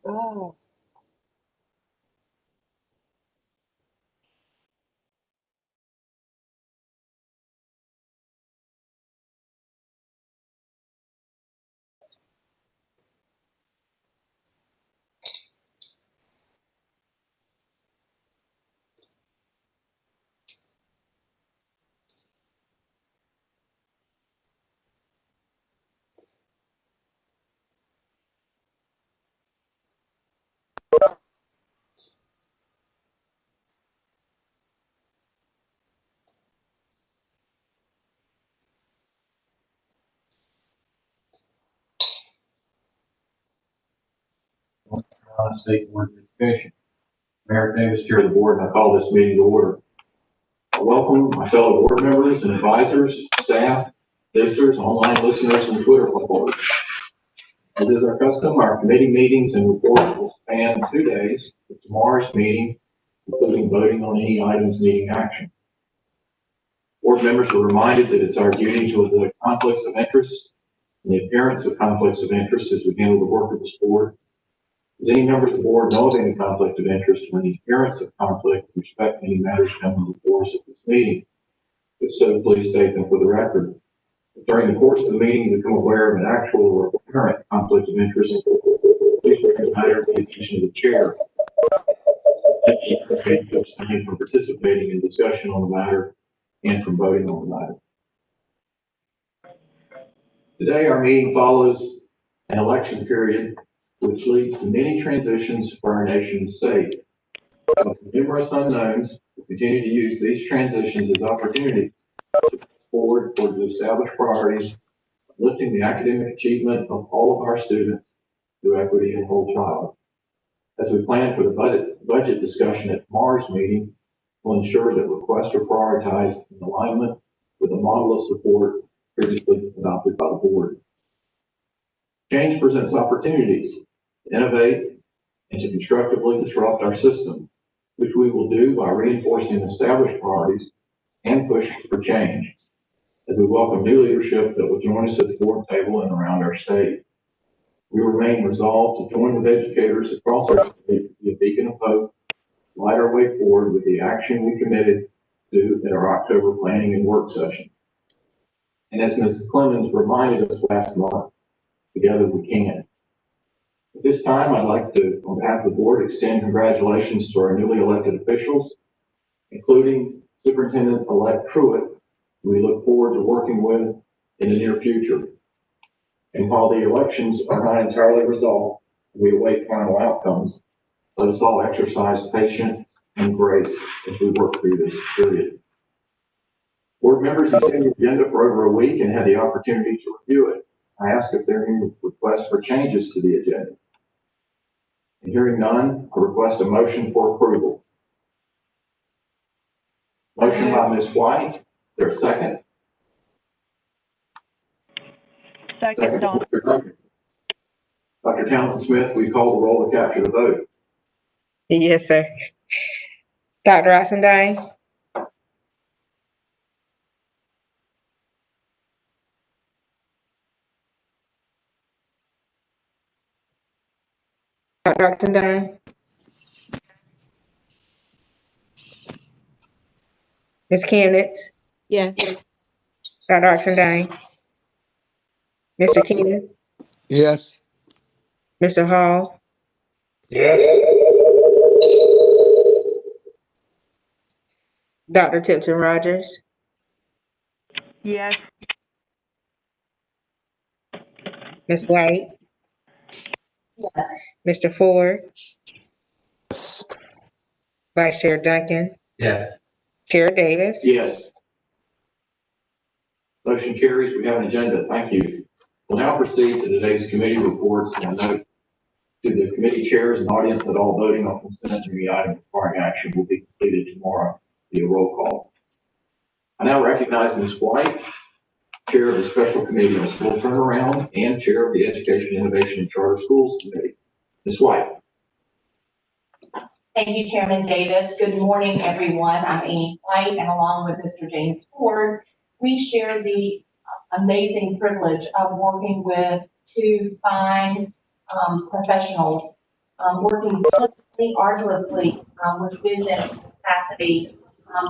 Oh. State Board of Education. Mayor Davis, Chair of the Board, and I call this meeting to order. I welcome my fellow board members and advisors, staff, visitors, online listeners, and Twitter followers. As is our custom, our committee meetings and reports will span 2 days, with tomorrow's meeting, including voting on any items needing action. Board members are reminded that it's our duty to avoid conflicts of interest and the appearance of conflicts of interest as we handle the work of this board. Does any member of the board know of any conflict of interest or any appearance of conflict with respect to any matters coming before us at this meeting? If so, please state them for the record. If during the course of the meeting you become aware of an actual or apparent conflict of interest, please bring the matter to the attention of the chair. Abstain from participating in discussion on the matter and from voting on the matter. Today, our meeting follows an election period which leads to many transitions for our nation and state. With numerous unknowns, we continue to use these transitions as opportunities to move forward toward the established priorities, lifting the academic achievement of all of our students through equity and whole child. As we plan for the budget discussion at tomorrow's meeting, we'll ensure that requests are prioritized in alignment with the model of support previously adopted by the board. Change presents opportunities to innovate and to constructively disrupt our system, which we will do by reinforcing established priorities and push for change, as we welcome new leadership that will join us at the board table and around our state. We remain resolved to join with educators across our state to be a beacon of hope, light our way forward with the action we committed to at our October planning and work session. And as Ms. Clemens reminded us last month, together we can. At this time, I'd like to, on behalf of the board, extend congratulations to our newly elected officials, including Superintendent-elect Pruitt, who we look forward to working with in the near future. And while the elections are not entirely resolved, we await final outcomes. Let us all exercise patience and grace as we work through this period. Board members have seen the agenda for over a week and had the opportunity to review it. I ask if there are any requests for changes to the agenda. And hearing none, I request a motion for approval. Motion by Ms. White. Is there a second? Second, Dawn. Mr. Duncan. Dr. Townsend Smith, we call the roll to capture the vote. Yes, sir. Dr. Oxendine? Dr. Oxendine? Ms. Kennett? Yes. Dr. Oxendine? Mr. Keenan? Yes. Mr. Hall? Yes. Dr. Tipton Rogers? Yes. Ms. White? Yes. Mr. Ford? Yes. Vice Chair Duncan? Yes. Chair Davis? Yes. Motion carries. We have an agenda. Thank you. We'll now proceed to today's committee reports, and I note to the committee chairs and audience that all voting on consent agenda items requiring action will be completed tomorrow via roll call. I now recognize Ms. White, Chair of the Special Committee on School Turnaround and Chair of the Education, Innovation, and Charter Schools Committee. Ms. White. Thank you, Chairman Davis. Good morning, everyone. I'm Amy White, and along with Mr. James Ford, we share the amazing privilege of working with two fine professionals working diligently, arduously, with vision and capacity.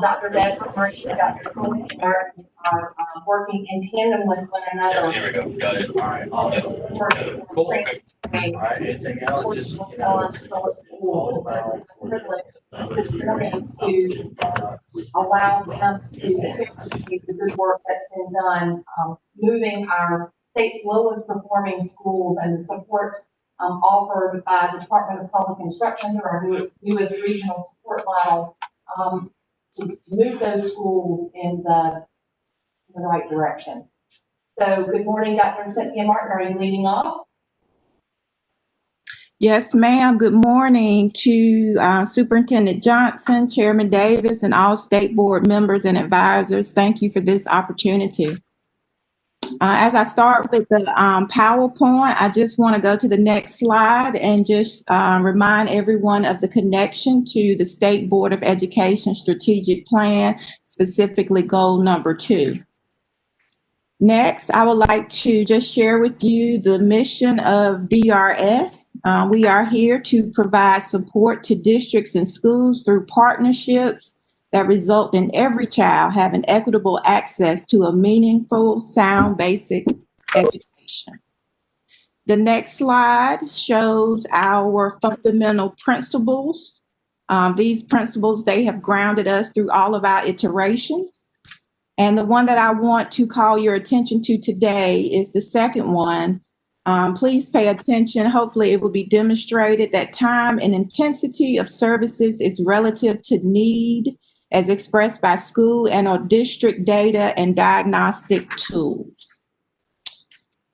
Dr. Debs Marie and Dr. Timothy Martin are working in tandem with one another. Here we go. Got it. All right. Awesome. Cool. All right. Anything else? Just, you know, it's all about Privilege this morning to allow them to share the good work that's been done, moving our state's lowest performing schools and the supports offered by the Department of Public Instruction through our newest regional support model, to move those schools in the right direction. So good morning, Dr. Cynthia Martin. Are you leading off? Yes, ma'am. Good morning to Superintendent Johnson, Chairman Davis, and all state board members and advisors. Thank you for this opportunity. As I start with the PowerPoint, I just want to go to the next slide and just remind everyone of the connection to the State Board of Education strategic plan, specifically goal number 2. Next, I would like to just share with you the mission of DRS. We are here to provide support to districts and schools through partnerships that result in every child having equitable access to a meaningful, sound, basic education. The next slide shows our fundamental principles. These principles, they have grounded us through all of our iterations. And the one that I want to call your attention to today is the second one. Please pay attention. Hopefully it will be demonstrated that time and intensity of services is relative to need as expressed by school and or district data and diagnostic tools.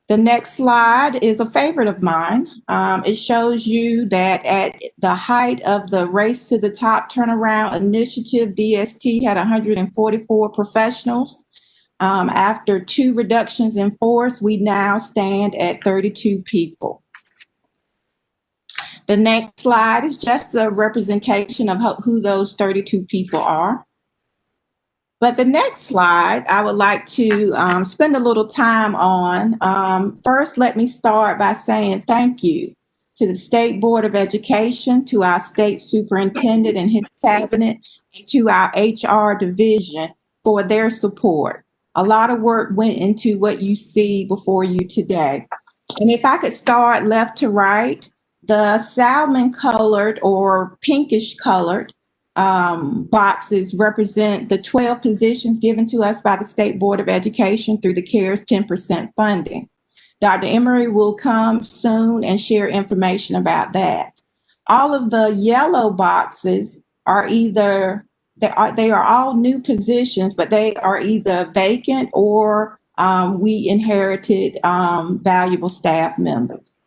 The next slide is a favorite of mine. It shows you that at the height of the Race to the Top turnaround initiative, DST had 144 professionals. After 2 reductions in force, we now stand at 32 people. The next slide is just a representation of who those 32 people are. But the next slide, I would like to spend a little time on. First, let me start by saying thank you to the State Board of Education, to our state superintendent and his cabinet, and to our HR division for their support. A lot of work went into what you see before you today. And if I could start left to right, the salmon colored or pinkish colored boxes represent the 12 positions given to us by the State Board of Education through the CARES 10% funding. Dr. Emery will come soon and share information about that. All of the yellow boxes are either, they are all new positions, but they are either vacant or we inherited valuable staff members.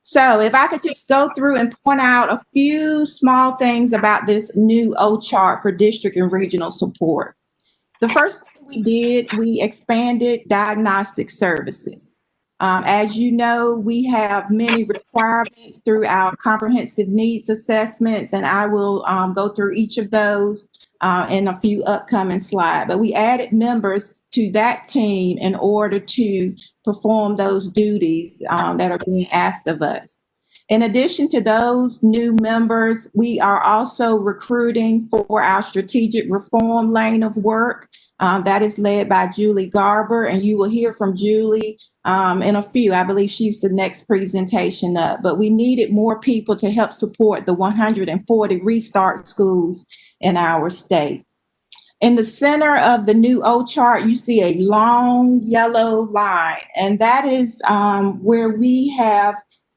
So if I could just go through and point out a few small things about this new O chart for district and regional support. The first thing we did, we expanded diagnostic services. As you know, we have many requirements through our comprehensive needs assessments, and I will go through each of those in a few upcoming slides. But we added members to that team in order to perform those duties that are being asked of us. In addition to those new members, we are also recruiting for our strategic reform lane of work. That is led by Julie Garber, and you will hear from Julie in a few. I believe she's the next presentation up. But we needed more people to help support the 140 restart schools in our state. In the center of the new O chart, you see a long yellow line, and that is where we have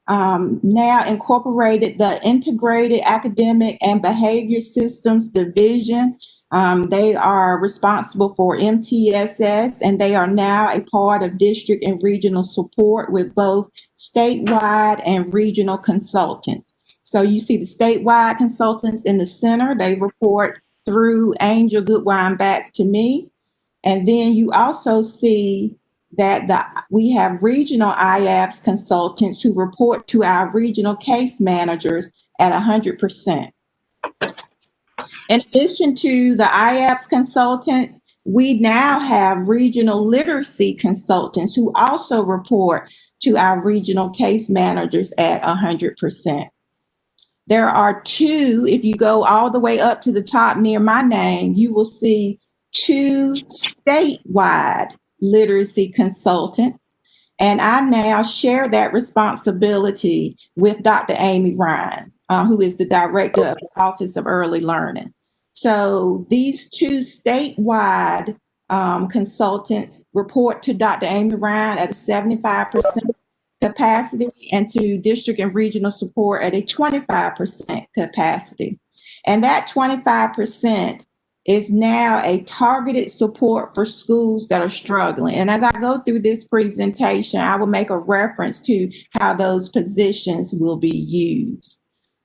now incorporated the Integrated Academic and Behavior Systems Division. They are responsible for MTSS, and they are now a part of district and regional support with both statewide and regional consultants. So you see the statewide consultants in the center. They report through Angel Goodwine back to me. And then you also see that we have regional IAPS consultants who report to our regional case managers at 100%. In addition to the IAPS consultants, we now have regional literacy consultants who also report to our regional case managers at 100%. There are two, if you go all the way up to the top near my name, you will see two statewide literacy consultants. And I now share that responsibility with Dr. Amy Ryan, who is the director of the Office of Early Learning. So these two statewide consultants report to Dr. Amy Ryan at a 75% capacity and to district and regional support at a 25% capacity. And that 25% is now a targeted support for schools that are struggling. And as I go through this presentation, I will make a reference to how those positions will be used.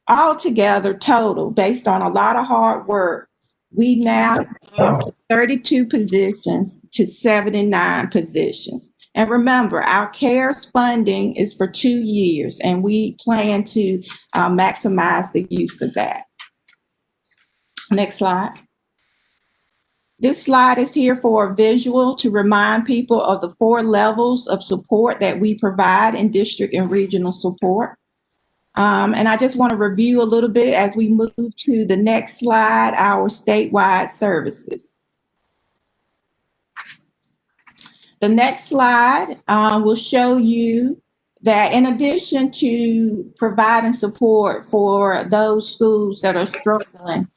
Altogether, total, based on a lot of hard work, we now have 32 positions to 79 positions. And remember, our CARES funding is for 2 years, and we plan to maximize the use of that. Next slide. This slide is here for a visual to remind people of the 4 levels of support that we provide in district and regional support. And I just want to review a little bit as we move to the next slide, our statewide services. The next slide will show you that in addition to providing support for those schools that are struggling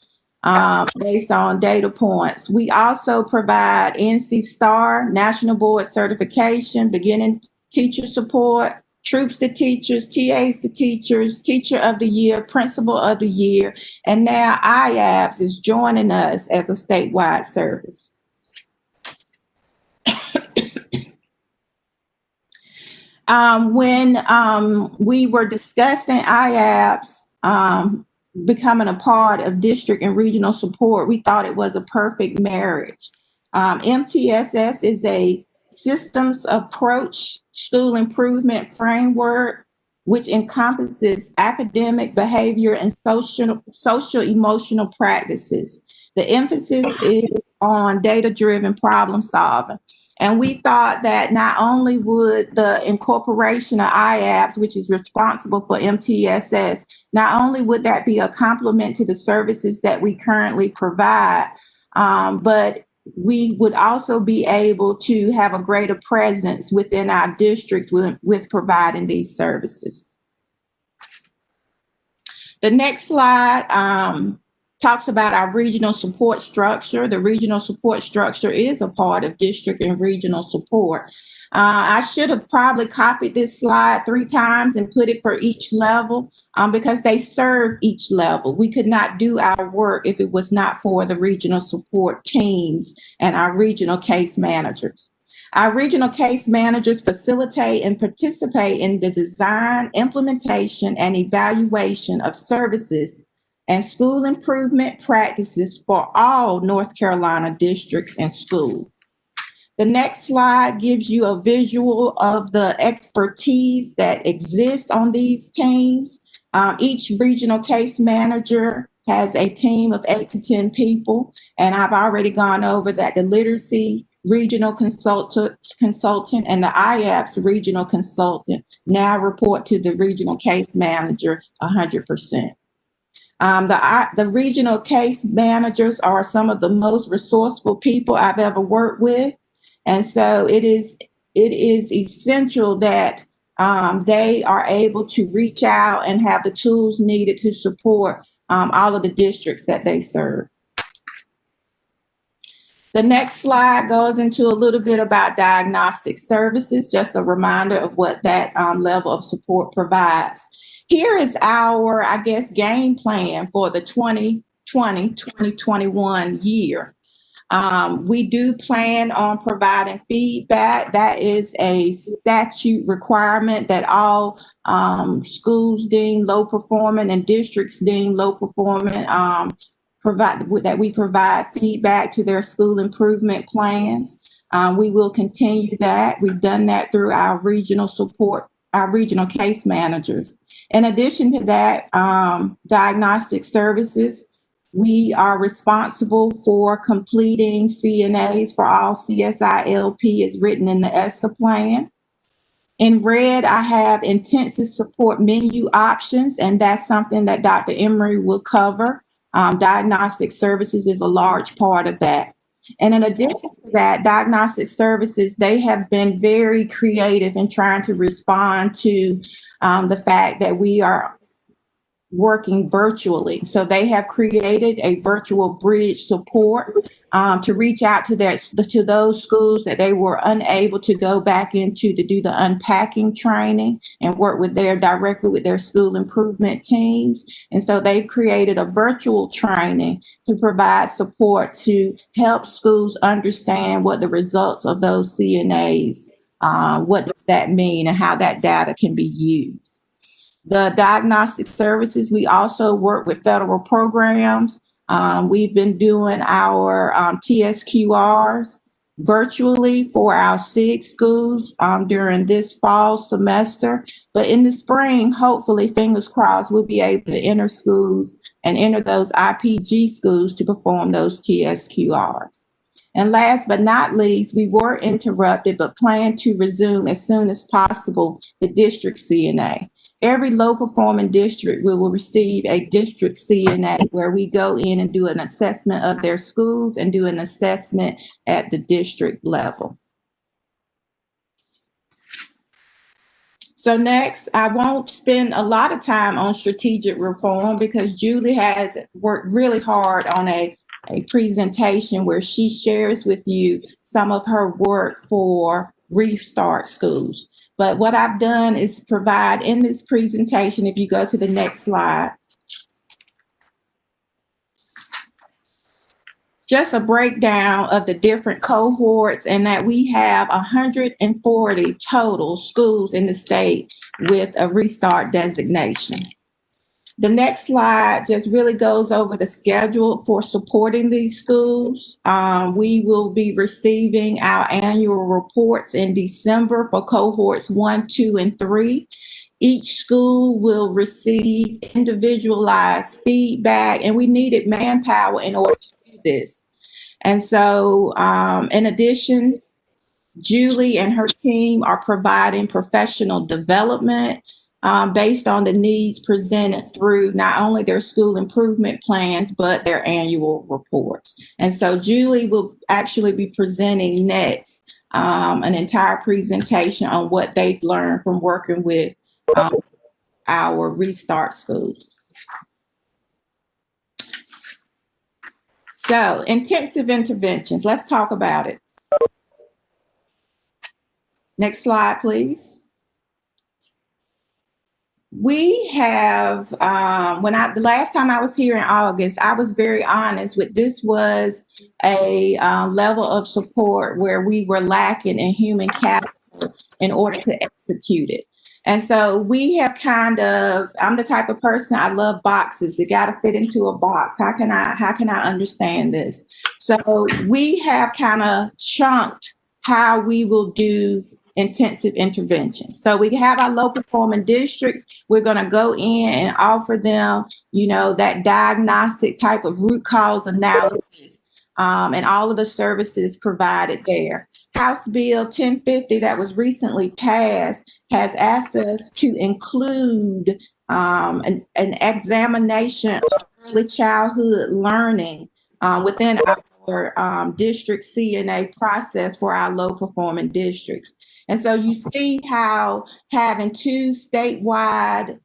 based on data points, we also provide NC STAR, National Board Certification, beginning teacher support, troops to teachers, TAs to teachers, Teacher of the Year, Principal of the Year, and now IABS is joining us as a statewide service. When we were discussing IABS becoming a part of district and regional support, we thought it was a perfect marriage. MTSS is a systems approach school improvement framework, which encompasses academic, behavior, and social emotional practices. The emphasis is on data-driven problem solving. And we thought that not only would the incorporation of IABS, which is responsible for MTSS, not only would that be a complement to the services that we currently provide, but we would also be able to have a greater presence within our districts with providing these services. The next slide talks about our regional support structure. The regional support structure is a part of district and regional support. I should have probably copied this slide 3 times and put it for each level because they serve each level. We could not do our work if it was not for the regional support teams and our regional case managers. Our regional case managers facilitate and participate in the design, implementation, and evaluation of services and school improvement practices for all North Carolina districts and schools. The next slide gives you a visual of the expertise that exists on these teams. Each regional case manager has a team of 8 to 10 people, and I've already gone over that the literacy regional consultant and the IABS regional consultant now report to the regional case manager 100%. The regional case managers are some of the most resourceful people I've ever worked with. And so it is essential that they are able to reach out and have the tools needed to support all of the districts that they serve. The next slide goes into a little bit about diagnostic services, just a reminder of what that level of support provides. Here is our, I guess, game plan for the 2020-2021 year. We do plan on providing feedback. That is a statute requirement that all schools deemed low performing and districts deemed low performing we provide feedback to their school improvement plans. We will continue that. We've done that through our regional support, our regional case managers. In addition to that, diagnostic services, we are responsible for completing CNAs for all CSILP as written in the ESSA plan. In red, I have intensive support menu options, and that's something that Dr. Emery will cover. Diagnostic services is a large part of that. And in addition to that, diagnostic services, they have been very creative in trying to respond to the fact that we are working virtually. So they have created a virtual bridge support to reach out to those schools that they were unable to go back into to do the unpacking training and work directly with their school improvement teams. And so they've created a virtual training to provide support to help schools understand what the results of those CNAs, what does that mean, and how that data can be used. The diagnostic services, we also work with federal programs. We've been doing our TSQRs virtually for our SIG schools during this fall semester. But in the spring, hopefully, fingers crossed, we'll be able to enter schools and enter those IPG schools to perform those TSQRs. And last but not least, we were interrupted, but plan to resume as soon as possible the district CNA. Every low performing district will receive a district CNA where we go in and do an assessment of their schools and do an assessment at the district level. So next, I won't spend a lot of time on strategic reform because Julie has worked really hard on a presentation where she shares with you some of her work for Restart Schools. But what I've done is provide in this presentation, if you go to the next slide, just a breakdown of the different cohorts, and that we have 140 total schools in the state with a Restart designation. The next slide just really goes over the schedule for supporting these schools. We will be receiving our annual reports in December for cohorts 1, 2, and 3. Each school will receive individualized feedback, and we needed manpower in order to do this. And so, in addition, Julie and her team are providing professional development based on the needs presented through not only their school improvement plans, but their annual reports. And so Julie will actually be presenting next an entire presentation on what they've learned from working with our Restart schools. So intensive interventions, let's talk about it. Next slide, please. We have, the last time I was here in August, I was very honest with this was a level of support where we were lacking in human capital in order to execute it. And so we have I'm the type of person, I love boxes. They got to fit into a box. How can I understand this? So we have kind of chunked how we will do intensive intervention. So we have our low performing districts. We're going to go in and offer them, that diagnostic type of root cause analysis and all of the services provided there. House Bill 1050 that was recently passed has asked us to include an examination of early childhood learning within our district CNA process for our low performing districts. And so you see how having 2 statewide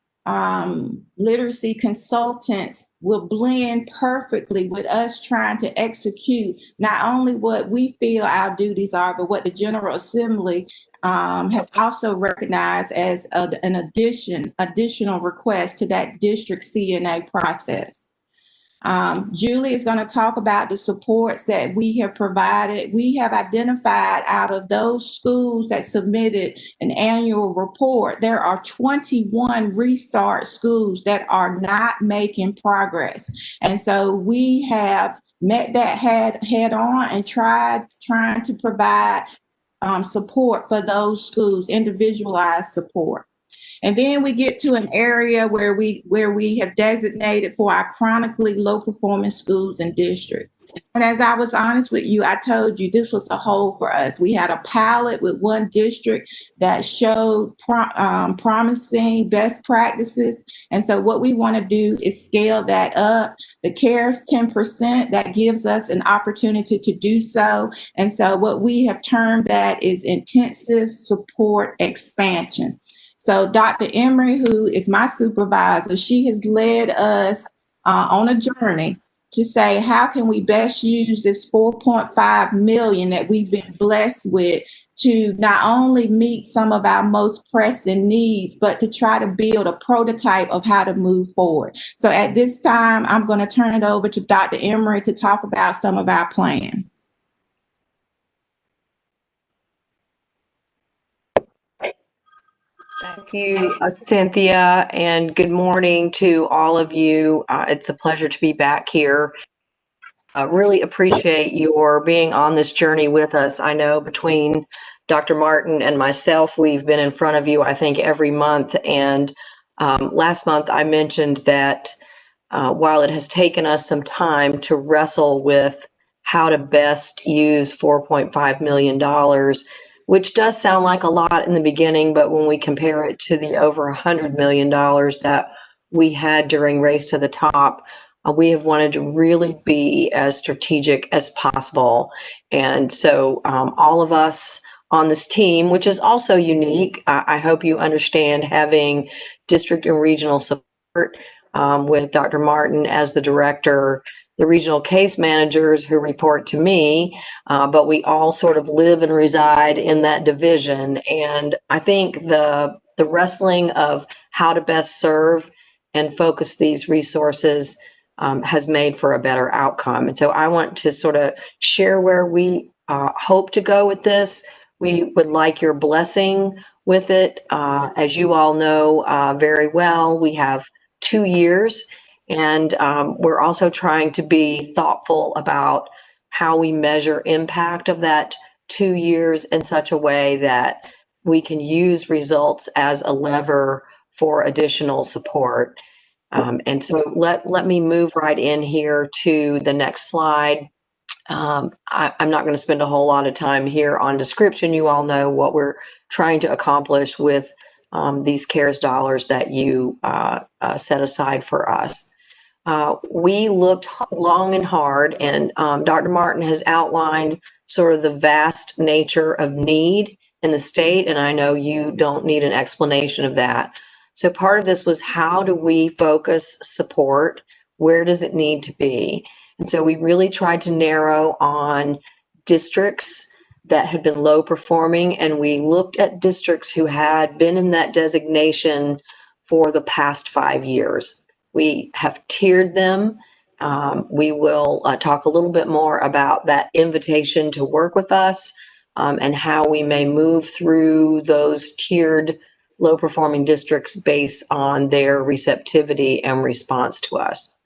literacy consultants will blend perfectly with us trying to execute not only what we feel our duties are, but what the General Assembly has also recognized as an additional request to that district CNA process. Julie is going to talk about the supports that we have provided. We have identified out of those schools that submitted an annual report, there are 21 Restart schools that are not making progress. And so we have met that head on and trying to provide support for those schools, individualized support. And then we get to an area where we have designated for our chronically low performing schools and districts. And as I was honest with you, I told you this was a hole for us. We had a pilot with one district that showed promising best practices. And so what we want to do is scale that up. The CARES 10%, that gives us an opportunity to do so. And so what we have termed that is intensive support expansion. So Dr. Emery, who is my supervisor, she has led us on a journey to say, how can we best use this 4.5 million that we've been blessed with to not only meet some of our most pressing needs, but to try to build a prototype of how to move forward. So at this time, I'm going to turn it over to Dr. Emery to talk about some of our plans. Thank you, Cynthia, and good morning to all of you. It's a pleasure to be back here. I really appreciate your being on this journey with us. I know between Dr. Martin and myself, we've been in front of you, I think, every month. And last month, I mentioned that while it has taken us some time to wrestle with how to best use $4.5 million, which does sound like a lot in the beginning, but when we compare it to the over $100 million that we had during Race to the Top, we have wanted to really be as strategic as possible. And so all of us on this team, which is also unique, I hope you understand, having district and regional support with Dr. Martin as the director, the regional case managers who report to me, but we all sort of live and reside in that division. And I think the wrestling of how to best serve and focus these resources has made for a better outcome. And so I want to sort of share where we hope to go with this. We would like your blessing with it. As you all know very well, we have 2 years, and we're also trying to be thoughtful about how we measure impact of that 2 years in such a way that we can use results as a lever for additional support. And so let me move right in here to the next slide. I'm not going to spend a whole lot of time here on description. You all know what we're trying to accomplish with these CARES dollars that you set aside for us. We looked long and hard, and Dr. Martin has outlined sort of the vast nature of need in the state, and I know you don't need an explanation of that. So part of this was, how do we focus support? Where does it need to be? And so we really tried to narrow on districts that had been low performing, and we looked at districts who had been in that designation for the past 5 years. We have tiered them. We will talk a little bit more about that invitation to work with us and how we may move through those tiered low performing districts based on their receptivity and response to us.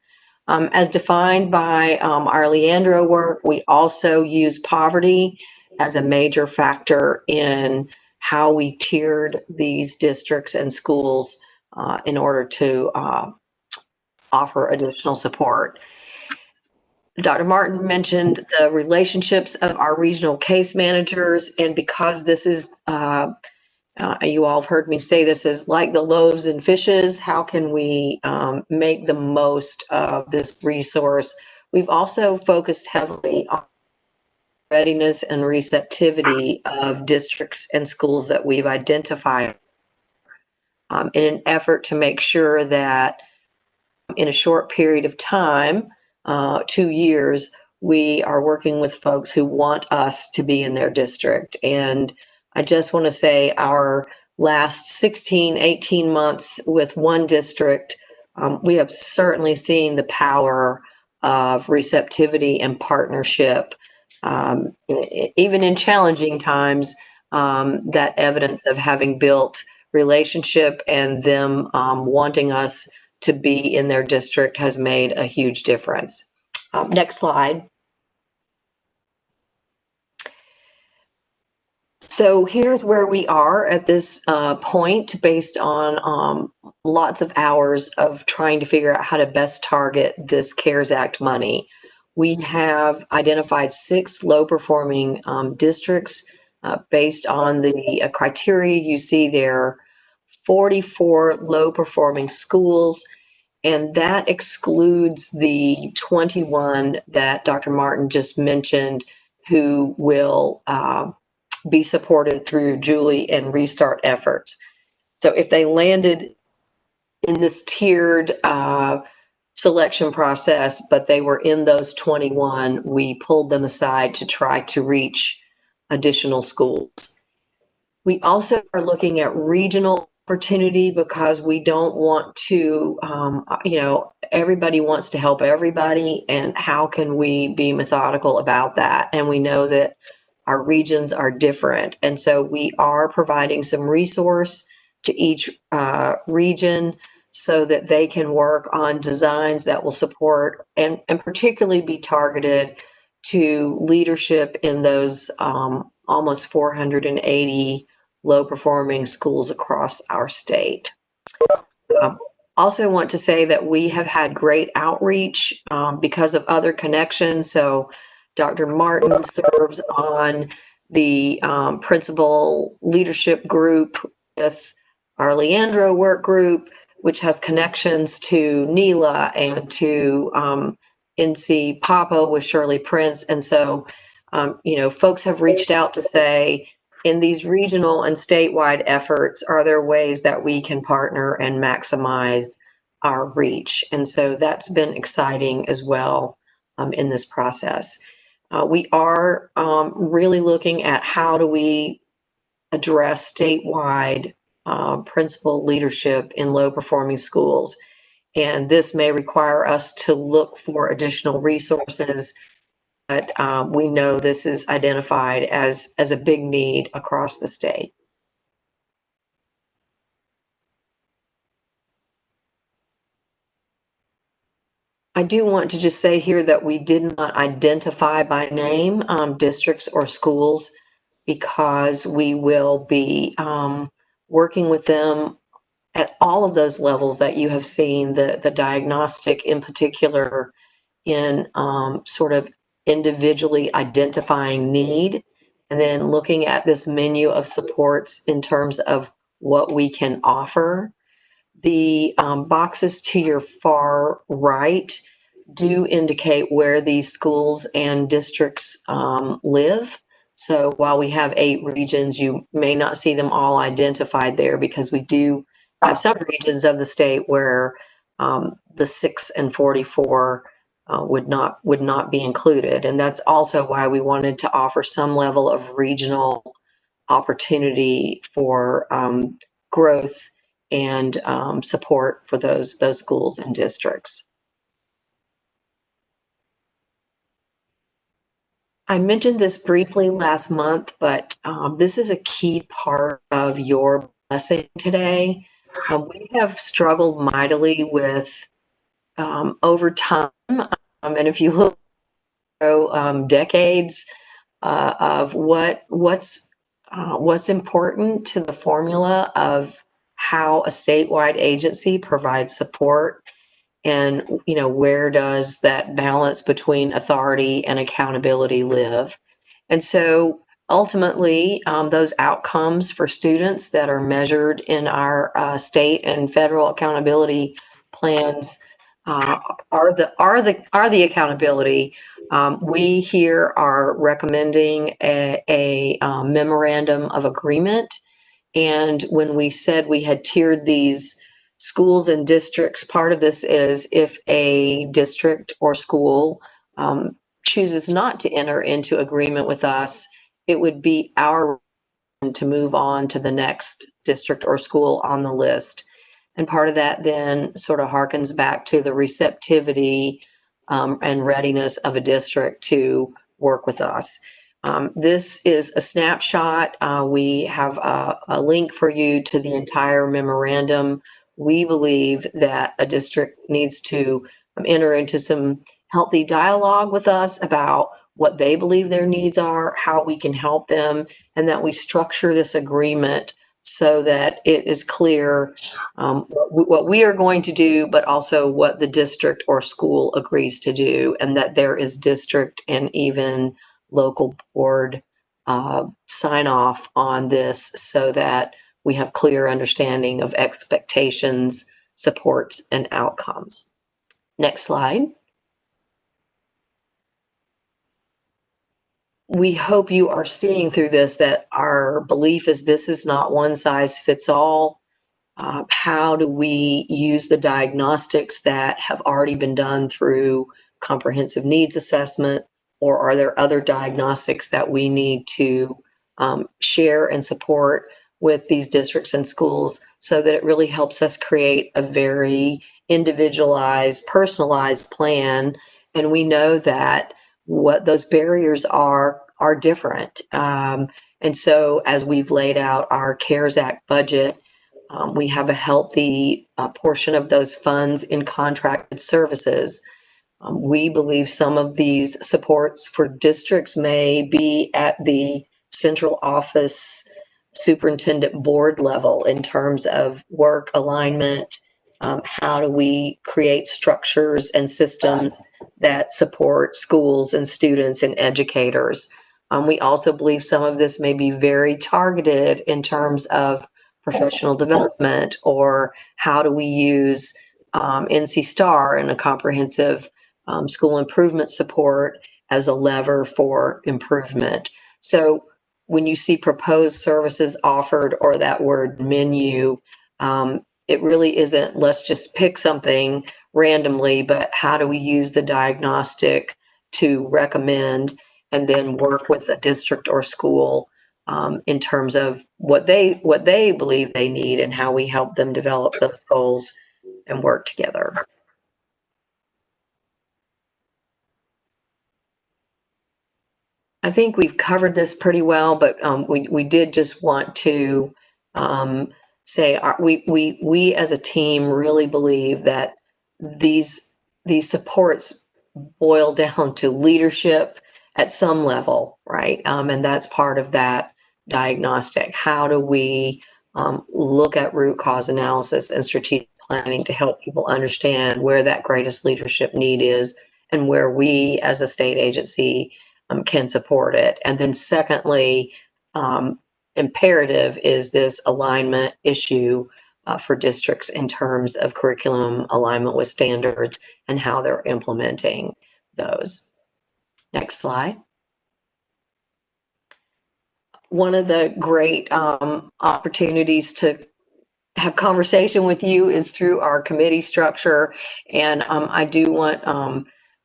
As defined by our Leandro work, we also use poverty as a major factor in how we tiered these districts and schools in order to offer additional support. Dr. Martin mentioned the relationships of our regional case managers, and because this is, you all have heard me say this is like the loaves and fishes, how can we make the most of this resource? We've also focused heavily on readiness and receptivity of districts and schools that we've identified in an effort to make sure that in a short period of time, 2 years, we are working with folks who want us to be in their district. And I just want to say our last 16, 18 months with one district, we have certainly seen the power of receptivity and partnership. Even in challenging times, that evidence of having built relationship and them wanting us to be in their district has made a huge difference. Next slide. So here's where we are at this point based on lots of hours of trying to figure out how to best target this CARES Act money. We have identified 6 low-performing districts based on the criteria you see there, 44 low-performing schools, and that excludes the 21 that Dr. Martin just mentioned who will be supported through Julie and Restart efforts. So if they landed in this tiered selection process, but they were in those 21, we pulled them aside to try to reach additional schools. We also are looking at regional opportunity because we don't want to, everybody wants to help everybody, and how can we be methodical about that? And we know that our regions are different. And so we are providing some resource to each region so that they can work on designs that will support and particularly be targeted to leadership in those almost 480 low-performing schools across our state. Also want to say that we have had great outreach because of other connections. So Dr. Martin serves on the principal leadership group with our Leandro work group, which has connections to NELA and to NC Papa with Shirley Prince. And so, folks have reached out to say, in these regional and statewide efforts, are there ways that we can partner and maximize our reach? And so that's been exciting as well in this process. We are really looking at how do we address statewide principal leadership in low-performing schools. And this may require us to look for additional resources, but we know this is identified as a big need across the state. I do want to just say here that we did not identify by name districts or schools because we will be working with them at all of those levels that you have seen, the diagnostic in particular, in sort of individually identifying need, and then looking at this menu of supports in terms of what we can offer. The boxes to your far right do indicate where these schools and districts live. So while we have 8 regions, you may not see them all identified there because we do have some regions of the state where the 6 and 44 would not be included. And that's also why we wanted to offer some level of regional opportunity for growth and support for those schools and districts. I mentioned this briefly last month, but this is a key part of your blessing today. We have struggled mightily with over time, and if you look decades of what's important to the formula of how a statewide agency provides support, and where does that balance between authority and accountability live. And so ultimately those outcomes for students that are measured in our state and federal accountability plans are the accountability. We here are recommending a memorandum of agreement. And when we said we had tiered these schools and districts, part of this is if a district or school chooses not to enter into agreement with us, it would be our to move on to the next district or school on the list. And part of that then sort of harkens back to the receptivity and readiness of a district to work with us. This is a snapshot. We have a link for you to the entire memorandum. We believe that a district needs to enter into some healthy dialogue with us about what they believe their needs are, how we can help them, and that we structure this agreement so that it is clear what we are going to do, but also what the district or school agrees to do, and that there is district and even local board sign off on this so that we have clear understanding of expectations, supports, and outcomes. Next slide. We hope you are seeing through this that our belief is this is not one size fits all. How do we use the diagnostics that have already been done through comprehensive needs assessment, or are there other diagnostics that we need to share and support with these districts and schools so that it really helps us create a very individualized, personalized plan? And we know that what those barriers are different. And so as we've laid out our CARES Act budget, we have a healthy portion of those funds in contracted services. We believe some of these supports for districts may be at the central office superintendent board level in terms of work alignment. How do we create structures and systems that support schools and students and educators? We also believe some of this may be very targeted in terms of professional development, or how do we use NC STAR and a comprehensive school improvement support as a lever for improvement. So when you see proposed services offered or that word menu, it really isn't let's just pick something randomly, but how do we use the diagnostic to recommend and then work with a district or school in terms of what they believe they need and how we help them develop those goals and work together. I think we've covered this pretty well, but we did just want to say we as a team really believe that these supports boil down to leadership at some level, right? And that's part of that diagnostic. How do we look at root cause analysis and strategic planning to help people understand where that greatest leadership need is and where we as a state agency can support it. And then secondly, imperative is this alignment issue for districts in terms of curriculum alignment with standards and how they're implementing those. Next slide. One of the great opportunities to have conversation with you is through our committee structure. And I do want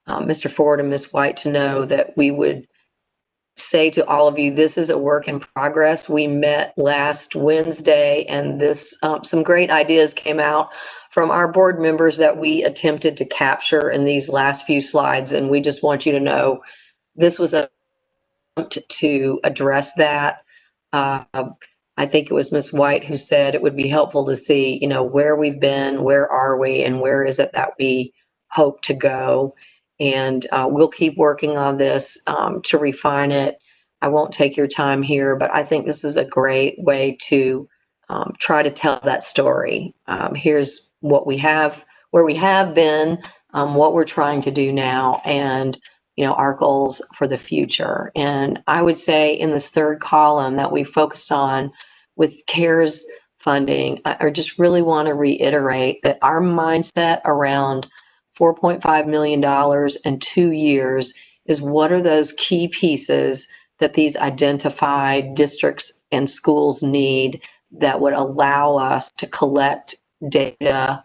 Mr. Ford and Ms. White to know that we would say to all of you, this is a work in progress. We met last Wednesday, and this some great ideas came out from our board members that we attempted to capture in these last few slides. And we just want you to know this was a attempt to address that. I think it was Ms. White who said it would be helpful to see, where we've been, where are we, and where is it that we hope to go. And we'll keep working on this to refine it. I won't take your time here, but I think this is a great way to try to tell that story. Here's what we have, where we have been, what we're trying to do now, and our goals for the future. And I would say in this third column that we focused on with CARES funding, I just really want to reiterate that our mindset around $4.5 million in 2 years is what are those key pieces that these identified districts and schools need that would allow us to collect data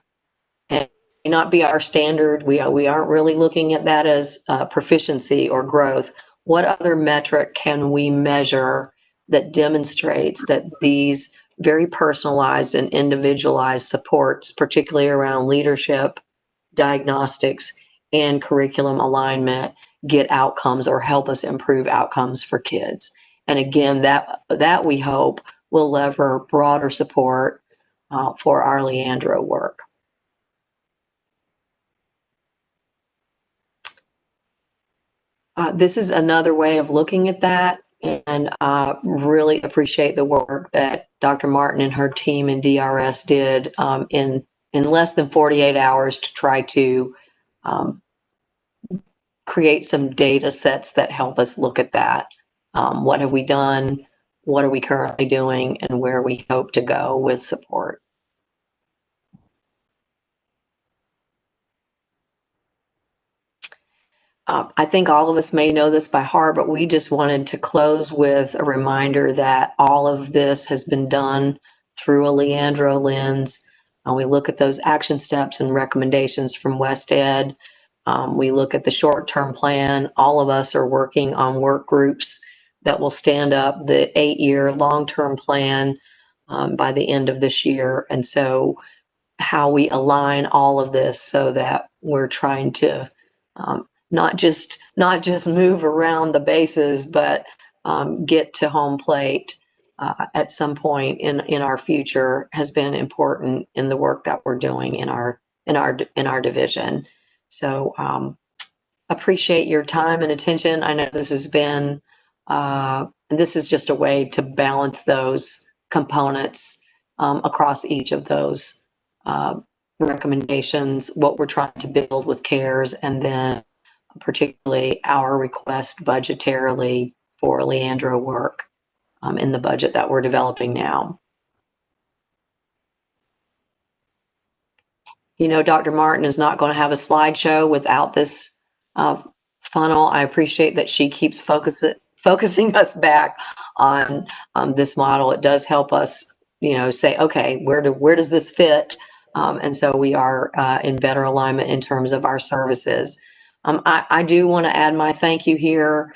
and not be our standard. We aren't really looking at that as proficiency or growth. What other metric can we measure that demonstrates that these very personalized and individualized supports, particularly around leadership, diagnostics, and curriculum alignment, get outcomes or help us improve outcomes for kids? And again, that we hope will lever broader support for our Leandro work. this is another way of looking at that, and really appreciate the work that Dr. Martin and her team in DRS did in less than 48 hours to try to create some data sets that help us look at that. What have we done? What are we currently doing? And where we hope to go with support. I think all of us may know this by heart, but we just wanted to close with a reminder that all of this has been done through a Leandro lens. We look at those action steps and recommendations from West Ed. We look at the short-term plan. All of us are working on work groups that will stand up the 8-year long-term plan by the end of this year. And so how we align all of this so that we're trying to not just move around the bases, but get to home plate at some point in our future has been important in the work that we're doing in our division. So appreciate your time and attention. I know this has been this is just a way to balance those components across each of those recommendations, what we're trying to build with CARES, and then particularly our request budgetarily for Leandro work in the budget that we're developing now. You know, Dr. Martin is not going to have a slideshow without this funnel. I appreciate that she keeps focusing us back on this model. It does help us, you know, say, okay, where does this fit? And so we are in better alignment in terms of our services. I do want to add my thank you here.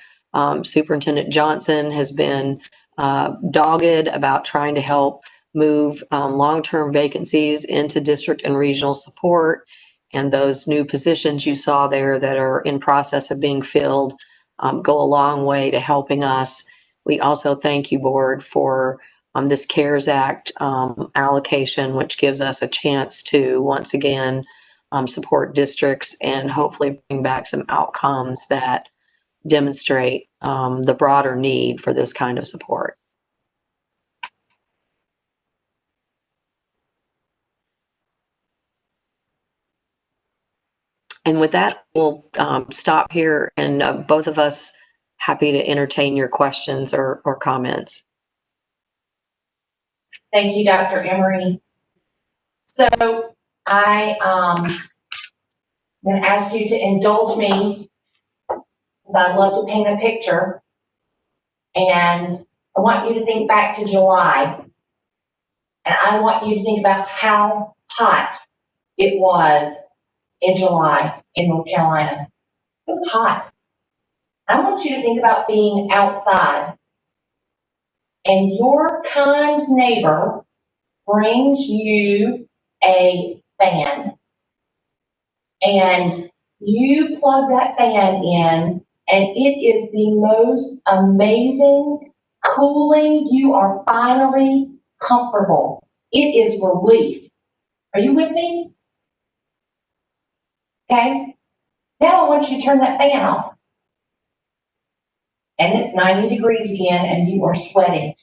Superintendent Johnson has been dogged about trying to help move long-term vacancies into district and regional support. And those new positions you saw there that are in process of being filled go a long way to helping us. We also thank you, board, for this CARES Act allocation, which gives us a chance to once again support districts and hopefully bring back some outcomes that demonstrate the broader need for this kind of support. And with that, we'll stop here, and both of us happy to entertain your questions or comments. Thank you, Dr. Emery. So I'm going to ask you to indulge me, because I love to paint a picture. And I want you to think back to July. And I want you to think about how hot it was in July in North Carolina. It was hot. I want you to think about being outside and your kind neighbor brings you a fan. And you plug that fan in, and it is the most amazing cooling. You are finally comfortable. It is relief. Are you with me? Okay. Now I want you to turn that fan off. And it's 90 degrees again, and you are sweating.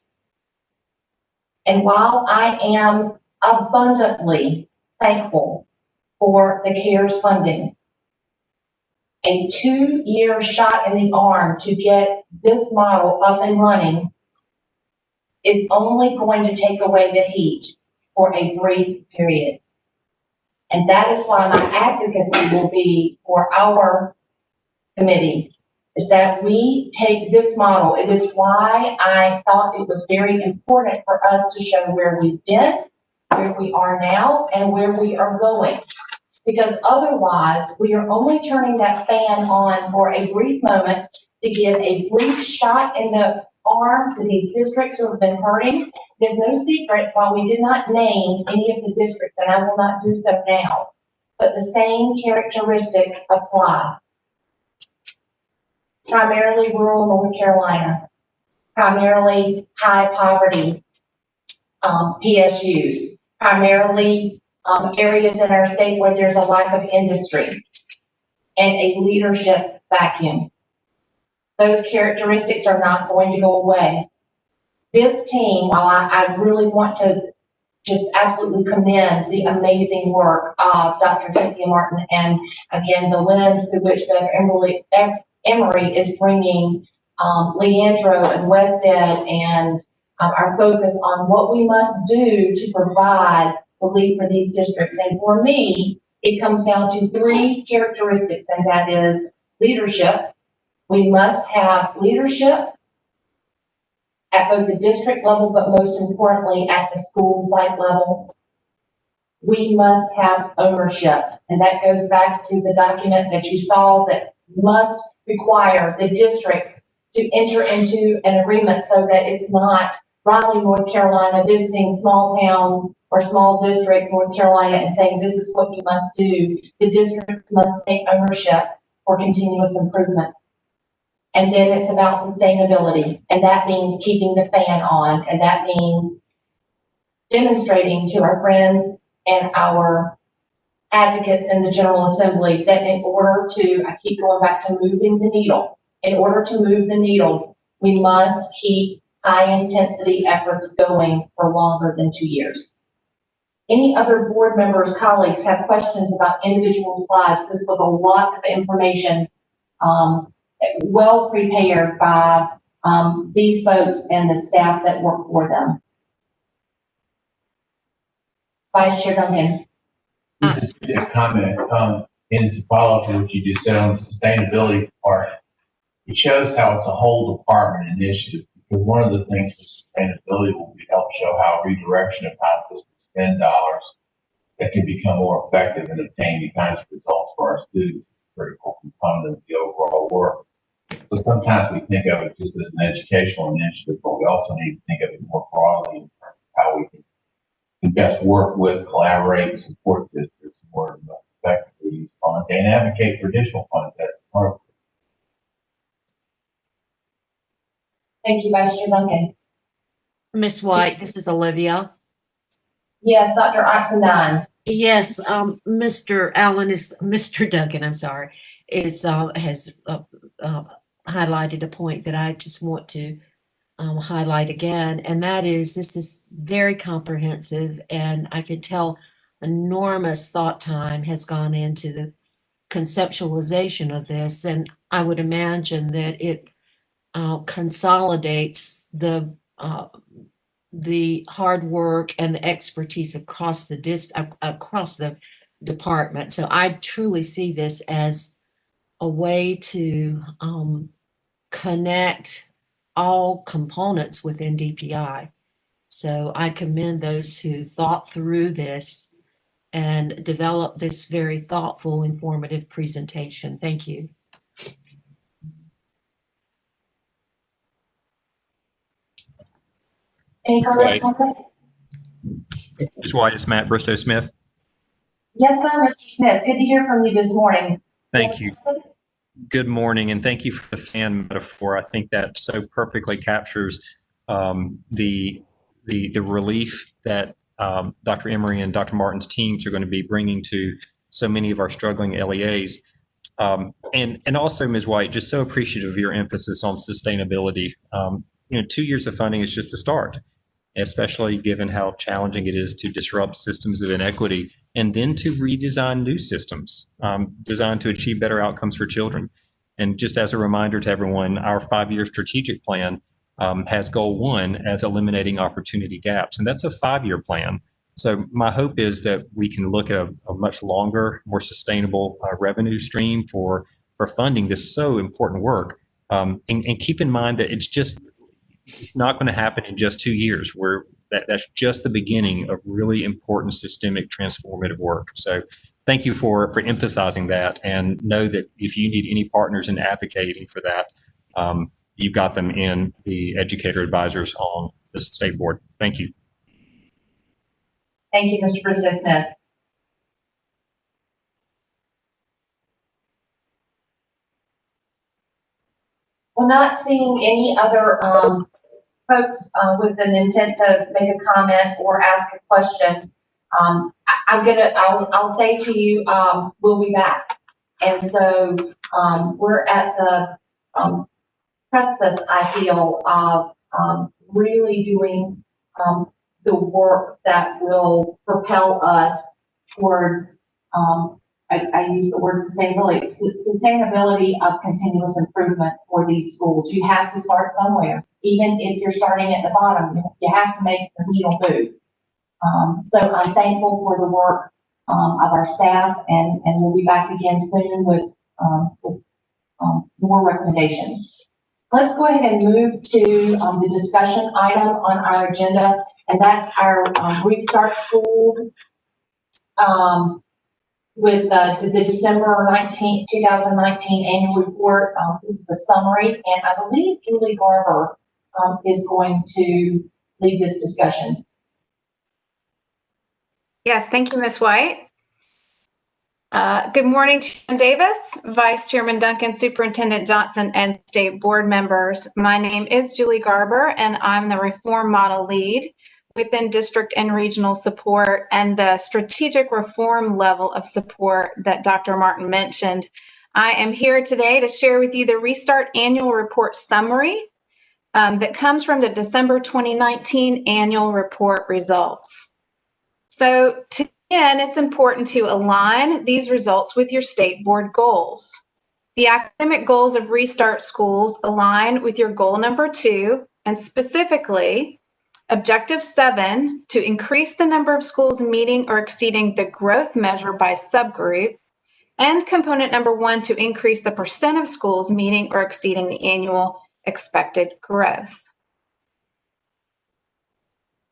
And while I am abundantly thankful for the CARES funding, a 2-year shot in the arm to get this model up and running is only going to take away the heat for a brief period. And that is why my advocacy will be for our committee, is that we take this model. It is why I thought it was very important for us to show where we've been, where we are now, and where we are going. Because otherwise, we are only turning that fan on for a brief moment to give a brief shot in the arm to these districts who have been hurting. There's no secret, while we did not name any of the districts, and I will not do so now, but the same characteristics apply. Primarily rural North Carolina, primarily high poverty PSUs, primarily areas in our state where there's a lack of industry and a leadership vacuum. Those characteristics are not going to go away. This team, while I really want to just absolutely commend the amazing work of Dr. Cynthia Martin and again, the lens through which Dr. Emery is bringing Leandro and Wested and our focus on what we must do to provide relief for these districts. And for me, it comes down to three characteristics, and that is leadership. We must have leadership at both the district level, but most importantly, at the school site level. We must have ownership, and that goes back to the document that you saw that must require the districts to enter into an agreement so that it's not Raleigh, North Carolina, visiting small town or small district, North Carolina, and saying this is what you must do. The districts must take ownership for continuous improvement. And then it's about sustainability, and that means keeping the fan on, and that means demonstrating to our friends and our advocates in the General Assembly that in order to, I keep going back to moving the needle, in order to move the needle, we must keep high-intensity efforts going for longer than 2 years. Any other board members, colleagues have questions about individual slides? This was a lot of information, well prepared by these folks and the staff that work for them. Vice Chair Duncan. This is a comment, and it's a follow-up to what you just said on the sustainability part. It shows how it's a whole department initiative, because one of the things with sustainability will be help show how redirection of how to spend dollars that can become more effective and obtain the kinds of results for our students, critical component of the overall work. So sometimes we think of it just as an educational initiative, but we also need to think of it more broadly in terms of how we can best work with, collaborate, and support districts in order to effectively use funds and advocate for additional funds as part of it. Thank you, Vice Chair Duncan. Miss White, this is Olivia. Yes, Dr. Oxendine. Yes, Mr. Allen is, Mr. Duncan, I'm sorry, is, has highlighted a point that I just want to highlight again, and that is this is very comprehensive, and I can tell enormous thought time has gone into the conceptualization of this, and I would imagine that it consolidates the hard work and the expertise across the department. So I truly see this as a way to connect all components within DPI. So I commend those who thought through this and developed this very thoughtful, informative presentation. Thank you. Any further comments? Ms. White, it's Matt Bristow Smith. Yes, sir, Mr. Smith. Good to hear from you this morning. Thank you. Good morning, and thank you for the fan metaphor. I think that so perfectly captures the relief that Dr. Emery and Dr. Martin's teams are going to be bringing to so many of our struggling LEAs. And also, Ms. White, just so appreciative of your emphasis on sustainability. 2 years of funding is just a start, especially given how challenging it is to disrupt systems of inequity and then to redesign new systems designed to achieve better outcomes for children. And just as a reminder to everyone, our 5-year strategic plan has goal 1 as eliminating opportunity gaps, and that's a 5-year plan. So my hope is that we can look at a much longer, more sustainable revenue stream for funding this so important work. And keep in mind that it's not going to happen in just 2 years. That's just the beginning of really important systemic transformative work. So thank you for emphasizing that, and know that if you need any partners in advocating for that, you've got them in the educator advisors on the state board. Thank you. Thank you, Mr. Bristow Smith. We're not seeing any other folks with an intent to make a comment or ask a question. I'll say to you, we'll be back. And so we're at the precipice, I feel, of really doing the work that will propel us towards, I use the word sustainability of continuous improvement for these schools. You have to start somewhere. Even if you're starting at the bottom, you have to make the needle move. So I'm thankful for the work of our staff, and we'll be back again soon with more recommendations. Let's go ahead and move to the discussion item on our agenda, and that's our Restart Schools with the December 19th, 2019 annual report. This is the summary, and I believe Julie Garber is going to lead this discussion. Yes, thank you, Ms. White. Good morning, Chairman Davis, Vice Chairman Duncan, Superintendent Johnson, and state board members. My name is Julie Garber, and I'm the Reform Model Lead within District and Regional Support and the strategic reform level of support that Dr. Martin mentioned. I am here today to share with you the Restart Annual Report Summary that comes from the December 2019 Annual Report results. So to begin, it's important to align these results with your state board goals. The academic goals of Restart Schools align with your goal number 2, and specifically, Objective 7, to increase the number of schools meeting or exceeding the growth measure by subgroup, and component number 1, to increase the percent of schools meeting or exceeding the annual expected growth.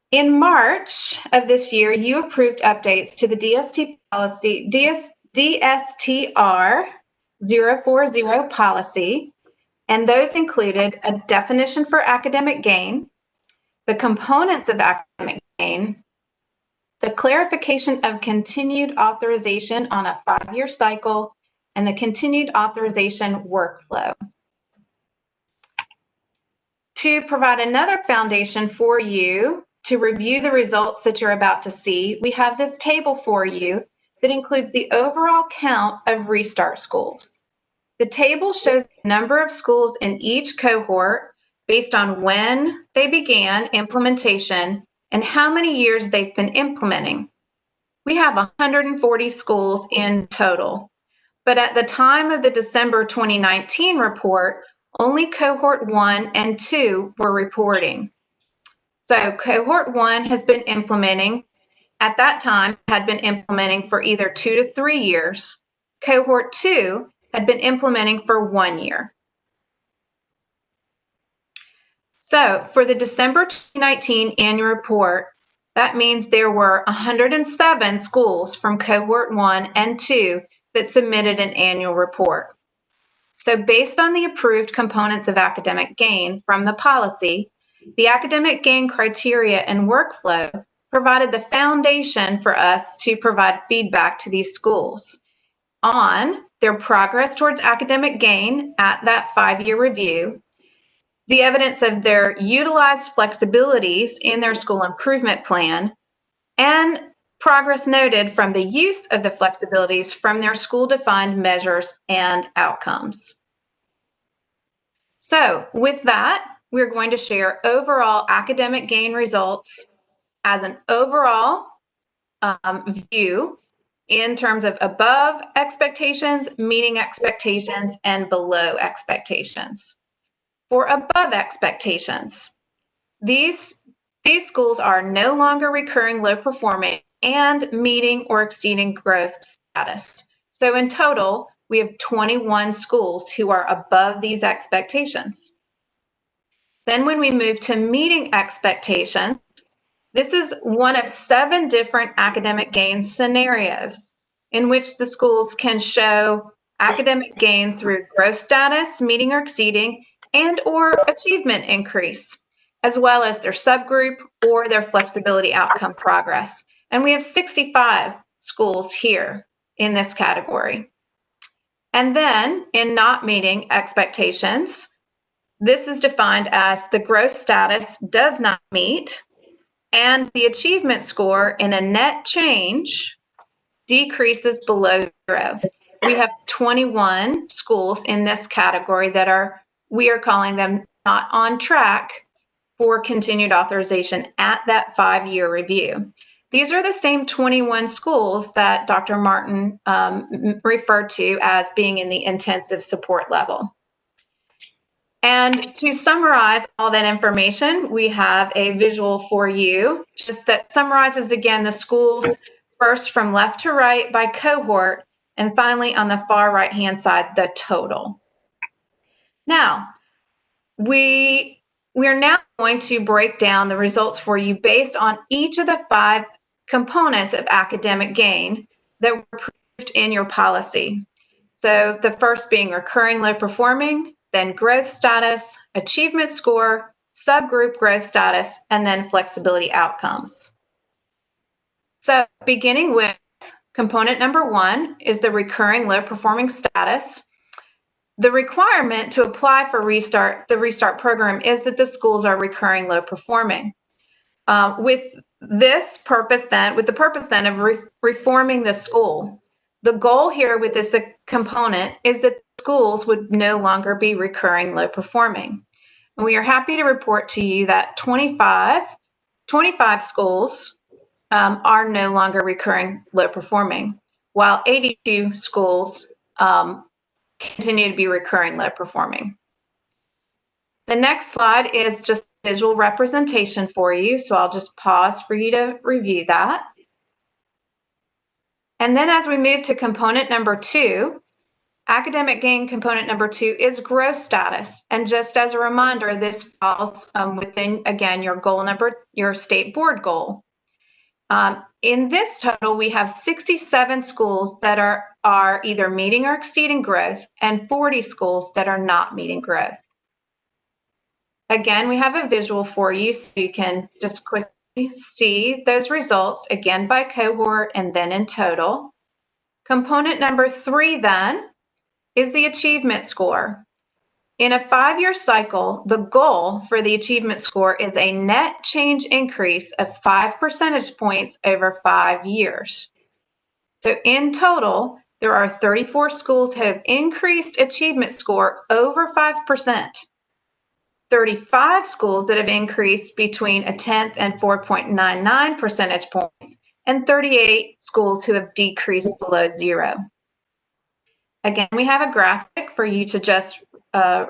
In March of this year, you approved updates to the DST policy, DSTR 040 policy, and those included a definition for academic gain, the components of academic gain, the clarification of continued authorization on a 5-year cycle, and the continued authorization workflow. To provide another foundation for you to review the results that you're about to see, we have this table for you that includes the overall count of Restart Schools. The table shows the number of schools in each cohort based on when they began implementation and how many years they've been implementing. We have 140 schools in total, but at the time of the December 2019 report, only cohort 1 and 2 were reporting. So cohort 1 has been implementing, at that time, had been implementing for either 2 to 3 years. Cohort 2 had been implementing for 1 year. So for the December 2019 annual report, that means there were 107 schools from cohort 1 and 2 that submitted an annual report. So based on the approved components of academic gain from the policy, the academic gain criteria and workflow provided the foundation for us to provide feedback to these schools on their progress towards academic gain at that 5-year review, the evidence of their utilized flexibilities in their school improvement plan, and progress noted from the use of the flexibilities from their school-defined measures and outcomes. So with that, we're going to share overall academic gain results as an overall view in terms of above expectations, meeting expectations, and below expectations. For above expectations, these schools are no longer recurring low performing and meeting or exceeding growth status. So in total, we have 21 schools who are above these expectations. Then when we move to meeting expectations, this is one of 7 different academic gain scenarios in which the schools can show academic gain through growth status, meeting or exceeding, and or achievement increase, as well as their subgroup or their flexibility outcome progress. And we have 65 schools here in this category. And then in not meeting expectations, this is defined as the growth status does not meet and the achievement score in a net change decreases below 0. We have 21 schools in this category that are we are calling them not on track for continued authorization at that 5-year review. These are the same 21 schools that Dr. Martin referred to as being in the intensive support level. And to summarize all that information, we have a visual for you, just that summarizes again the schools first from left to right by cohort, and finally on the far right-hand side, the total. Now, we are now going to break down the results for you based on each of the 5 components of academic gain that were approved in your policy. So the first being recurring low performing, then growth status, achievement score, subgroup growth status, and then flexibility outcomes. So beginning with component number 1 is the recurring low performing status. The requirement to apply for the Restart program is that the schools are recurring low performing. With the purpose then of reforming the school, the goal here with this component is that schools would no longer be recurring low performing. And we are happy to report to you that 25 schools are no longer recurring low performing, while 82 schools continue to be recurring low performing. The next slide is just visual representation for you, so I'll just pause for you to review that. And then as we move to component number 2, academic gain component number 2 is growth status. And just as a reminder, this falls within, again, your state board goal. In this total, we have 67 schools that are either meeting or exceeding growth, and 40 schools that are not meeting growth. Again, we have a visual for you so you can just quickly see those results, again by cohort and then in total. Component number 3 then is the achievement score. In a 5-year cycle, the goal for the achievement score is a net change increase of 5 percentage points over 5 years. So in total, there are 34 schools who have increased achievement score over 5%. 35 schools that have increased between 1/10 and 4.99 percentage points, and 38 schools who have decreased below 0. Again, we have a graphic for you to just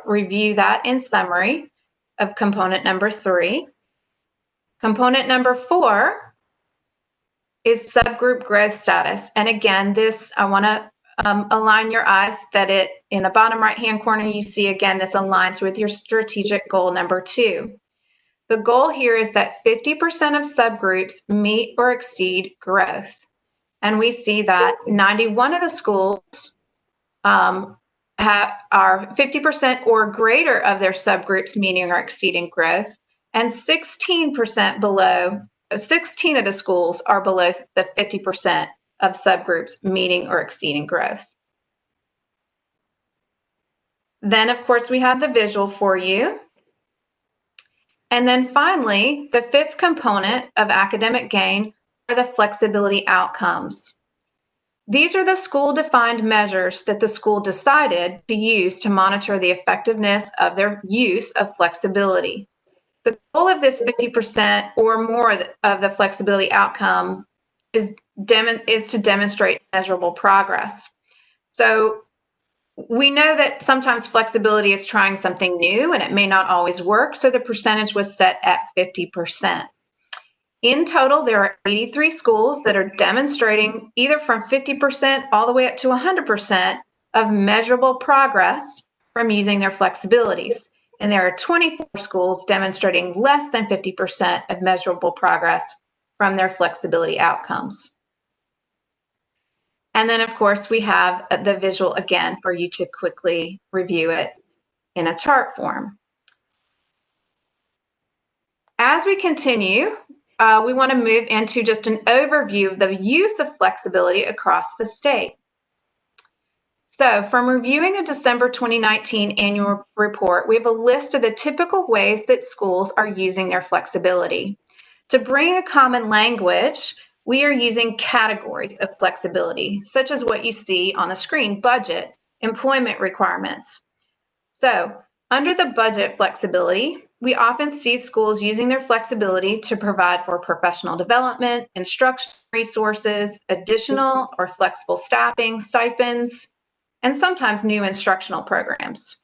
review that in summary of component number 3. Component number 4 is subgroup growth status. And again, this, I want to align your eyes that in the bottom right-hand corner, you see again, this aligns with your strategic goal number 2. The goal here is that 50% of subgroups meet or exceed growth. And we see that 91 of the schools are 50% or greater of their subgroups meeting or exceeding growth, and 16% of the schools are below the 50% of subgroups meeting or exceeding growth. Then, of course, we have the visual for you. And then finally, the 5th component of academic gain are the flexibility outcomes. These are the school-defined measures that the school decided to use to monitor the effectiveness of their use of flexibility. The goal of this 50% or more of the flexibility outcome is to demonstrate measurable progress. So we know that sometimes flexibility is trying something new and it may not always work, so the percentage was set at 50%. In total, there are 83 schools that are demonstrating either from 50% all the way up to 100% of measurable progress from using their flexibilities. And there are 24 schools demonstrating less than 50% of measurable progress from their flexibility outcomes. And then, of course, we have the visual again for you to quickly review it in a chart form. As we continue, we want to move into just an overview of the use of flexibility across the state. So from reviewing a December 2019 annual report, we have a list of the typical ways that schools are using their flexibility. To bring a common language, we are using categories of flexibility, such as what you see on the screen: budget, employment requirements. So Under the budget flexibility, we often see schools using their flexibility to provide for professional development, instruction resources, additional or flexible staffing, stipends, and sometimes new instructional programs.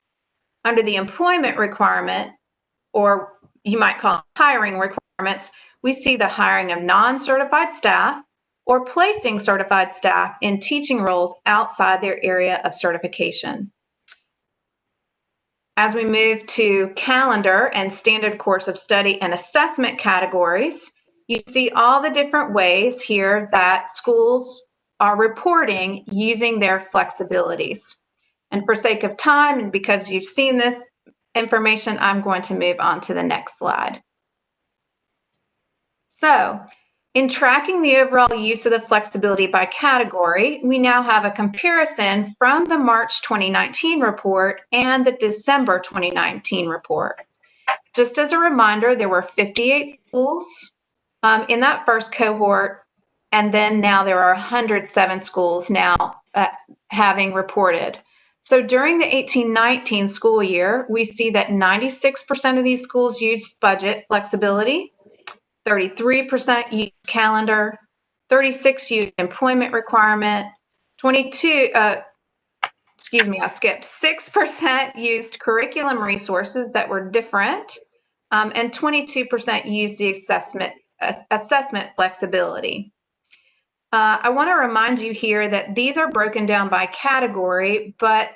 Under the employment requirement, or you might call it hiring requirements, we see the hiring of non-certified staff or placing certified staff in teaching roles outside their area of certification. As we move to calendar and standard course of study and assessment categories, you see all the different ways here that schools are reporting using their flexibilities. And for sake of time, and because you've seen this information, I'm going to move on to the next slide. So, in tracking the overall use of the flexibility by category, we now have a comparison from the March 2019 report and the December 2019 report. Just as a reminder, there were 58 schools in that first cohort, and then now there are 107 schools now having reported. So during the 18-19 school year, we see that 96% of these schools used budget flexibility, 33% used calendar, 36% used employment requirement, 6% used curriculum resources that were different, and 22% used the assessment flexibility. I want to remind you here that these are broken down by category, but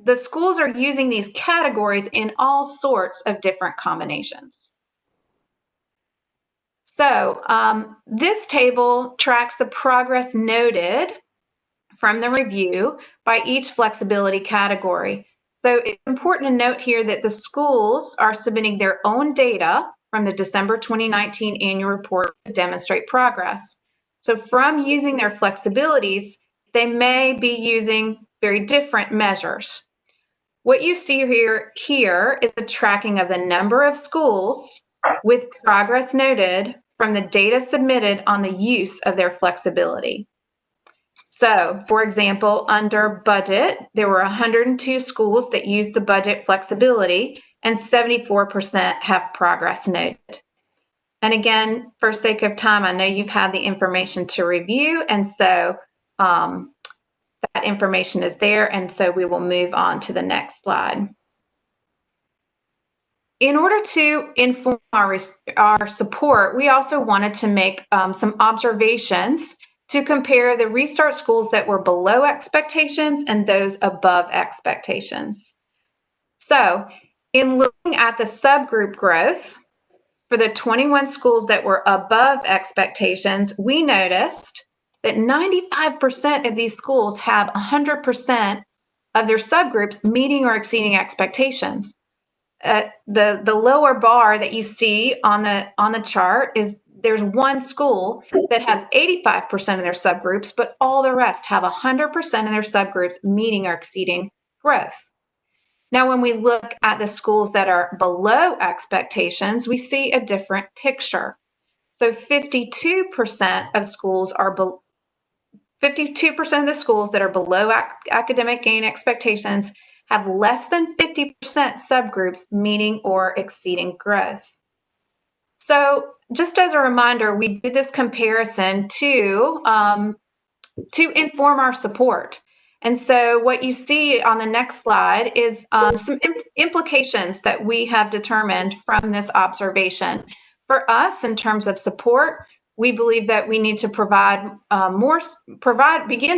the schools are using these categories in all sorts of different combinations. So this table tracks the progress noted from the review by each flexibility category. So it's important to note here that the schools are submitting their own data from the December 2019 annual report to demonstrate progress. So from using their flexibilities, they may be using very different measures. What you see here is the tracking of the number of schools with progress noted from the data submitted on the use of their flexibility. So, for example, under budget, there were 102 schools that used the budget flexibility, and 74% have progress noted. And again, for sake of time, I know you've had the information to review, and so that information is there, and so we will move on to the next slide. In order to inform our support, we also wanted to make some observations to compare the restart schools that were below expectations and those above expectations. So, in looking at the subgroup growth, for the 21 schools that were above expectations, we noticed that 95% of these schools have 100% of their subgroups meeting or exceeding expectations. The lower bar that you see on the chart is there's one school that has 85% of their subgroups, but all the rest have 100% of their subgroups meeting or exceeding growth. Now, when we look at the schools that are below expectations, we see a different picture. So 52% of schools are 52% of the schools that are below academic gain expectations have less than 50% subgroups meeting or exceeding growth. So just as a reminder, we did this comparison to inform our support. And so what you see on the next slide is some implications that we have determined from this observation. For us, in terms of support, we believe that we need to begin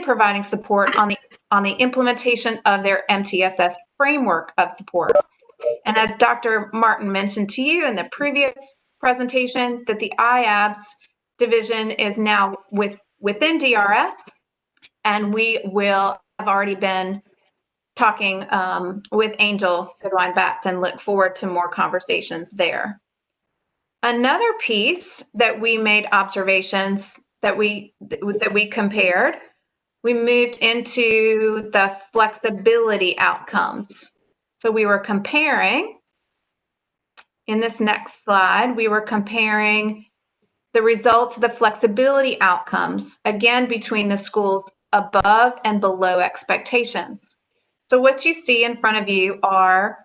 providing support on the implementation of their MTSS framework of support. And as Dr. Martin mentioned to you in the previous presentation, that the IABS division is now within DRS, and we have already been talking with Angel Goodwine-Batts and look forward to more conversations there. Another piece that we made observations that we compared, we moved into the flexibility outcomes. So we were comparing, in this next slide, we were comparing the results of the flexibility outcomes, again, between the schools above and below expectations. So what you see in front of you are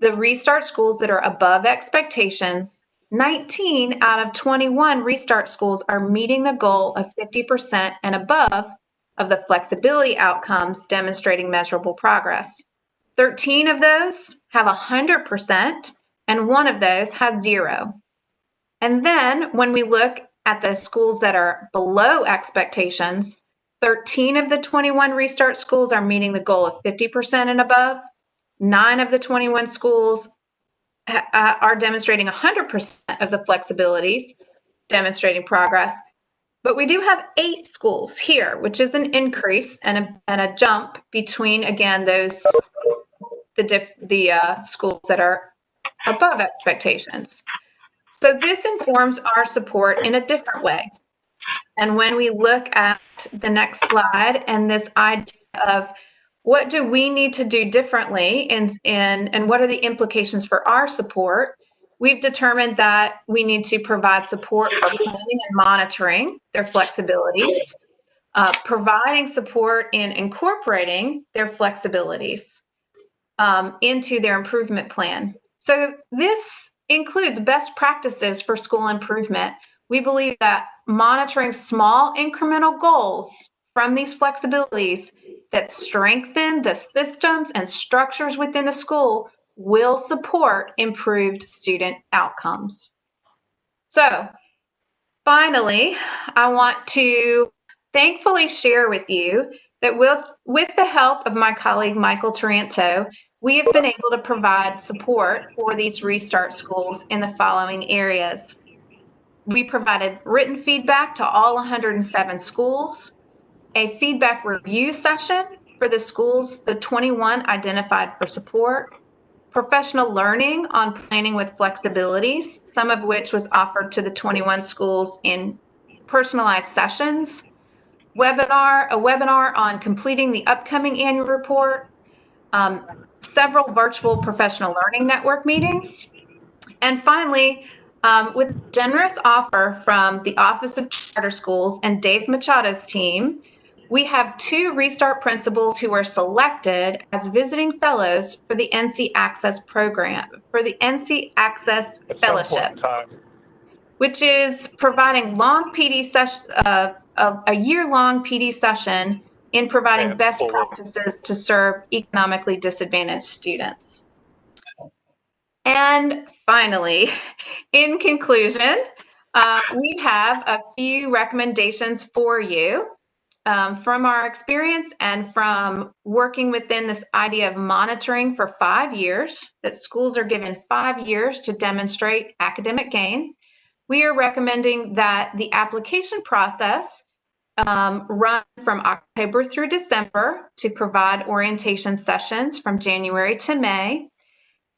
the restart schools that are above expectations, 19 out of 21 restart schools are meeting the goal of 50% and above of the flexibility outcomes demonstrating measurable progress. 13 of those have 100%, and one of those has 0. And then when we look at the schools that are below expectations, 13 of the 21 restart schools are meeting the goal of 50% and above. 9 of the 21 schools are demonstrating 100% of the flexibilities, demonstrating progress. But we do have 8 schools here, which is an increase and a jump between, again, those the schools that are above expectations. So this informs our support in a different way. And when we look at the next slide and this idea of what do we need to do differently and what are the implications for our support, we've determined that we need to provide support for planning and monitoring their flexibilities, providing support in incorporating their flexibilities into their improvement plan. So this includes best practices for school improvement. We believe that monitoring small incremental goals from these flexibilities that strengthen the systems and structures within the school will support improved student outcomes. So finally, I want to thankfully share with you that with the help of my colleague Michael Taranto, we have been able to provide support for these restart schools in the following areas. We provided written feedback to all 107 schools, a feedback review session for the schools, the 21 identified for support, professional learning on planning with flexibilities, some of which was offered to the 21 schools in personalized sessions, a webinar on completing the upcoming annual report, several virtual professional learning network meetings, and finally, with generous offer from the Office of Charter Schools and Dave Machado's team, we have 2 restart principals who were selected as visiting fellows for the NC Access program, for the NC Access Fellowship, which is providing long PD session, a year-long PD session in providing best practices to serve economically disadvantaged students. And finally, in conclusion, we have a few recommendations for you from our experience and from working within this idea of monitoring for 5 years, that schools are given 5 years to demonstrate academic gain. We are recommending that the application process run from October through December to provide orientation sessions from January to May,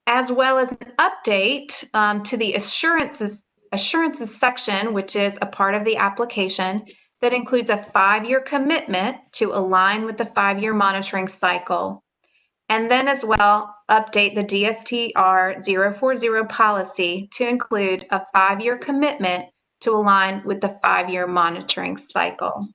as well as an update to the assurances section, which is a part of the application that includes a 5-year commitment to align with the 5-year monitoring cycle. And then as well, update the DSTR 040 policy to include a 5-year commitment to align with the 5-year monitoring cycle.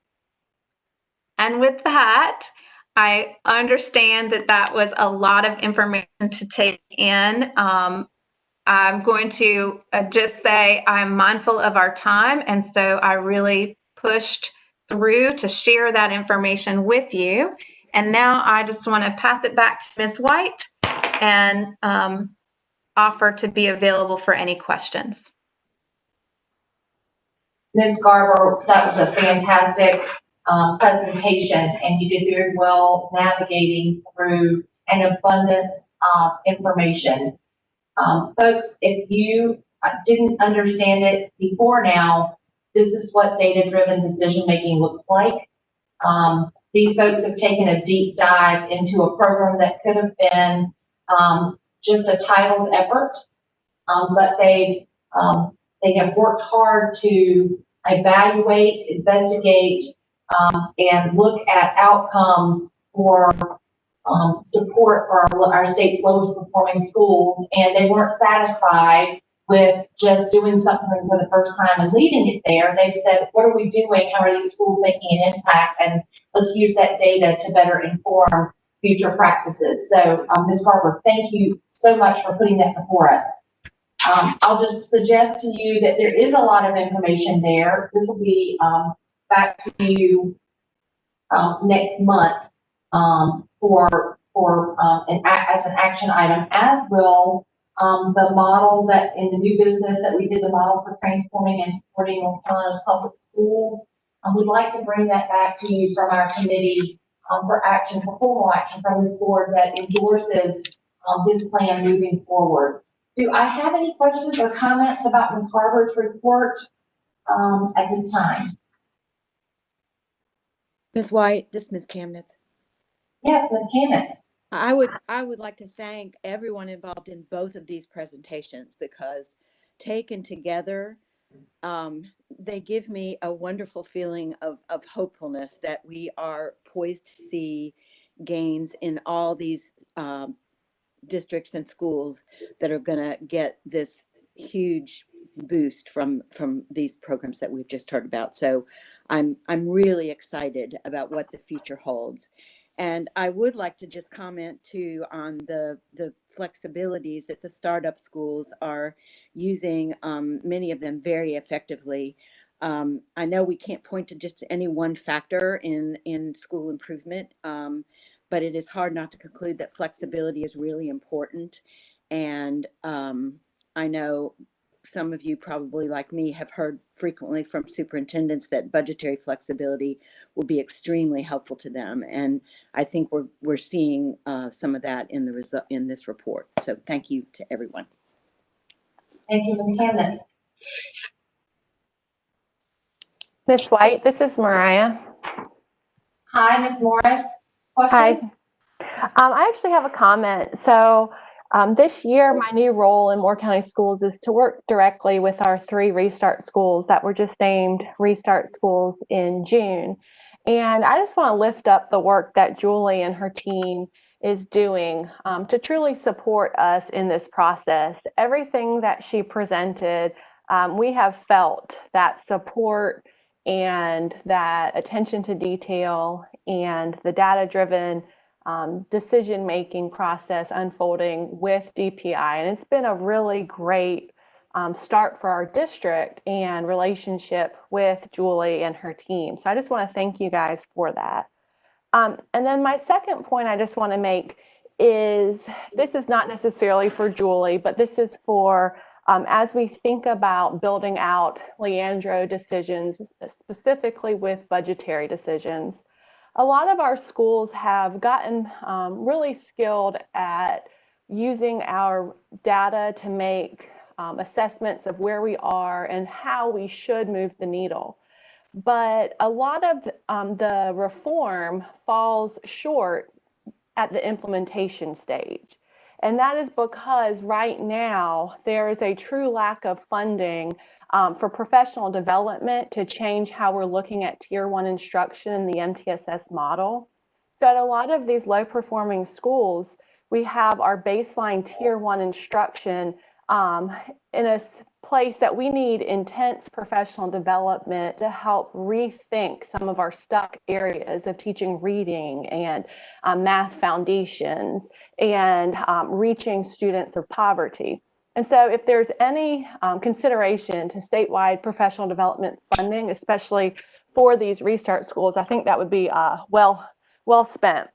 And with that, I understand that that was a lot of information to take in. I'm going to just say I'm mindful of our time, and so I really pushed through to share that information with you. And now I just want to pass it back to Ms. White and offer to be available for any questions. Ms. Garber, that was a fantastic presentation, and you did very well navigating through an abundance of information. Folks, if you didn't understand it before now, this is what data-driven decision-making looks like. These folks have taken a deep dive into a program that could have been just a titled effort, but they have worked hard to evaluate, investigate, and look at outcomes for support for our state's lowest performing schools, and they weren't satisfied with just doing something for the first time and leaving it there. They've said, what are we doing? How are these schools making an impact? And let's use that data to better inform future practices. So, Ms. Garber, thank you so much for putting that before us. I'll just suggest to you that there is a lot of information there. This will be back to you next month as an action item, as will the model that in the new business that we did, the model for transforming and supporting North Carolina's public schools. We'd like to bring that back to you from our committee for action, for formal action from this board that endorses this plan moving forward. Do I have any questions or comments about Ms. Garber's report at this time? Ms. White, this is Ms. Kamnitz. Yes, Ms. Kamnitz. I would like to thank everyone involved in both of these presentations, because taken together, they give me a wonderful feeling of hopefulness that we are poised to see gains in all these districts and schools that are going to get this huge boost from these programs that we've just heard about. So I'm really excited about what the future holds. And I would like to just comment too on the flexibilities that the startup schools are using, many of them very effectively. I know we can't point to just any one factor in school improvement, but it is hard not to conclude that flexibility is really important. And I know some of you probably, like me, have heard frequently from superintendents that budgetary flexibility will be extremely helpful to them. And I think we're seeing some of that in the result in this report. So thank you to everyone. Thank you, Ms. Kamnitz. Ms. White, this is Mariah. Hi, Ms. Morris. Question? Hi. I actually have a comment. So this year, my new role in Moore County Schools is to work directly with our 3 Restart schools that were just named Restart schools in June. And I just want to lift up the work that Julie and her team is doing to truly support us in this process. Everything that she presented, we have felt that support and that attention to detail and the data-driven decision-making process unfolding with DPI. And it's been a really great start for our district and relationship with Julie and her team. So I just want to thank you guys for that. And then my second point I just want to make is this is not necessarily for Julie, but this is for as we think about building out Leandro decisions, specifically with budgetary decisions. A lot of our schools have gotten really skilled at using our data to make assessments of where we are and how we should move the needle. But a lot of the reform falls short at the implementation stage. And that is because right now there is a true lack of funding for professional development to change how we're looking at Tier 1 instruction in the MTSS model. So at a lot of these low performing schools, we have our baseline Tier 1 instruction in a place that we need intense professional development to help rethink some of our stuck areas of teaching reading and math foundations and reaching students of poverty. And so if there's any consideration to statewide professional development funding, especially for these Restart schools, I think that would be well spent.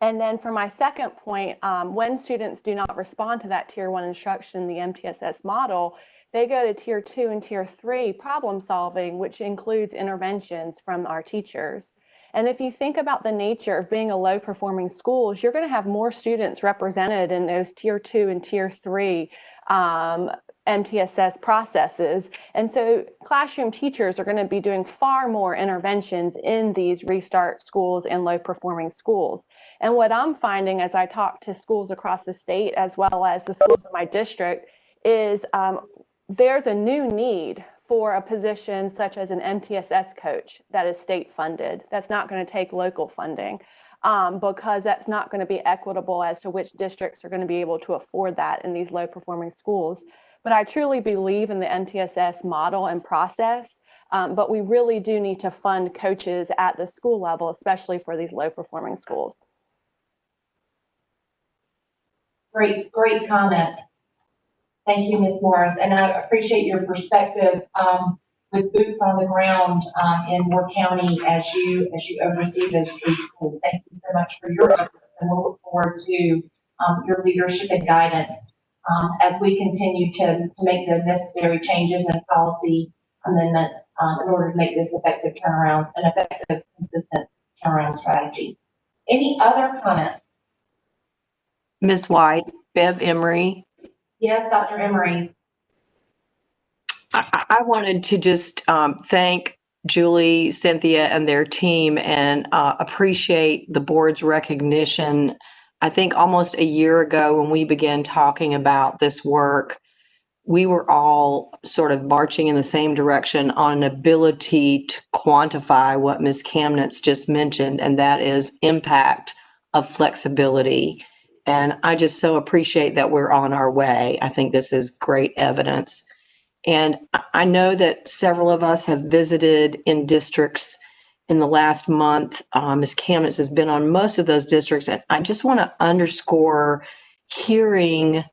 And then for my second point, when students do not respond to that Tier 1 instruction in the MTSS model, they go to Tier 2 and Tier 3 problem solving, which includes interventions from our teachers. And if you think about the nature of being a low performing schools, you're going to have more students represented in those Tier 2 and Tier 3 MTSS processes. And so classroom teachers are going to be doing far more interventions in these Restart schools and low performing schools. And what I'm finding as I talk to schools across the state, as well as the schools in my district, is there's a new need for a position such as an MTSS coach that is state funded. That's not going to take local funding because that's not going to be equitable as to which districts are going to be able to afford that in these low performing schools. But I truly believe in the MTSS model and process, but we really do need to fund coaches at the school level, especially for these low performing schools. Great comments. Thank you, Ms. Morris, and I appreciate your perspective with boots on the ground in Ward County as you oversee those three schools. Thank you so much for your efforts, and we'll look forward to your leadership and guidance as we continue to make the necessary changes and policy amendments in order to make this an effective, consistent turnaround strategy. Any other comments? Ms. White, Bev Emery. Yes, Dr. Emery. I wanted to just thank Julie, Cynthia, and their team and appreciate the board's recognition. I think almost a year ago when we began talking about this work, we were all sort of marching in the same direction on an ability to quantify what Ms. Kamnitz just mentioned, and that is impact of flexibility. And I just so appreciate that we're on our way. I think this is great evidence. And I know that several of us have visited in districts in the last month. Ms. Kamnitz has been on most of those districts. And I just want to underscore hearing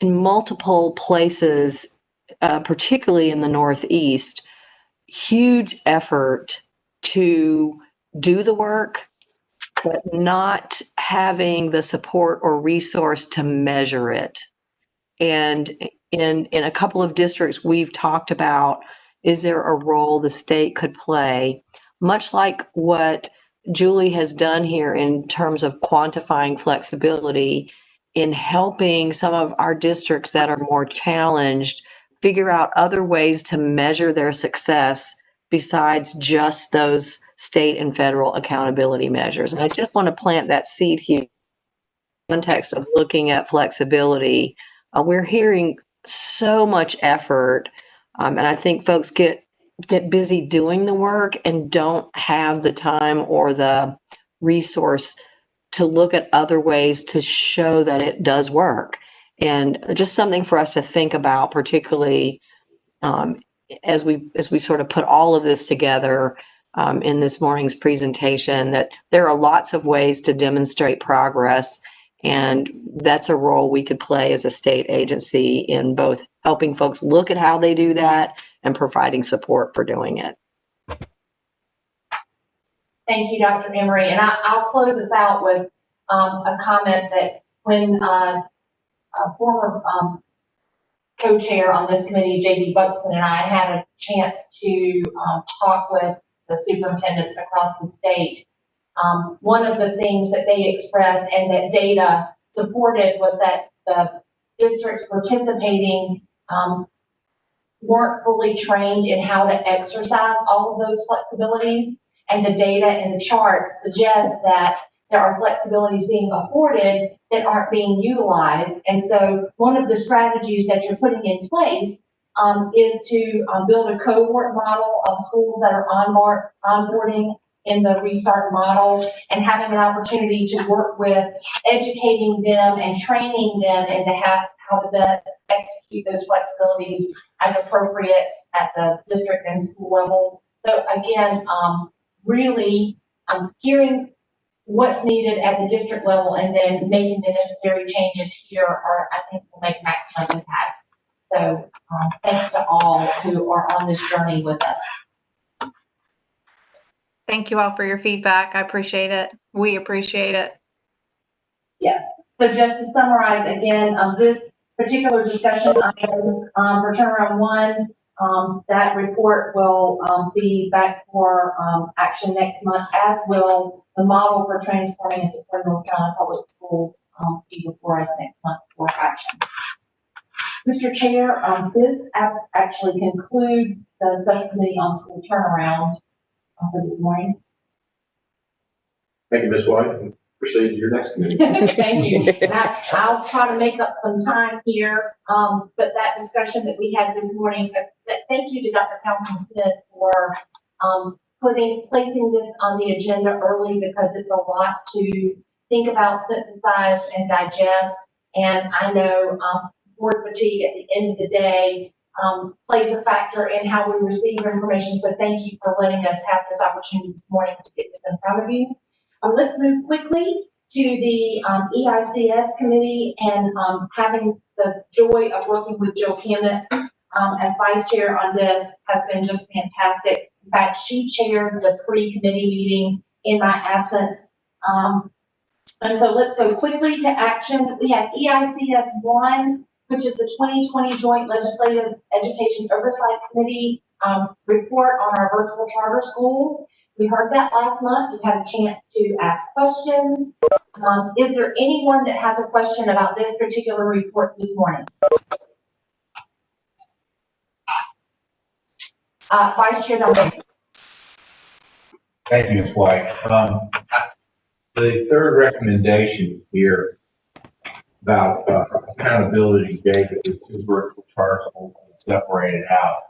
in multiple places, particularly in the Northeast, huge effort to do the work, but not having the support or resource to measure it. And in a couple of districts, we've talked about, is there a role the state could play, much like what Julie has done here in terms of quantifying flexibility in helping some of our districts that are more challenged figure out other ways to measure their success besides just those state and federal accountability measures. And I just want to plant that seed here in the context of looking at flexibility. We're hearing so much effort, and I think folks get busy doing the work and don't have the time or the resource to look at other ways to show that it does work. And just something for us to think about, particularly as we sort of put all of this together in this morning's presentation, that there are lots of ways to demonstrate progress. And that's a role we could play as a state agency in both helping folks look at how they do that and providing support for doing it. Thank you, Dr. Emery. And I'll close this out with a comment that when a former co-chair on this committee, J.D. Buxton, and I had a chance to talk with the superintendents across the state, one of the things that they expressed and that data supported was that the districts participating weren't fully trained in how to exercise all of those flexibilities. And the data and the charts suggest that there are flexibilities being afforded that aren't being utilized. And so one of the strategies that you're putting in place is to build a cohort model of schools that are onboarding in the Restart model and having an opportunity to work with educating them and training them and to have how to best execute those flexibilities as appropriate at the district and school level. So again, really hearing what's needed at the district level and then making the necessary changes here are, I think, will make maximum impact. So thanks to all who are on this journey with us. Thank you all for your feedback. I appreciate it. We appreciate it. Yes. So just to summarize again, this particular discussion item for turnaround one, that report will be back for action next month, as will the model for transforming and supporting North Carolina public schools be before us next month for action. Mr. Chair, this actually concludes the special committee on school turnaround for this morning. Thank you, Ms. White. Proceed to your next committee. Thank you. And I'll try to make up some time here. But that discussion that we had this morning, thank you to Dr. Townsend-Smith for placing this on the agenda early, because it's a lot to think about, synthesize, and digest. And I know board fatigue at the end of the day plays a factor in how we receive information. So thank you for letting us have this opportunity this morning to get this in front of you. Let's move quickly to the EICS committee and having the joy of working with Jill Kamnitz as vice chair on this has been just fantastic. In fact, she chaired the pre-committee meeting in my absence. And so let's go quickly to action. We have EICS 1, which is the 2020 Joint Legislative Education Oversight Committee report on our virtual charter schools. We heard that last month. You had a chance to ask questions. Is there anyone that has a question about this particular report this morning? Vice Chair Duncan. Thank you, Ms. White. The third recommendation here about accountability data with two virtual charter schools separated out.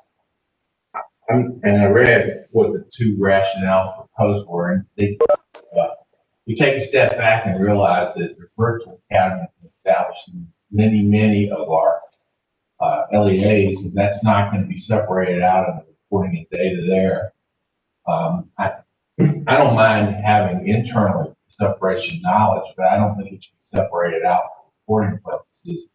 And I read what the two rationales proposed were, and they, you take a step back and realize that the virtual academy has been established in many of our LEAs, and that's not going to be separated out of the reporting of data there. I don't mind having internally separation knowledge, but I don't think it should be separated out for reporting purposes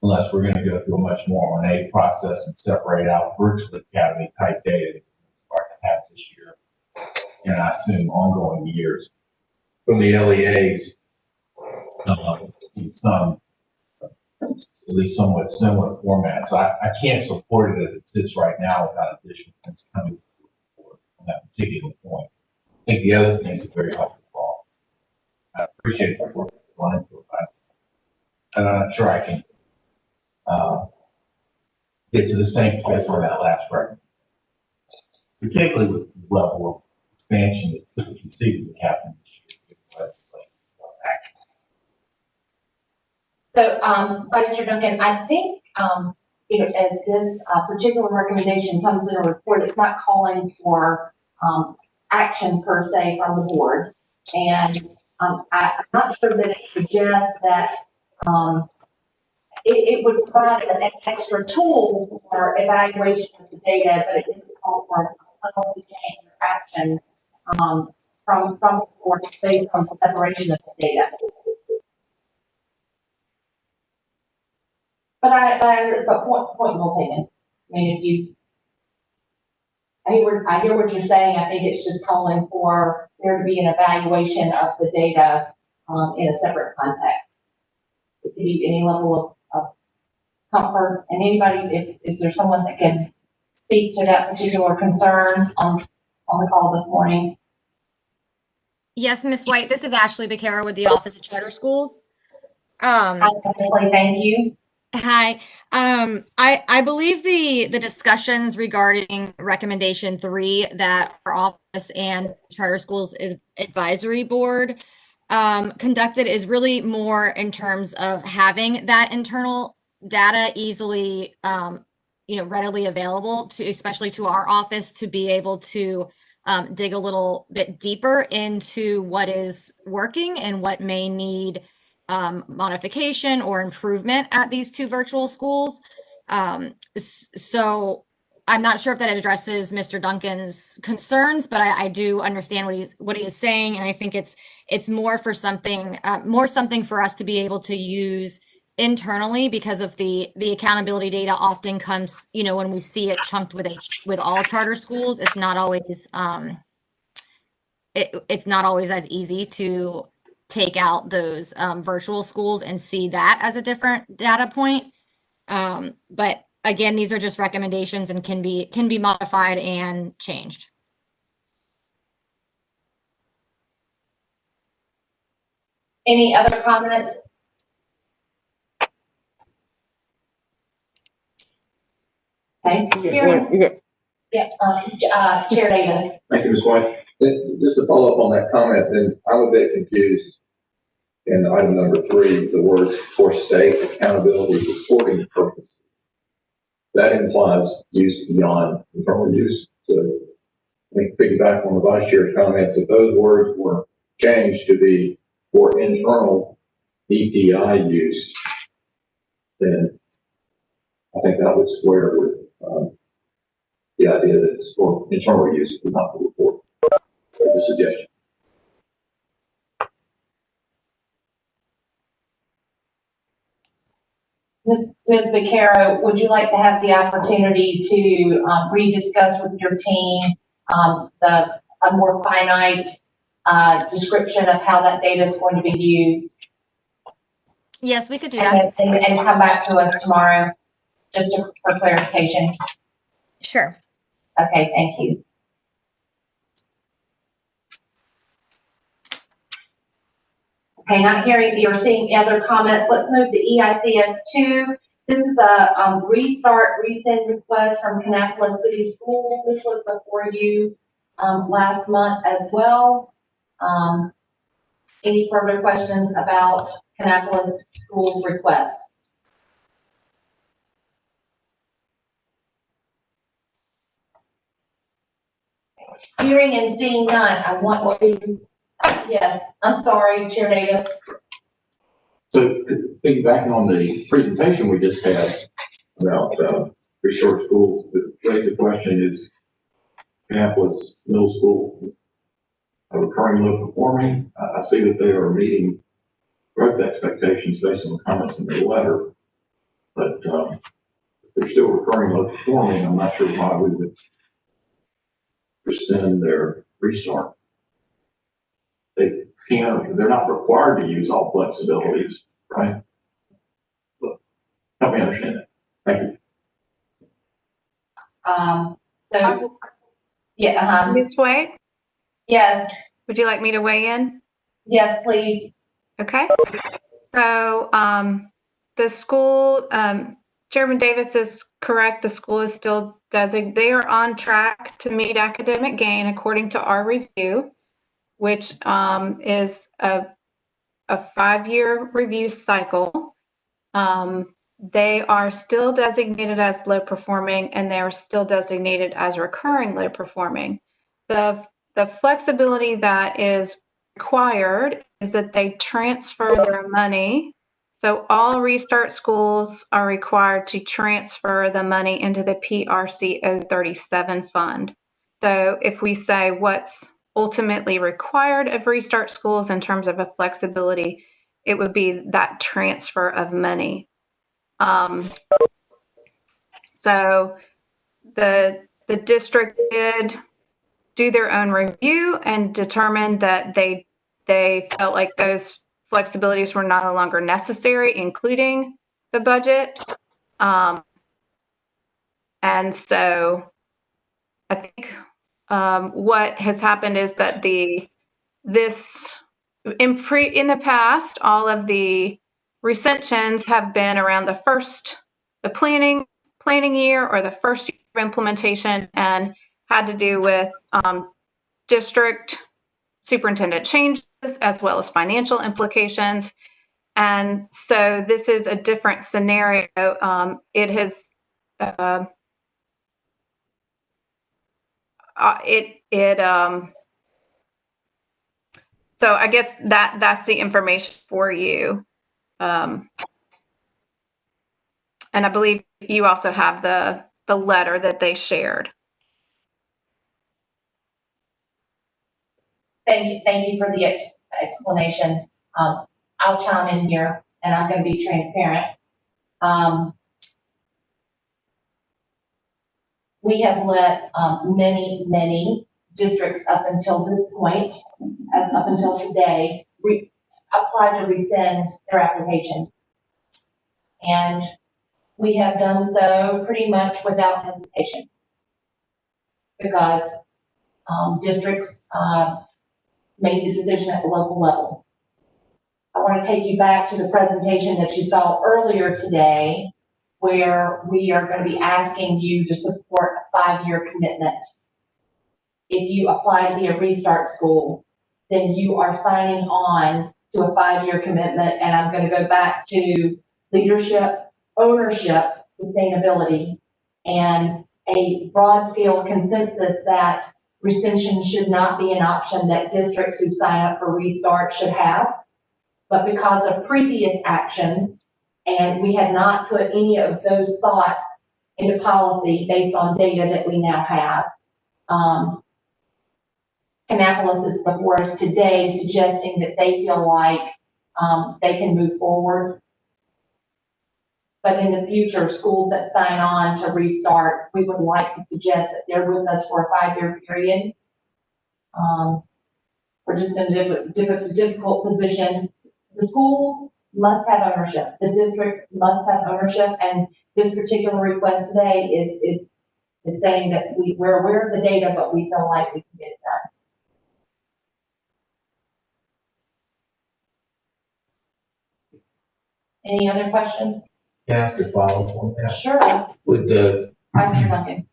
unless we're going to go through a much more ornate process and separate out virtual academy type data that we're going to have this year and I assume ongoing years from the LEAs in some at least somewhat similar formats. I can't support it as it sits right now without additional things coming on that particular point. I think the other things are very helpful. I appreciate the work going into it. I'm not sure I can get to the same place on that last record, particularly with the level of expansion that could conceivably happen this year. So, Vice Chair Duncan, I think, as this particular recommendation comes in a report, it's not calling for action per se from the board. And I'm not sure that it suggests that it would provide an extra tool for evaluation of the data, but it doesn't call for a policy change or action from the board based on the separation of the data. But point well taken. I mean, I hear what you're saying. I think it's just calling for there to be an evaluation of the data in a separate context. It could be any level of comfort. And anybody, is there someone that can speak to that particular concern on the call this morning? Yes, Ms. White, this is Ashley Becerra with the Office of Charter Schools. Thank you. Hi. I believe the discussions regarding recommendation 3 that our office and Charter Schools Advisory Board conducted is really more in terms of having that internal data easily, readily available to, especially to our office, to be able to dig a little bit deeper into what is working and what may need modification or improvement at these two virtual schools. So I'm not sure if that addresses Mr. Duncan's concerns, but I do understand what he is saying, and I think it's more for something for us to be able to use internally, because of the accountability data often comes, when we see it chunked with all charter schools, it's not always it's not always as easy to take out those virtual schools and see that as a different data point. But again, these are just recommendations and can be modified and changed. Any other comments? Okay. Chair Davis. Thank you, Ms. White. Just to follow up on that comment, then I'm a bit confused in item number 3, the words "for state accountability reporting purposes." That implies use beyond internal use. So I think piggyback on the vice chair's comments, if those words were changed to be for internal DPI use, then I think that would square with the idea that it's for internal use, not for report. As a suggestion. Ms. Vaccaro, would you like to have the opportunity to rediscuss with your team a more finite description of how that data is going to be used? Yes, we could do that. And come back to us tomorrow, just for clarification. Sure. Okay, thank you. Okay, not hearing or seeing other comments. Let's move to EICS 2. This is a resend request from Kannapolis City Schools. This was before you last month as well. Any further questions about Kannapolis Schools request? Hearing and seeing none, I want to, yes, I'm sorry, Chair Davis. So piggybacking on the presentation we just had about resource schools, the basic question is, Kannapolis Middle School a recurring low performing? I see that they are meeting growth expectations based on the comments in their letter, but if they're still recurring low performing, I'm not sure why we would rescind their restart. They can't, they're not required to use all flexibilities, right? But help me understand that. Thank you. So, yeah, Ms. White, yes, would you like me to weigh in? yes, please. Okay. So the school, Chairman Davis is correct. The school is still designated. They are on track to meet academic gain according to our review, which is a 5-year review cycle. They are still designated as low performing, and they are still designated as recurring low performing. The flexibility that is required is that they transfer their money. So all restart schools are required to transfer the money into the PRC 037 fund. So if we say what's ultimately required of restart schools in terms of a flexibility, it would be that transfer of money. So the district did do their own review and determined that they felt like those flexibilities were no longer necessary, including the budget. And so I think what has happened is that in the past, all of the recensions have been around the planning year or the first year of implementation, and had to do with district superintendent changes as well as financial implications. And so this is a different scenario. It has so I guess that's the information for you. And I believe you also have the letter that they shared. Thank you for the explanation. I'll chime in here, and I'm going to be transparent. We have let many districts up until this point, as up until today, apply to rescind their application. And we have done so pretty much without hesitation, because districts made the decision at the local level. I want to take you back to the presentation that you saw earlier today, where we are going to be asking you to support a 5-year commitment. If you apply to be a restart school, then you are signing on to a 5-year commitment. And I'm going to go back to leadership, ownership, sustainability, and a broad scale consensus that rescission should not be an option that districts who sign up for restart should have. But because of previous action, and we had not put any of those thoughts into policy based on data that we now have, Kannapolis is before us today suggesting that they feel like they can move forward. But in the future, schools that sign on to restart, we would like to suggest that they're with us for a 5-year period. We're just in a difficult position. The schools must have ownership. The districts must have ownership. And this particular request today is saying that we're aware of the data, but we feel like we can get it done. Any other questions? Can I ask a follow-up on that? Sure. Vice Chair Duncan.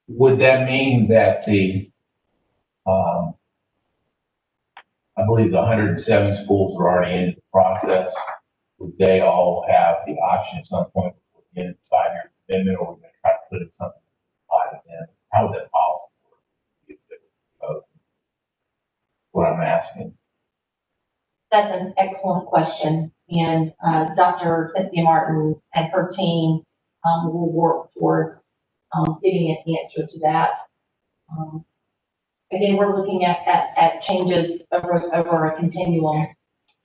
Would that mean that I believe the 107 schools are already in the process? Would they all have the option at some point before the end of the 5-year commitment, or would they try to put in something to apply to them? How would that policy work? What I'm asking. That's an excellent question. And Dr. Cynthia Martin and her team will work towards getting an answer to that. Again, we're looking at changes over a continuum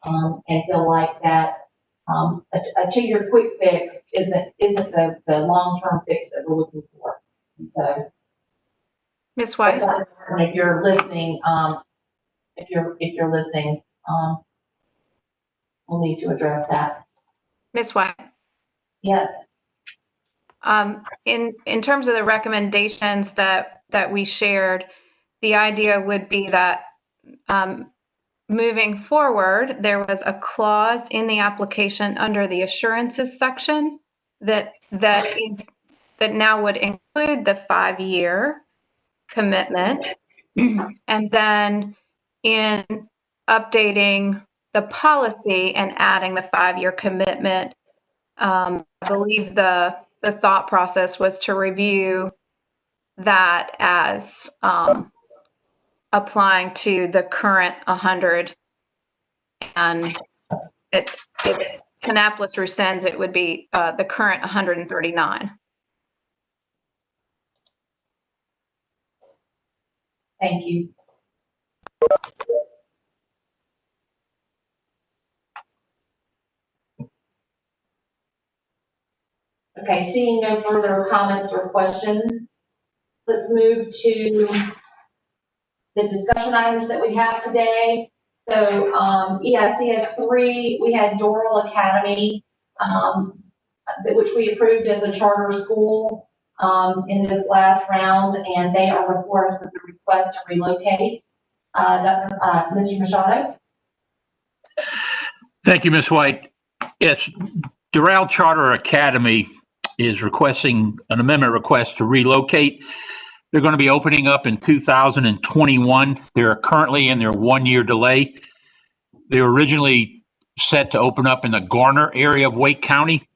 and feel like that a 2-year quick fix isn't the long-term fix that we're looking for. And so, Ms. White. If you're listening, if you're listening, we'll need to address that. Ms. White. Yes. In terms of the recommendations that we shared, the idea would be that moving forward, there was a clause in the application under the assurances section that now would include the 5-year commitment. And then in updating the policy and adding the 5-year commitment, I believe the thought process was to review that as applying to the current 100, and if Kannapolis rescinds, it would be the current 139. Thank you. Okay, seeing no further comments or questions, let's move to the discussion items that we have today. So EICS 3, we had Doral Academy, which we approved as a charter school in this last round, and they are before us with the request to relocate. Mr. Machado? Thank you, Ms. White. Yes, Doral Charter Academy is requesting an amendment request to relocate. They're going to be opening up in 2021. They're currently in their 1-year delay. They were originally set to open up in the Garner area of Wake County.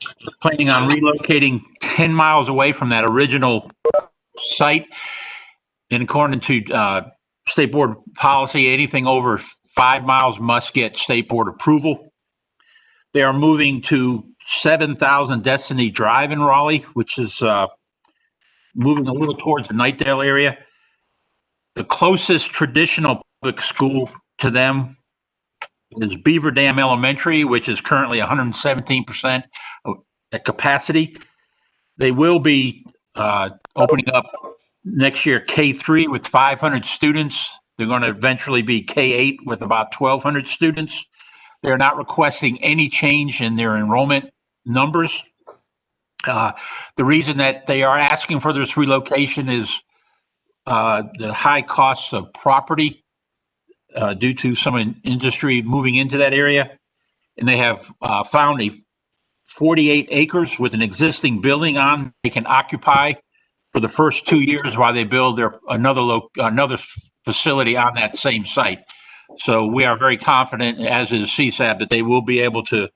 They're planning on relocating 10 miles away from that original site. And according to State Board policy, anything over 5 miles must get State Board approval. They are moving to 7000 Destiny Drive in Raleigh, which is moving a little towards the Knightdale area. The closest traditional public school to them is Beaver Dam Elementary, which is currently 117% at capacity. They will be opening up next year K3 with 500 students. They're going to eventually be K8 with about 1,200 students. They're not requesting any change in their enrollment numbers. The reason that they are asking for this relocation is the high costs of property due to some industry moving into that area. And they have found 48 acres with an existing building on they can occupy for the first 2 years while they build another facility on that same site. So we are very confident, as is CSAB, that they will be able to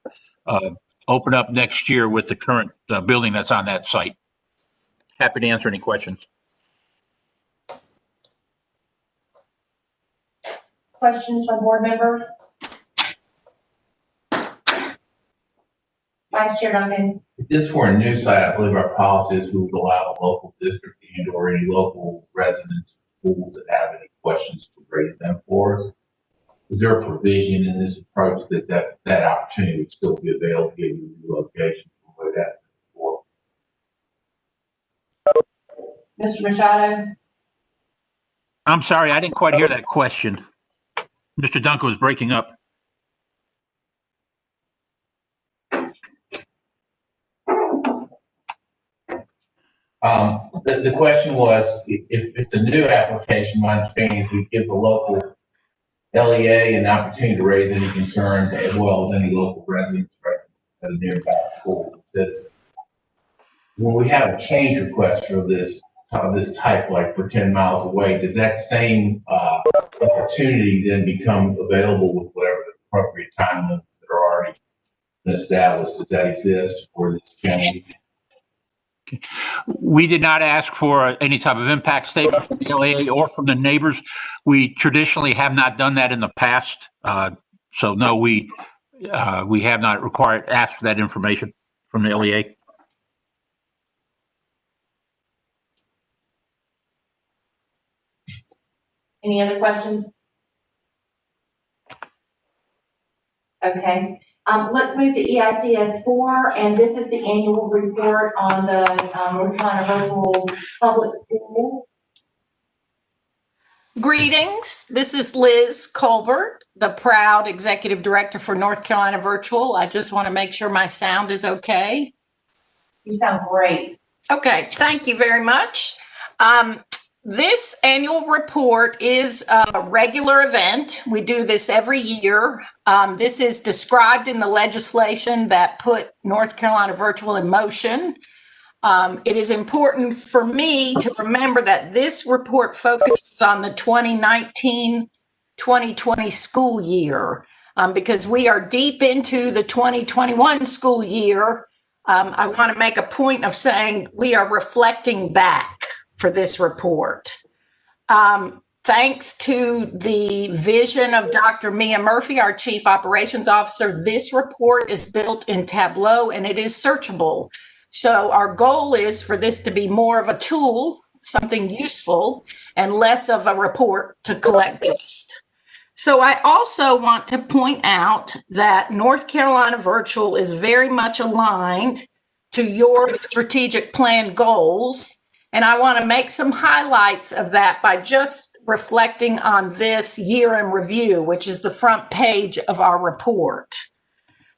open up next year with the current building that's on that site. Happy to answer any questions. Questions from board members? Vice Chair Duncan. If this were a new site, I believe our policies would allow the local district and or any local residents, schools that have any questions to raise them for us. is there a provision in this approach that opportunity would still be available given the new location from where that before? Mr. Machado? I'm sorry, I didn't quite hear that question. Mr. Duncan was breaking up. The question was, if it's a new application, my understanding is we give the local LEA an opportunity to raise any concerns as well as any local residents at a nearby school. When we have a change request for this type, like for 10 miles away, does that same opportunity then become available with whatever the appropriate time limits that are already established? Does that exist for this change? We did not ask for any type of impact statement from the LAA or from the neighbors. We traditionally have not done that in the past. So no, we have not asked for that information from the LEA. Any other questions? Okay, let's move to EICS 4, and this is the annual report on the North Carolina Virtual Public Schools. Greetings. This is Liz Colbert, the proud executive director for North Carolina Virtual. I just want to make sure my sound is okay. You sound great. Okay, thank you very much. This annual report is a regular event. We do this every year. This is described in the legislation that put North Carolina Virtual in motion. It is important for me to remember that this report focuses on the 2019-2020 school year because we are deep into the 2021 school year. I want to make a point of saying we are reflecting back for this report. Thanks to the vision of Dr. Mia Murphy, our Chief Operations Officer, this report is built in Tableau and it is searchable. So our goal is for this to be more of a tool, something useful, and less of a report to collect dust. So I also want to point out that North Carolina Virtual is very much aligned to your strategic plan goals. And I want to make some highlights of that by just reflecting on this year in review, which is the front page of our report.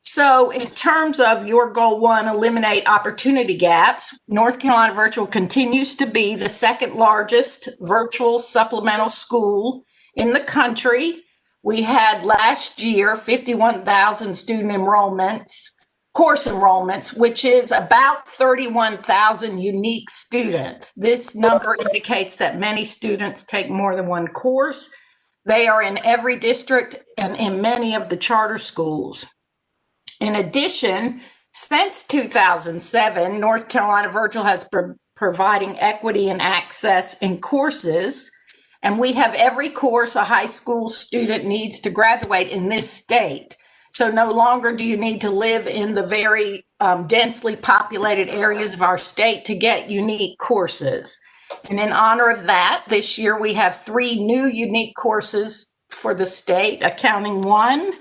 So in terms of your goal 1, eliminate opportunity gaps, North Carolina Virtual continues to be the second largest virtual supplemental school in the country. We had last year 51,000 student enrollments, course enrollments, which is about 31,000 unique students. This number indicates that many students take more than one course. They are in every district and in many of the charter schools. In addition, since 2007, North Carolina Virtual has been providing equity and access in courses, and we have every course a high school student needs to graduate in this state. So no longer do you need to live in the very densely populated areas of our state to get unique courses. And in honor of that, this year we have 3 new unique courses for the state: Accounting 1,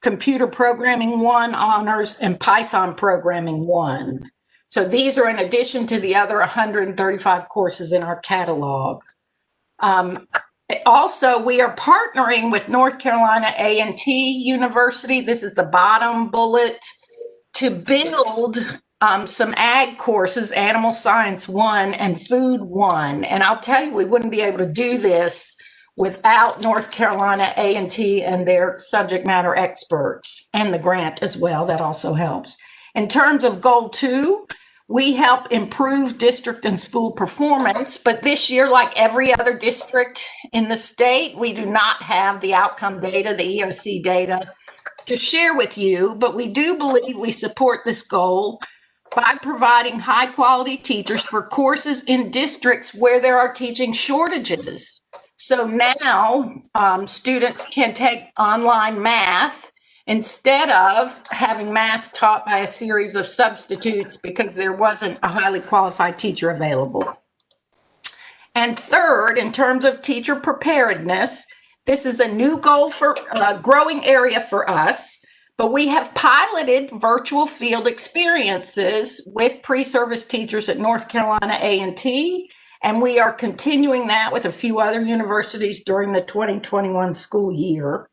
Computer Programming 1 Honors, and Python Programming 1. So these are in addition to the other 135 courses in our catalog. Also, we are partnering with North Carolina A&T University. This is the bottom bullet, to build some ag courses, Animal Science 1 and Food 1. And I'll tell you, we wouldn't be able to do this without North Carolina A&T and their subject matter experts, and the grant as well. That also helps. In terms of goal 2, we help improve district and school performance, but this year, like every other district in the state, we do not have the outcome data, the EOC data, to share with you, but we do believe we support this goal by providing high quality teachers for courses in districts where there are teaching shortages. So now students can take online math instead of having math taught by a series of substitutes because there wasn't a highly qualified teacher available. And third, in terms of teacher preparedness, This is a new goal for growing area for us, but we have piloted virtual field experiences with pre-service teachers at North Carolina A&T, and we are continuing that with a few other universities during the 2021 school year.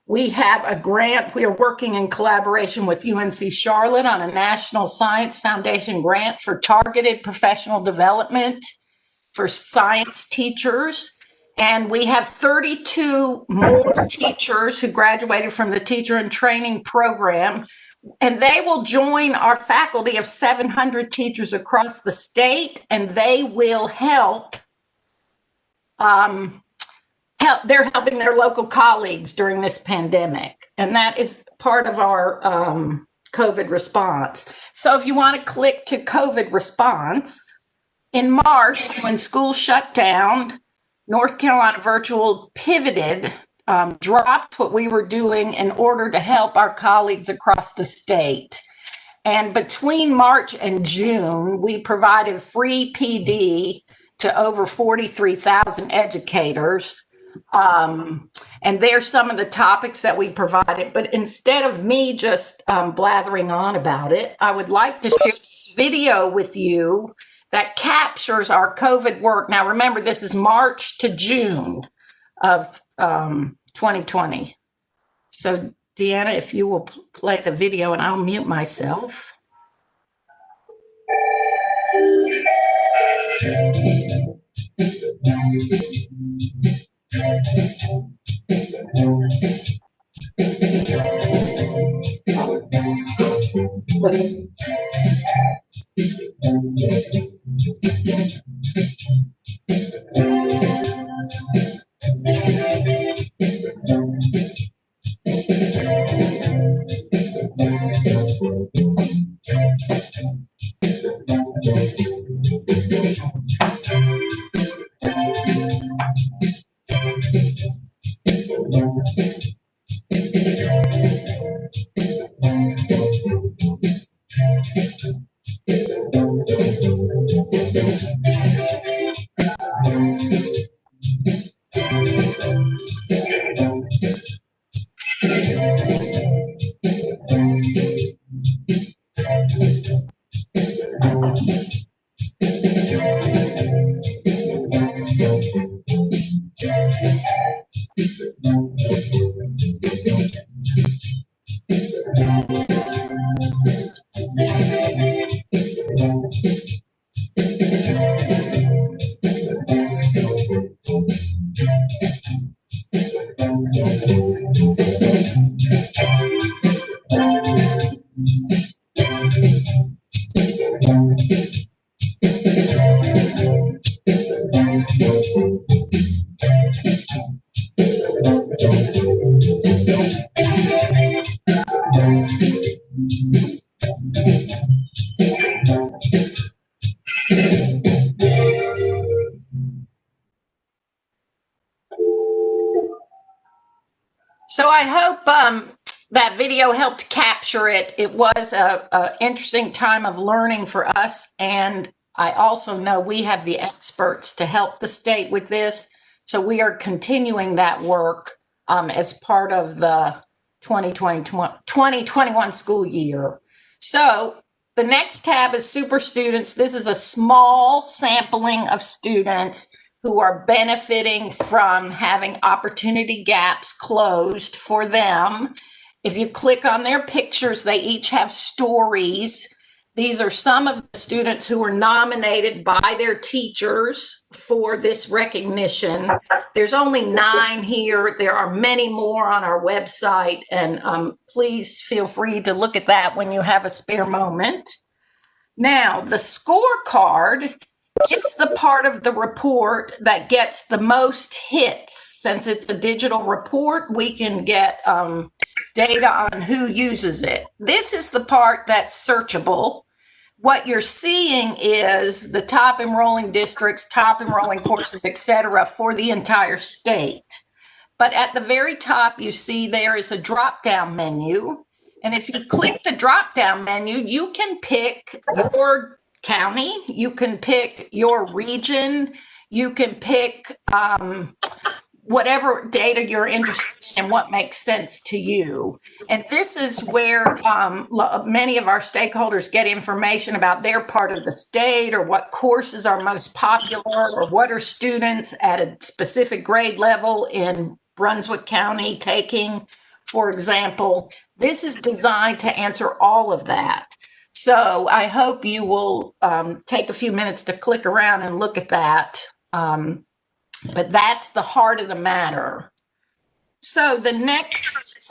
We have a grant. We are working in collaboration with UNC Charlotte on a National Science Foundation grant for targeted professional development for science teachers. And we have 32 more teachers who graduated from the teacher in training program, and they will join our faculty of 700 teachers across the state, and they will help. They're helping their local colleagues during this pandemic, and that is part of our COVID response. So if you want to click to COVID response, in March, when schools shut down, North Carolina Virtual pivoted, dropped what we were doing in order to help our colleagues across the state. And between March and June, we provided free PD to over 43,000 educators. And there's some of the topics that we provided, but instead of me just blathering on about it, I would like to share this video with you that captures our COVID work. Now, remember, this is March to June of 2020. So, Deanna, if you will play the video, and I'll mute myself. So I hope that video helped capture it. It was a interesting time of learning for us, and I also know we have the experts to help the state with this. So we are continuing that work as part of the 2021 school year. So the next tab is super students. This is a small sampling of students who are benefiting from having opportunity gaps closed for them. If you click on their pictures, they each have stories. These are some of the students who were nominated by their teachers for this recognition. There's only 9 here. There are many more on our website, and please feel free to look at that when you have a spare moment. Now, the scorecard, it's the part of the report that gets the most hits. Since it's a digital report, we can get data on who uses it. This is the part that's searchable. What you're seeing is the top enrolling districts, top enrolling courses, etc., for the entire state. But at the very top, you see there is a drop-down menu. And if you click the drop-down menu, you can pick your county, you can pick your region, you can pick whatever data you're interested in and what makes sense to you. And this is where many of our stakeholders get information about their part of the state, or what courses are most popular, or what are students at a specific grade level in Brunswick County taking, for example. This is designed to answer all of that. So I hope you will take a few minutes to click around and look at that. But that's the heart of the matter. So the next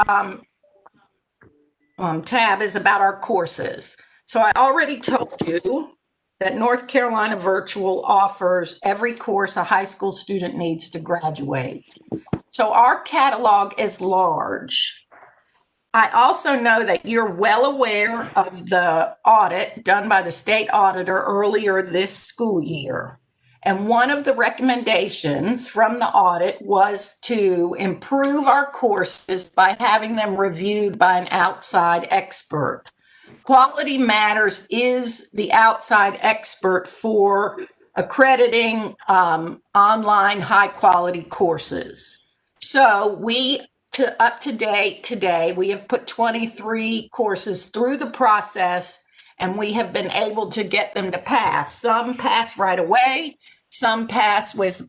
tab is about our courses. So I already told you that North Carolina Virtual offers every course a high school student needs to graduate. So our catalog is large. I also know that you're well aware of the audit done by the state auditor earlier this school year. And one of the recommendations from the audit was to improve our courses by having them reviewed by an outside expert. Quality Matters is the outside expert for accrediting online high quality courses. So up to date today, we have put 23 courses through the process, and we have been able to get them to pass. Some pass right away, some pass with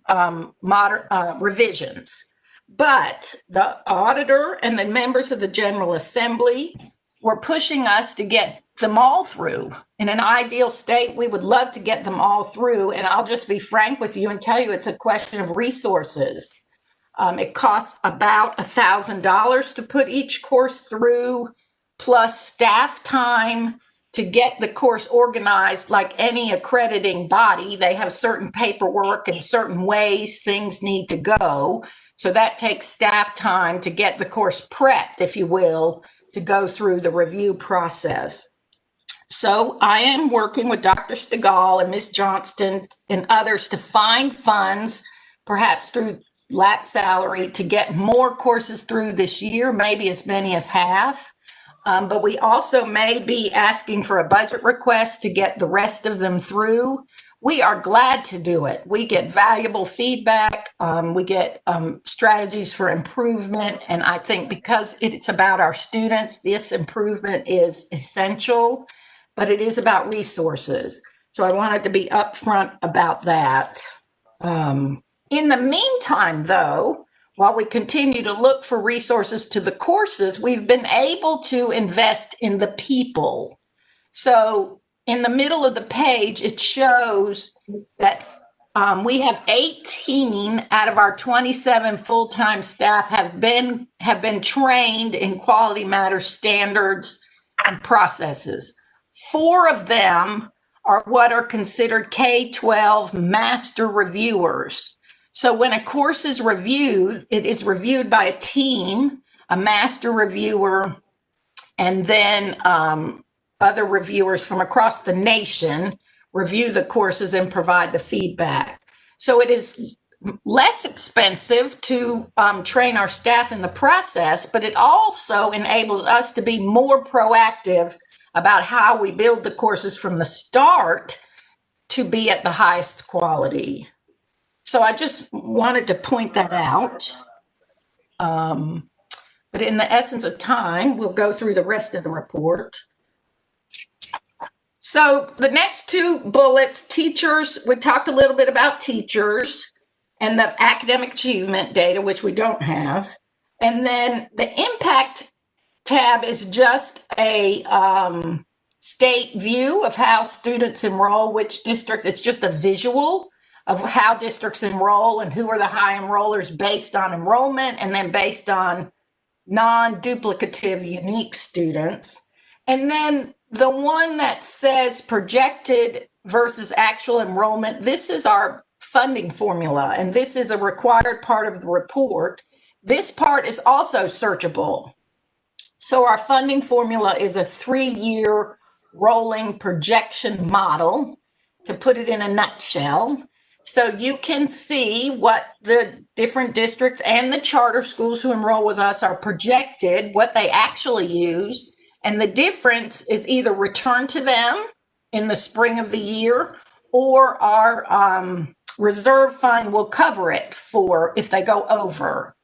revisions. But the auditor and the members of the General Assembly were pushing us to get them all through. In an ideal state, we would love to get them all through. And I'll just be frank with you and tell you it's a question of resources. It costs about $1,000 to put each course through, plus staff time to get the course organized. Like any accrediting body, they have certain paperwork and certain ways things need to go. So that takes staff time to get the course prepped, if you will, to go through the review process. So I am working with Dr. Stegall and Ms. Johnston and others to find funds, perhaps through lap salary, to get more courses through this year, maybe as many as half. But we also may be asking for a budget request to get the rest of them through. We are glad to do it. We get valuable feedback. We get strategies for improvement. And I think because it's about our students, this improvement is essential, but it is about resources. So I wanted to be upfront about that. In the meantime, though, while we continue to look for resources to the courses, we've been able to invest in the people. So in the middle of the page, it shows that we have 18 out of our 27 full-time staff have been trained in Quality Matters standards and processes. 4 of them are what are considered K-12 master reviewers. So when a course is reviewed, it is reviewed by a team, a master reviewer, and then other reviewers from across the nation review the courses and provide the feedback. So it is less expensive to train our staff in the process, but it also enables us to be more proactive about how we build the courses from the start to be at the highest quality. So I just wanted to point that out. But in the essence of time, we'll go through the rest of the report. So the next 2 bullets, teachers, we talked a little bit about teachers and the academic achievement data, which we don't have. And then the impact tab is just a state view of how students enroll, which districts. It's just a visual of how districts enroll and who are the high enrollers based on enrollment, and then based on non-duplicative unique students. And then the one that says projected versus actual enrollment, this is our funding formula, and this is a required part of the report. This part is also searchable. So our funding formula is a 3-year rolling projection model, to put it in a nutshell. So you can see what the different districts and the charter schools who enroll with us are projected, what they actually use. And the difference is either returned to them in the spring of the year, or our reserve fund will cover it for if they go over.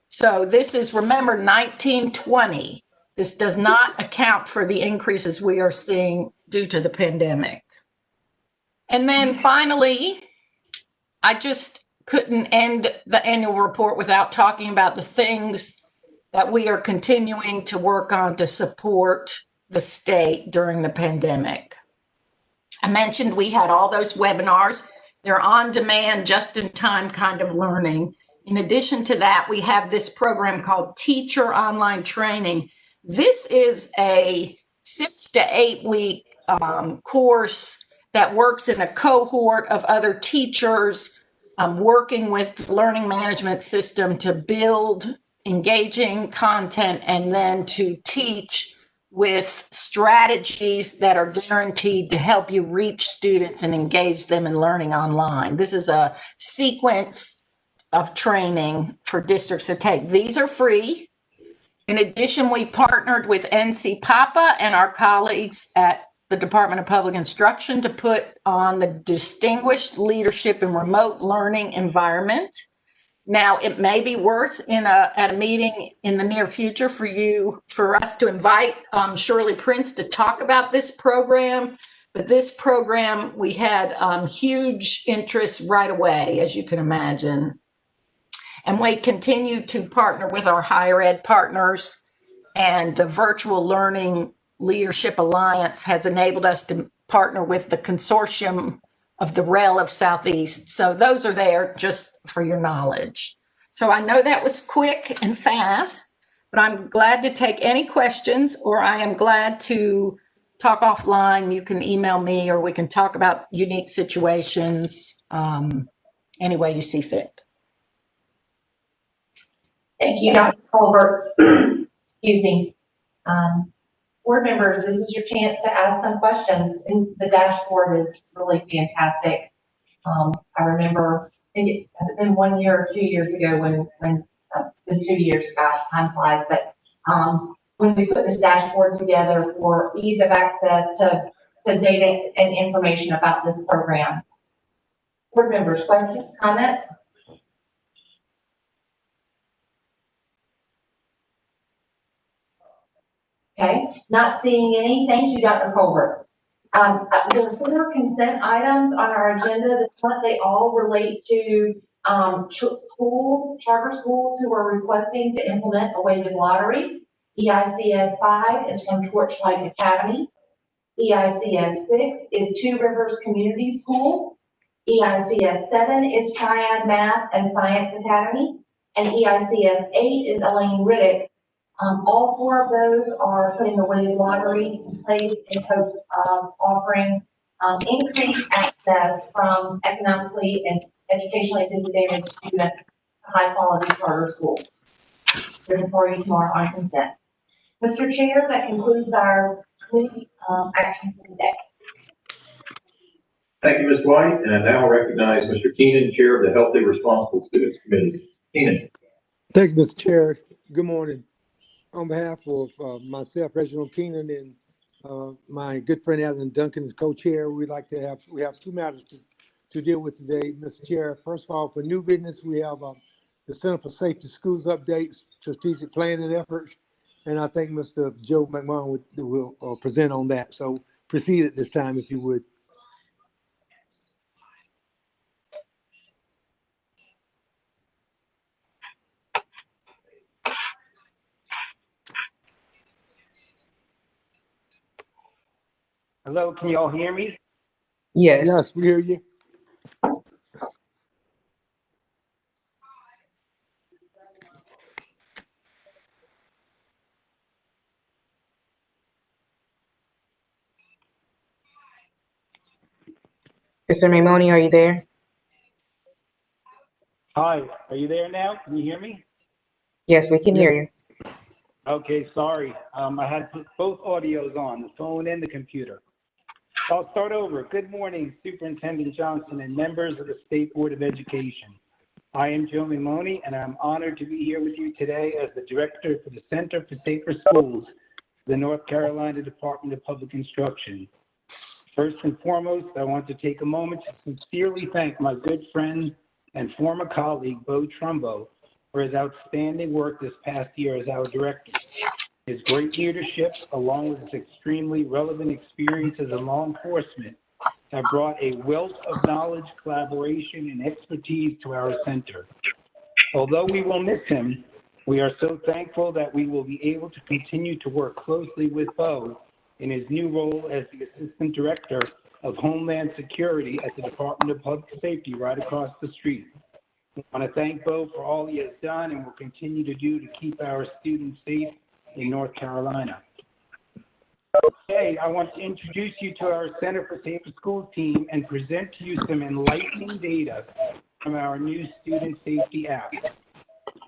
So this is, remember, 1920. This does not account for the increases we are seeing due to the pandemic. And then finally, I just couldn't end the annual report without talking about the things that we are continuing to work on to support the state during the pandemic. I mentioned we had all those webinars. They're on demand, just in time kind of learning. In addition to that, we have this program called Teacher Online Training. This is a 6 to 8 week course that works in a cohort of other teachers working with the learning management system to build engaging content and then to teach with strategies that are guaranteed to help you reach students and engage them in learning online. This is a sequence of training for districts to take. These are free. In addition, we partnered with NC Papa and our colleagues at the Department of Public Instruction to put on the Distinguished Leadership in Remote Learning Environment. Now, it may be worth at a meeting in the near future for us to invite Shirley Prince to talk about this program. But this program, we had huge interest right away, as you can imagine. And we continue to partner with our higher ed partners, and the Virtual Learning Leadership Alliance has enabled us to partner with the consortium of the REL of Southeast. So those are there just for your knowledge. So I know that was quick and fast, but I'm glad to take any questions, or I am glad to talk offline. You can email me, or we can talk about unique situations any way you see fit. Thank you, Dr. Colbert. Excuse me. Board members, this is your chance to ask some questions. And the dashboard is really fantastic. I remember, has it been 1 year or 2 years ago when it's been 2 years, gosh, time flies, but when we put this dashboard together for ease of access to data and information about this program. Board members, questions, comments? Okay, not seeing any. Thank you, Dr. Colbert. There are 4 consent items on our agenda this month. They all relate to schools, charter schools who are requesting to implement a weighted lottery. EICS 5 is from Torchlight Academy. EICS 6 is Two Rivers Community School. EICS 7 is Triad Math and Science Academy. And EICS 8 is Elaine Riddick. All 4 of those are putting the weighted lottery in place in hopes of offering increased access from economically and educationally disadvantaged students to high quality charter schools. They're before you tomorrow on consent. Mr. Chair, that concludes our committee action for the day. Thank you, Ms. White, and I now recognize Mr. Keenan, Chair of the Healthy Responsible Students Committee. Keenan. Thank you, Mr. Chair. Good morning. On behalf of myself, Reginald Keenan, and my good friend Alan Duncan as co-chair, we have 2 matters to deal with today, Mr. Chair. First of all, for new business, we have the Center for Safety Schools updates, strategic planning efforts, and I think Mr. Joe McMahon will present on that. So proceed at this time, if you would. Hello, can you all hear me? Yes. Yes, we hear you. Mr. Maimoni, are you there? Hi, are you there now? Can you hear me? Yes, we can hear you. Okay, sorry. I had both audios on, the phone and the computer. I'll start over. Good morning, Superintendent Johnson and members of the State Board of Education. I am Joe Maimoni, and I'm honored to be here with you today as the Director for the Center for Safer Schools, the North Carolina Department of Public Instruction. First and foremost, I want to take a moment to sincerely thank my good friend and former colleague, Bo Trumbo, for his outstanding work this past year as our director. His great leadership, along with his extremely relevant experiences in law enforcement, have brought a wealth of knowledge, collaboration, and expertise to our center. Although we will miss him, we are so thankful that we will be able to continue to work closely with Bo in his new role as the Assistant Director of Homeland Security at the Department of Public Safety right across the street. I want to thank Bo for all he has done and will continue to do to keep our students safe in North Carolina. Today, I want to introduce you to our Center for Safer Schools team and present to you some enlightening data from our new Student Safety app.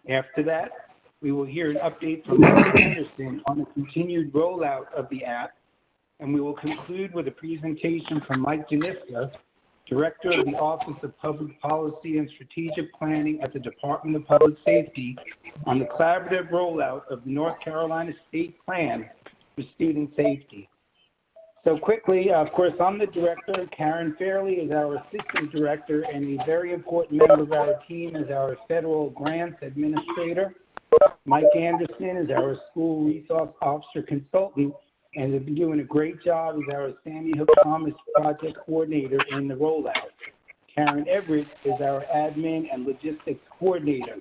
After that, we will hear an update from Mike Anderson on the continued rollout of the app, and we will conclude with a presentation from Mike Janiska, Director of the Office of Public Policy and Strategic Planning at the Department of Public Safety, on the collaborative rollout of the North Carolina State Plan for Student Safety. So quickly, of course, I'm the director. Karen Fairley is our assistant director, and a very important member of our team is our federal grants administrator. Mike Anderson is our school resource officer consultant, and has been doing a great job as our Sandy Hook Thomas project coordinator in the rollout. Karen Everett is our admin and logistics coordinator.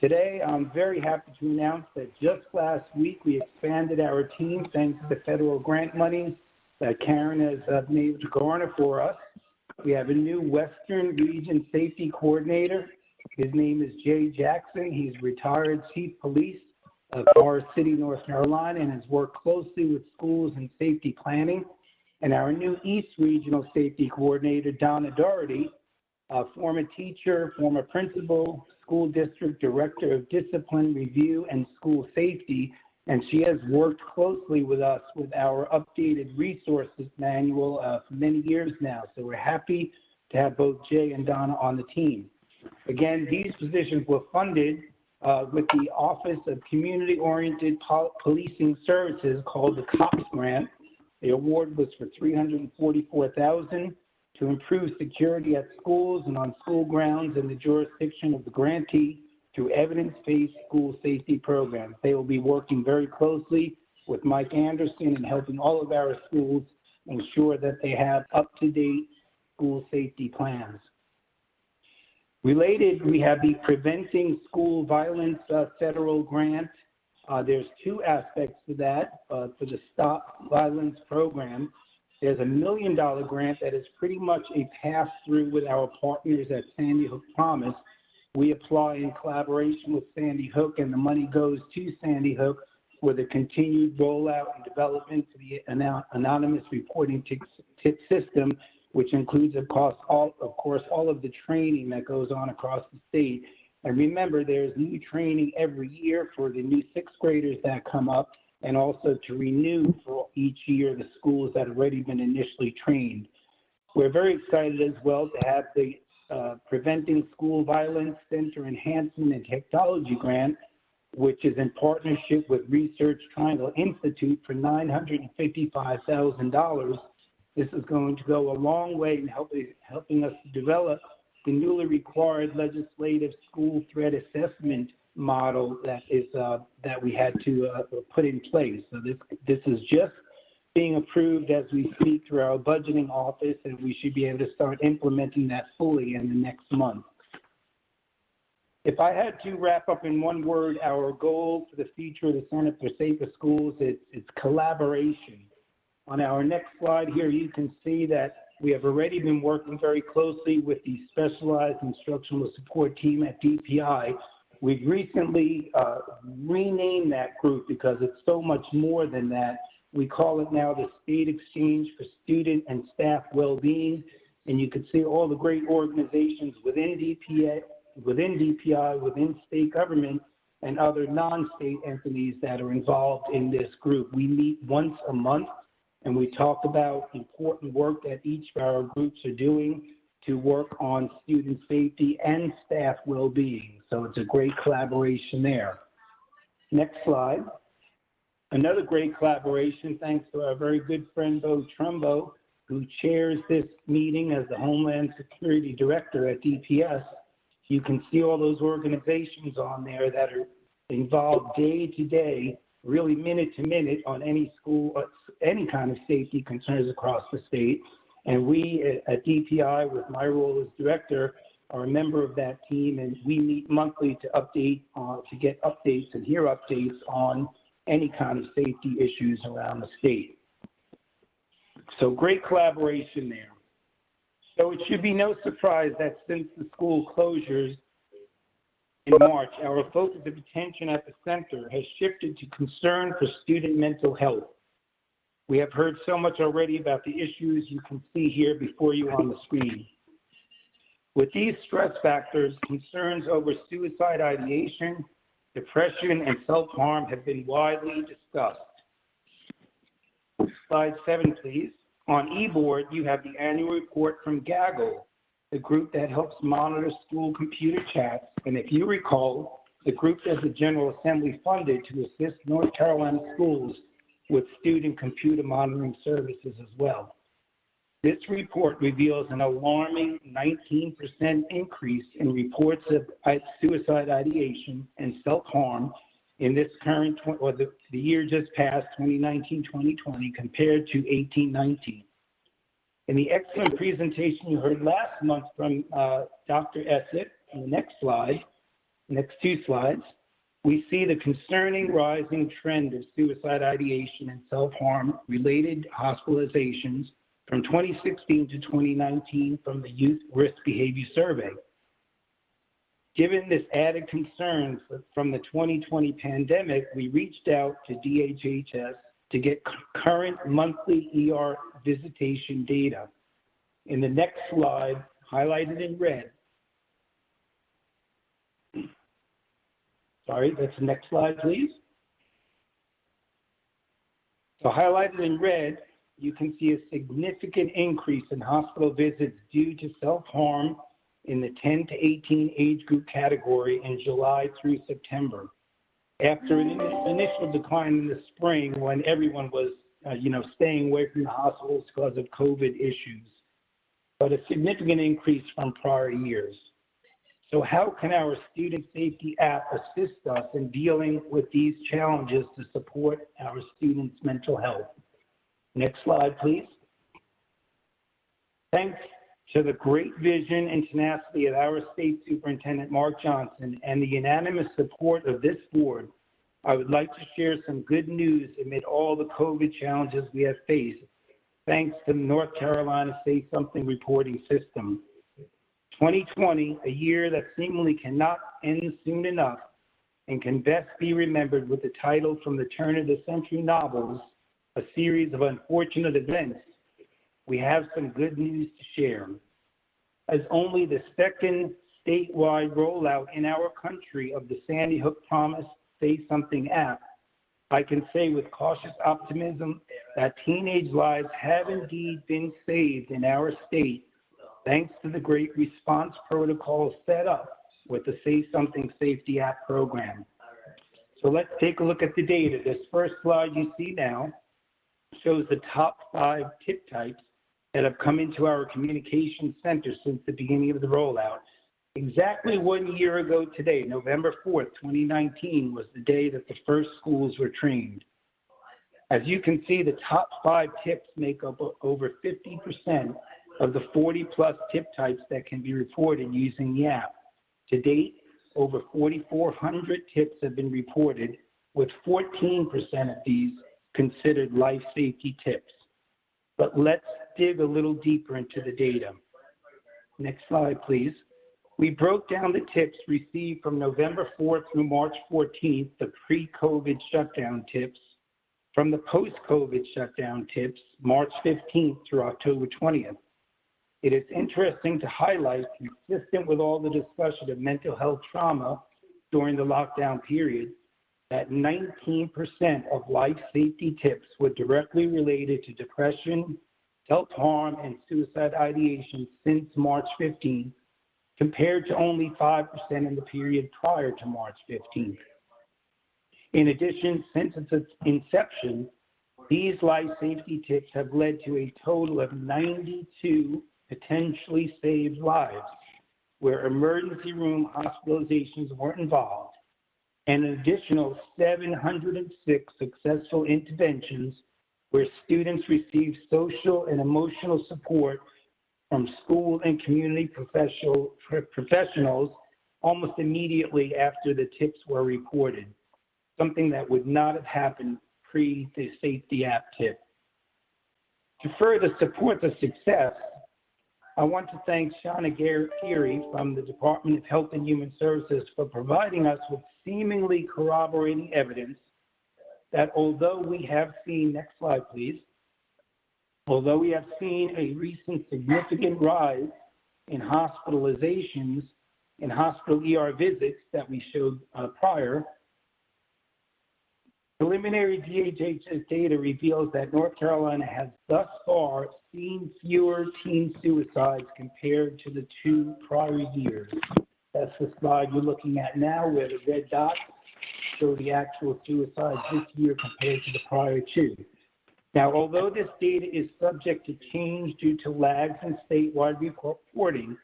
Today, I'm very happy to announce that just last week, we expanded our team thanks to the federal grant money that Karen has been able to garner for us. We have a new Western Region Safety Coordinator. His name is Jay Jackson. He's retired chief police of Forest City, North Carolina, and has worked closely with schools and safety planning. And our new East Regional Safety Coordinator, Donna Doherty, a former teacher, former principal, school district director of discipline review and school safety, and she has worked closely with us with our updated resources manual for many years now. So we're happy to have both Jay and Donna on the team. Again, these positions were funded with the Office of Community-Oriented Policing Services, called the COPS grant. The award was for $344,000 to improve security at schools and on school grounds in the jurisdiction of the grantee through evidence-based school safety programs. They will be working very closely with Mike Anderson and helping all of our schools ensure that they have up-to-date school safety plans. Related, we have the Preventing School Violence federal grant. There's two aspects to that. For the Stop Violence program, there's a $1 million grant that is pretty much a pass-through with our partners at Sandy Hook Promise. We apply in collaboration with Sandy Hook, and the money goes to Sandy Hook for the continued rollout and development of the anonymous reporting tip system, which includes, of course, all of the training that goes on across the state. And remember, there's new training every year for the new sixth graders that come up, and also to renew for each year the schools that have already been initially trained. We're very excited as well to have the Preventing School Violence Center Enhancement and Technology Grant, which is in partnership with Research Triangle Institute for $955,000. This is going to go a long way in helping us to develop the newly required legislative school threat assessment model that we had to put in place. So this is just being approved as we speak through our budgeting office, and we should be able to start implementing that fully in the next month. If I had to wrap up in one word, our goal for the future of the Center for Safer Schools, it's collaboration. On our next slide here, you can see that we have already been working very closely with the Specialized Instructional Support Team at DPI. We've recently renamed that group because it's so much more than that. We call it now the State Exchange for Student and Staff Wellbeing, and you can see all the great organizations within DPI, within state government, and other non-state entities that are involved in this group. We meet once a month, and we talk about important work that each of our groups are doing to work on student safety and staff well-being. So it's a great collaboration there. Next slide. Another great collaboration, thanks to our very good friend Bo Trumbo, who chairs this meeting as the Homeland Security Director at DPS, you can see all those organizations on there that are involved day to day, really minute to minute on any school, any kind of safety concerns across the state. And we at DPI, with my role as director, are a member of that team, and we meet monthly to update, to get updates and hear updates on any kind of safety issues around the state. So great collaboration there. So it should be no surprise that since the school closures in March, our focus of attention at the center has shifted to concern for student mental health. We have heard so much already about the issues you can see here before you on the screen. With these stress factors, concerns over suicide ideation, depression, and self-harm have been widely discussed. Slide 7, please. On eBoard, you have the annual report from Gaggle, the group that helps monitor school computer chats. And if you recall, the group is the General Assembly funded to assist North Carolina schools with student computer monitoring services as well. This report reveals an alarming 19% increase in reports of suicide ideation and self-harm in this current, or the year just passed, 2019-2020, compared to 18-19. In the excellent presentation you heard last month from Dr. Essett, in the next slide, next 2 slides, we see the concerning rising trend of suicide ideation and self-harm related hospitalizations from 2016 to 2019 from the Youth Risk Behavior Survey. Given this added concern from the 2020 pandemic, we reached out to DHHS to get current monthly ER visitation data. In the next slide, highlighted in red, sorry, that's the next slide, please. So highlighted in red, you can see a significant increase in hospital visits due to self-harm in the 10 to 18 age group category in July through September. After an initial decline in the spring when everyone was, staying away from the hospitals because of COVID issues, but a significant increase from prior years. So how can our student safety app assist us in dealing with these challenges to support our students' mental health? Next slide, please. Thanks to the great vision and tenacity of our State Superintendent, Mark Johnson, and the unanimous support of this board, I would like to share some good news amid all the COVID challenges we have faced, thanks to the North Carolina Say Something reporting system. 2020, a year that seemingly cannot end soon enough and can best be remembered with the title from the turn of the century novels, A Series of Unfortunate Events, we have some good news to share. As only the second statewide rollout in our country of the Sandy Hook Promise Say Something app, I can say with cautious optimism that teenage lives have indeed been saved in our state, thanks to the great response protocols set up with the Say Something Safety App program. So let's take a look at the data. This first slide you see now shows the top 5 tip types that have come into our communication center since the beginning of the rollout. Exactly 1 year ago today, November 4th, 2019, was the day that the first schools were trained. As you can see, the top 5 tips make up over 50% of the 40+ tip types that can be reported using the app. To date, over 4,400 tips have been reported, with 14% of these considered life safety tips. But let's dig a little deeper into the data. Next slide, please. We broke down the tips received from November 4th through March 14th, the pre-COVID shutdown tips, from the post-COVID shutdown tips, March 15th through October 20th. It is interesting to highlight, consistent with all the discussion of mental health trauma during the lockdown period, that 19% of life safety tips were directly related to depression, self-harm, and suicide ideation since March 15th, compared to only 5% in the period prior to March 15th. In addition, since its inception, These life safety tips have led to a total of 92 potentially saved lives where emergency room hospitalizations weren't involved, and an additional 706 successful interventions where students received social and emotional support from school and community professionals almost immediately after the tips were reported, something that would not have happened pre the Safety App tip. To further support the success, I want to thank Shauna Geary from the Department of Health and Human Services for providing us with seemingly corroborating evidence that although we have seen, next slide please, although we have seen a recent significant rise in hospitalizations and hospital ER visits that we showed prior, preliminary DHHS data reveals that North Carolina has thus far seen fewer teen suicides compared to the 2 prior years. That's the slide you're looking at now, where the red dots show the actual suicides this year compared to the prior 2. Now, although this data is subject to change due to lags in statewide reporting,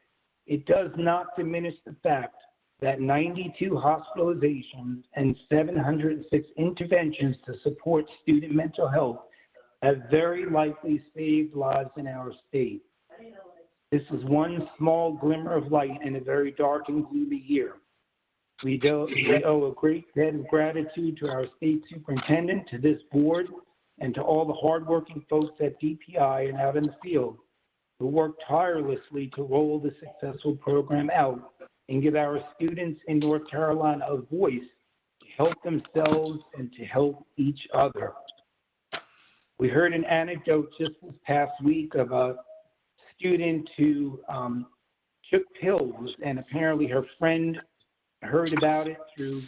it does not diminish the fact that 92 hospitalizations and 706 interventions to support student mental health have very likely saved lives in our state. This is one small glimmer of light in a very dark and gloomy year. We owe a great debt of gratitude to our state superintendent, to this board, and to all the hardworking folks at DPI and out in the field who worked tirelessly to roll the successful program out and give our students in North Carolina a voice to help themselves and to help each other. We heard an anecdote just this past week of a student who took pills, and apparently her friend heard about it through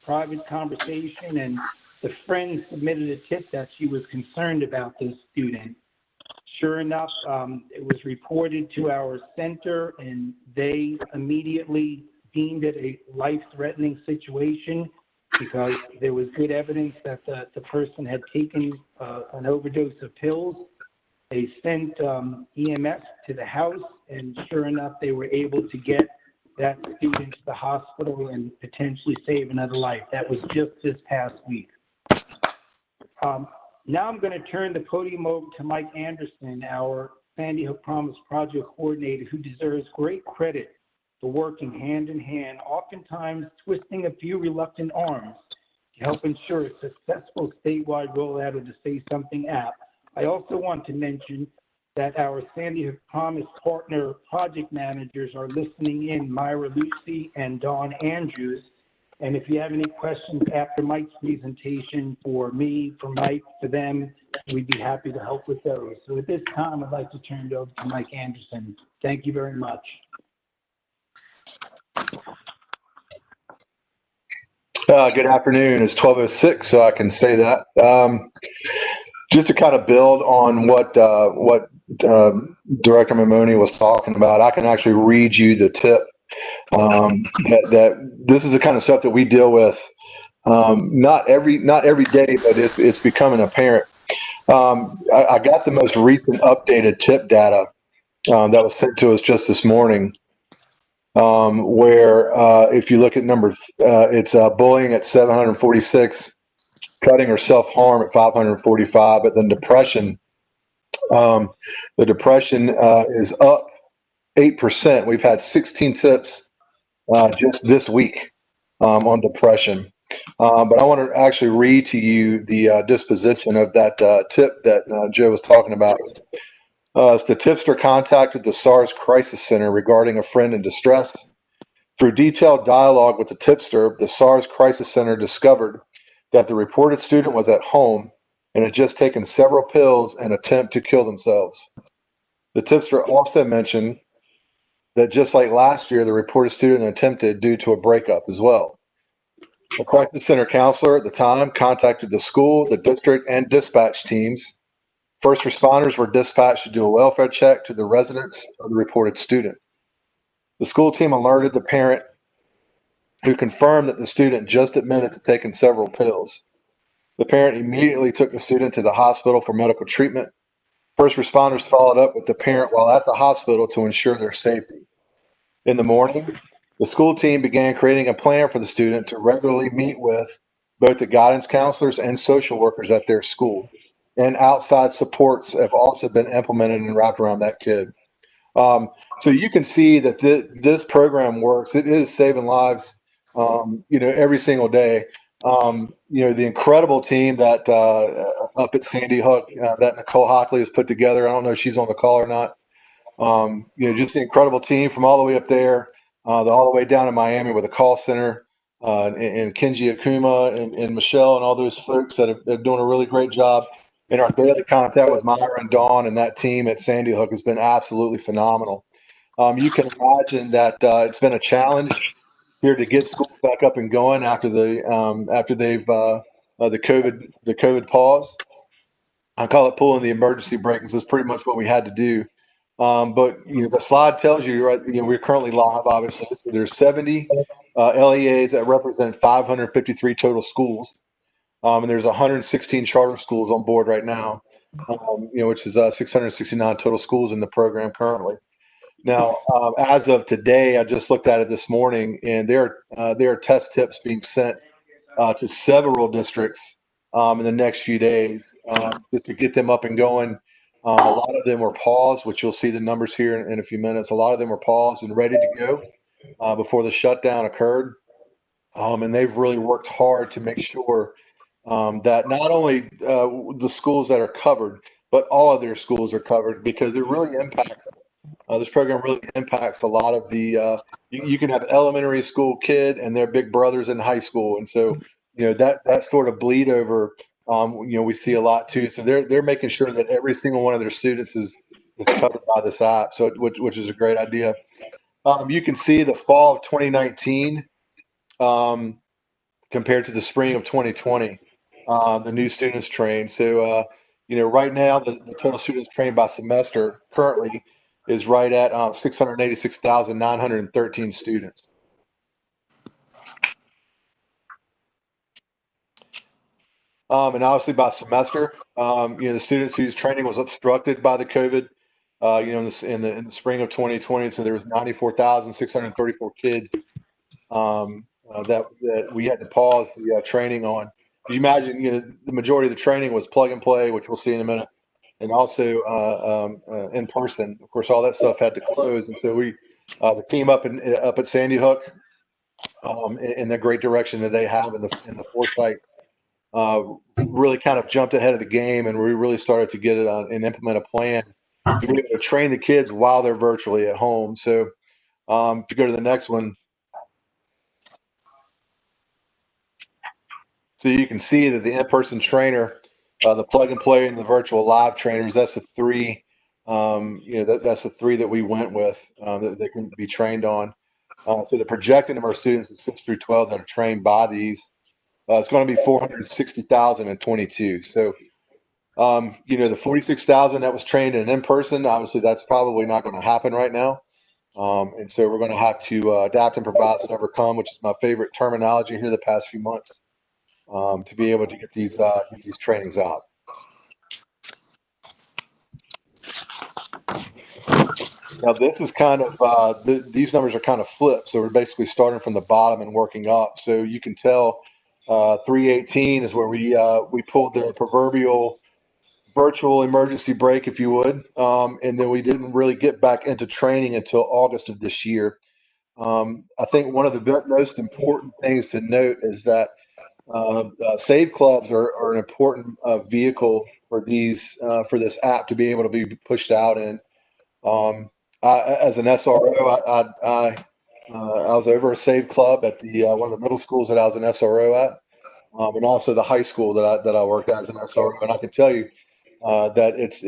private conversation, and the friend submitted a tip that she was concerned about this student. Sure enough, it was reported to our center, and they immediately deemed it a life-threatening situation because there was good evidence that the person had taken an overdose of pills. They sent EMS to the house, and sure enough, they were able to get that student to the hospital and potentially save another life. That was just this past week. Now I'm going to turn the podium over to Mike Anderson, our Sandy Hook Promise Project Coordinator, who deserves great credit for working hand in hand, oftentimes twisting a few reluctant arms to help ensure a successful statewide rollout of the Say Something app. I also want to mention that our Sandy Hook Promise partner project managers are listening in, Myra Lucy and Dawn Andrews. And if you have any questions after Mike's presentation for me, for Mike, for them, we'd be happy to help with those. So at this time, I'd like to turn it over to Mike Anderson. Thank you very much. Good afternoon. It's 12:06, so I can say that. Just to kind of build on what Director Mamoni was talking about, I can actually read you the tip. That this is the kind of stuff that we deal with not every day, but it's becoming apparent. I got the most recent updated tip data that was sent to us just this morning, where if you look at it's bullying at 746, cutting or self-harm at 545, but then depression, the depression is up 8%. We've had 16 tips just this week on depression. But I want to actually read to you the disposition of that tip that Joe was talking about. The tipster contacted the SARS Crisis Center regarding a friend in distress. Through detailed dialogue with the tipster, the SARS Crisis Center discovered that the reported student was at home and had just taken several pills and attempt to kill themselves. The tipster also mentioned that just like last year, the reported student attempted due to a breakup as well. A crisis center counselor at the time contacted the school, the district, and dispatch teams. First responders were dispatched to do a welfare check to the residents of the reported student. The school team alerted the parent, who confirmed that the student just admitted to taking several pills. The parent immediately took the student to the hospital for medical treatment. First responders followed up with the parent while at the hospital to ensure their safety. In the morning, the school team began creating a plan for the student to regularly meet with both the guidance counselors and social workers at their school. And outside supports have also been implemented and wrapped around that kid. So you can see that this program works. It is saving lives, every single day. The incredible team that up at Sandy Hook that Nicole Hockley has put together. I don't know if she's on the call or not. Just the incredible team from all the way up there, all the way down in Miami with a call center, and Kenji Akuma and Michelle and all those folks that are doing a really great job. And our daily contact with Myra and Dawn and that team at Sandy Hook has been absolutely phenomenal. You can imagine that it's been a challenge here to get schools back up and going after they've the COVID pause. I call it pulling the emergency brake because it's pretty much what we had to do. But the slide tells you, right, we're currently live, obviously. So there's 70 LEAs that represent 553 total schools. And there's 116 charter schools on board right now, which is 669 total schools in the program currently. Now, as of today, I just looked at it this morning, and there are test tips being sent to several districts in the next few days just to get them up and going. A lot of them were paused, which you'll see the numbers here in a few minutes. A lot of them were paused and ready to go before the shutdown occurred. And they've really worked hard to make sure that not only the schools that are covered, but all of their schools are covered, because it really impacts, this program really impacts a lot of the, you can have elementary school kid and their big brothers in high school. And so, that sort of bleed over, we see a lot too. So they're making sure that every single one of their students is covered by this app. So, which is a great idea. You can see the fall of 2019 compared to the spring of 2020, the new students trained. So, right now the total students trained by semester currently is right at 686,913 students. And obviously by semester, the students whose training was obstructed by the COVID, in the spring of 2020, so there was 94,634 kids that we had to pause the training on. Could you imagine? The majority of the training was plug and play, which we'll see in a minute, and also in person. Of course, all that stuff had to close, and so the team up at Sandy Hook, in the great direction that they have in the foresight, really kind of jumped ahead of the game, and we really started to get it and implement a plan to be able to train the kids while they're virtually at home. So, if you go to the next one. So you can see that the in-person trainer, the plug and play, and the virtual live trainers, that's the three, that's the three that we went with that they can be trained on. So the projected number of students is 6 through 12 that are trained by these. It's going to be 460,022. So, the 46,000 that was trained in person, obviously that's probably not going to happen right now. And so we're going to have to adapt, improvise, and overcome, which is my favorite terminology here the past few months. To be able to get these trainings out. Now this is kind of these numbers are kind of flipped, so we're basically starting from the bottom and working up. So you can tell 318 is where we pulled the proverbial virtual emergency brake, if you would, and then we didn't really get back into training until August of this year. I think one of the most important things to note is that Save Clubs are an important vehicle for this app to be able to be pushed out in. As an SRO, I was over a Save Club at the one of the middle schools that I was an SRO at, and also the high school that I worked at as an SRO. And I can tell you that it's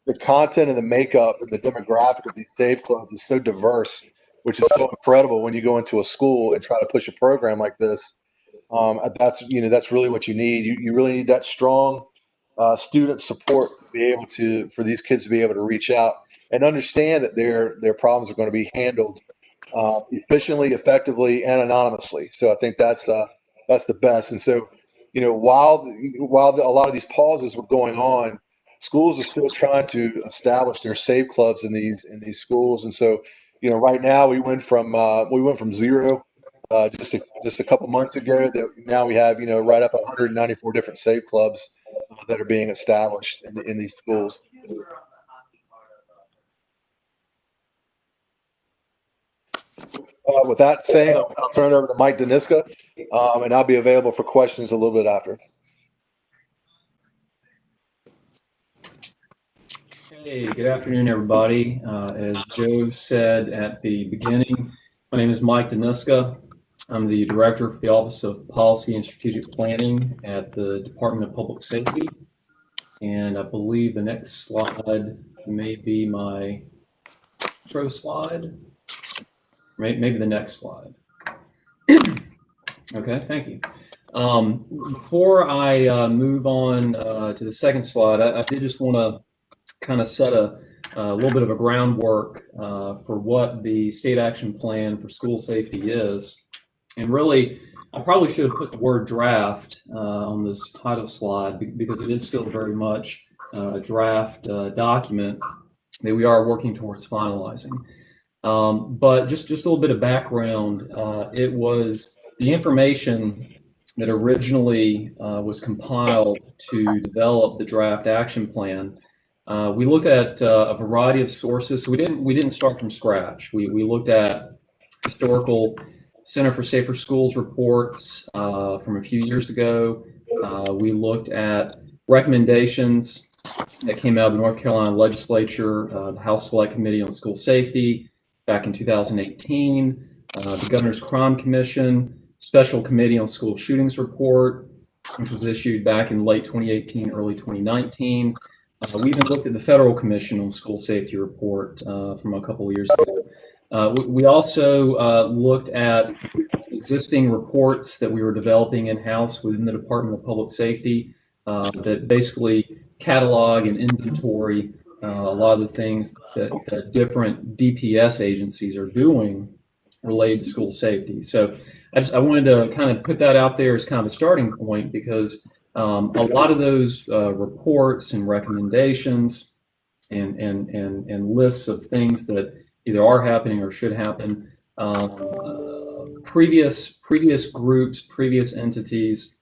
the content and the makeup and the demographic of these Save Clubs is so diverse, which is so incredible when you go into a school and try to push a program like this. That's really what you need. You really need that strong student support to be able for these kids to be able to reach out and understand that their problems are going to be handled efficiently, effectively, and anonymously. So I think that's the best. And so while a lot of these pauses were going on, schools are still trying to establish their safe clubs in these schools. And so, right now we went from zero just a couple months ago, that now we have right up 194 different safe clubs that are being established in these schools. With that saying, I'll turn it over to Mike Deniska, and I'll be available for questions a little bit after. Hey, good afternoon, everybody. As Joe said at the beginning, my name is Mike Deniska. I'm the Director for the Office of Policy and Strategic Planning at the Department of Public Safety. And I believe the next slide may be my intro slide. Maybe the next slide. Okay, thank you. Before I move on to the second slide, I did just want to kind of set a little bit of a groundwork for what the state action plan for school safety is. And really, I probably should have put the word draft on this title slide, because it is still very much a draft document that we are working towards finalizing. But just a little bit of background, it was the information that originally was compiled to develop the draft action plan. We looked at a variety of sources. So we didn't start from scratch. We looked at historical Center for Safer Schools reports from a few years ago. We looked at recommendations that came out of the North Carolina legislature, the House Select Committee on School Safety back in 2018, the Governor's Crime Commission, Special Committee on School Shootings report, which was issued back in late 2018, early 2019. We even looked at the Federal Commission on School Safety report from a couple of years ago. We also looked at existing reports that we were developing in-house within the Department of Public Safety that basically catalog and inventory a lot of the things that different DPS agencies are doing related to school safety. So I wanted to kind of put that out there as kind of a starting point, because a lot of those reports and recommendations and lists of things that either are happening or should happen, previous groups, previous entities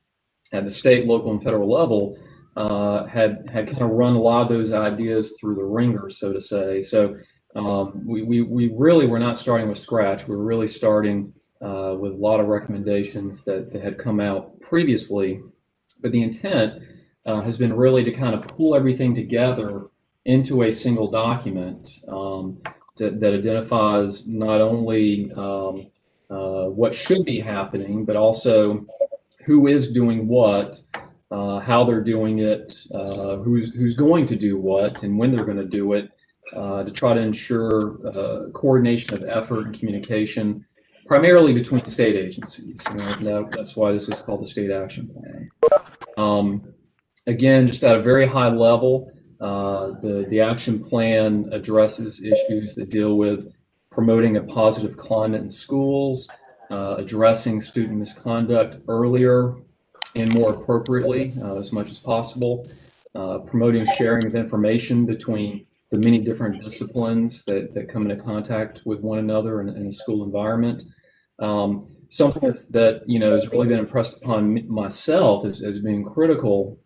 at the state, local, and federal level had kind of run a lot of those ideas through the ringer, so to say. So we really were not starting with scratch. We were really starting with a lot of recommendations that had come out previously. But the intent has been really to kind of pull everything together into a single document that identifies not only what should be happening, but also who is doing what, how they're doing it, who's going to do what, and when they're going to do it, to try to ensure coordination of effort and communication, primarily between state agencies. That's why this is called the State Action Plan. Again, just at a very high level, the action plan addresses issues that deal with promoting a positive climate in schools, addressing student misconduct earlier and more appropriately as much as possible, promoting sharing of information between the many different disciplines that come into contact with one another in a school environment. Something that has really been impressed upon myself as being critical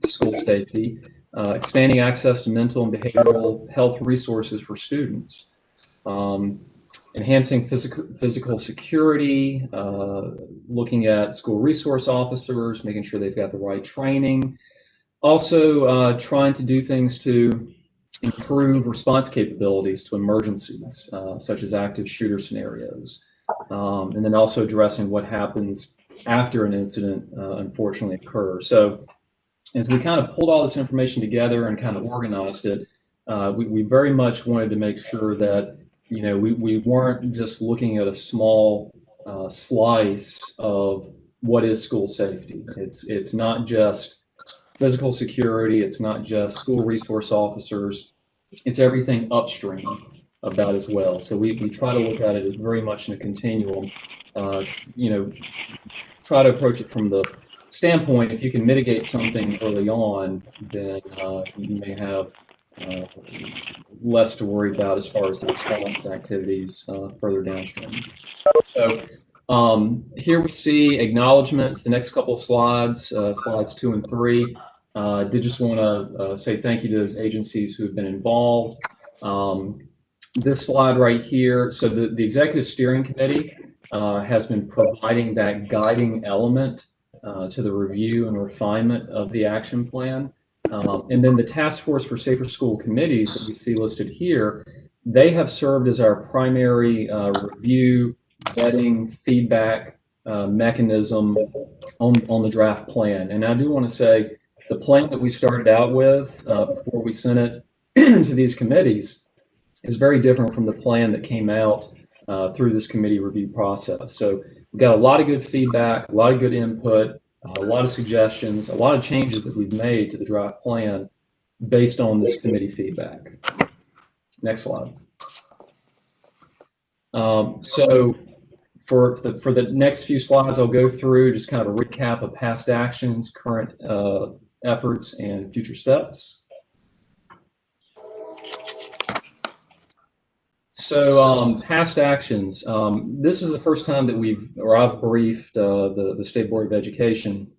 to school safety, expanding access to mental and behavioral health resources for students, enhancing physical security, looking at school resource officers, making sure they've got the right training, also trying to do things to improve response capabilities to emergencies, such as active shooter scenarios, and then also addressing what happens after an incident unfortunately occurs. So as we kind of pulled all this information together and kind of organized it, we very much wanted to make sure that we weren't just looking at a small slice of what is school safety. It's not just physical security. It's not just school resource officers. It's everything upstream of that as well. So we try to look at it very much in a continuum. Try to approach it from the standpoint, if you can mitigate something early on, then you may have less to worry about as far as the response activities further downstream. So here we see acknowledgments. The next couple of slides, slides 2 and 3, did just want to say thank you to those agencies who have been involved. This slide right here, so the Executive Steering Committee has been providing that guiding element to the review and refinement of the action plan. And then the Task Force for Safer School Committees that we see listed here, they have served as our primary review, vetting, feedback mechanism on the draft plan. And I do want to say the plan that we started out with before we sent it to these committees is very different from the plan that came out through this committee review process. So we've got a lot of good feedback, a lot of good input, a lot of suggestions, a lot of changes that we've made to the draft plan based on this committee feedback. Next slide. So for the next few slides, I'll go through just kind of a recap of past actions, current efforts, and future steps. So past actions. This is the first time that I've briefed the State Board of Education.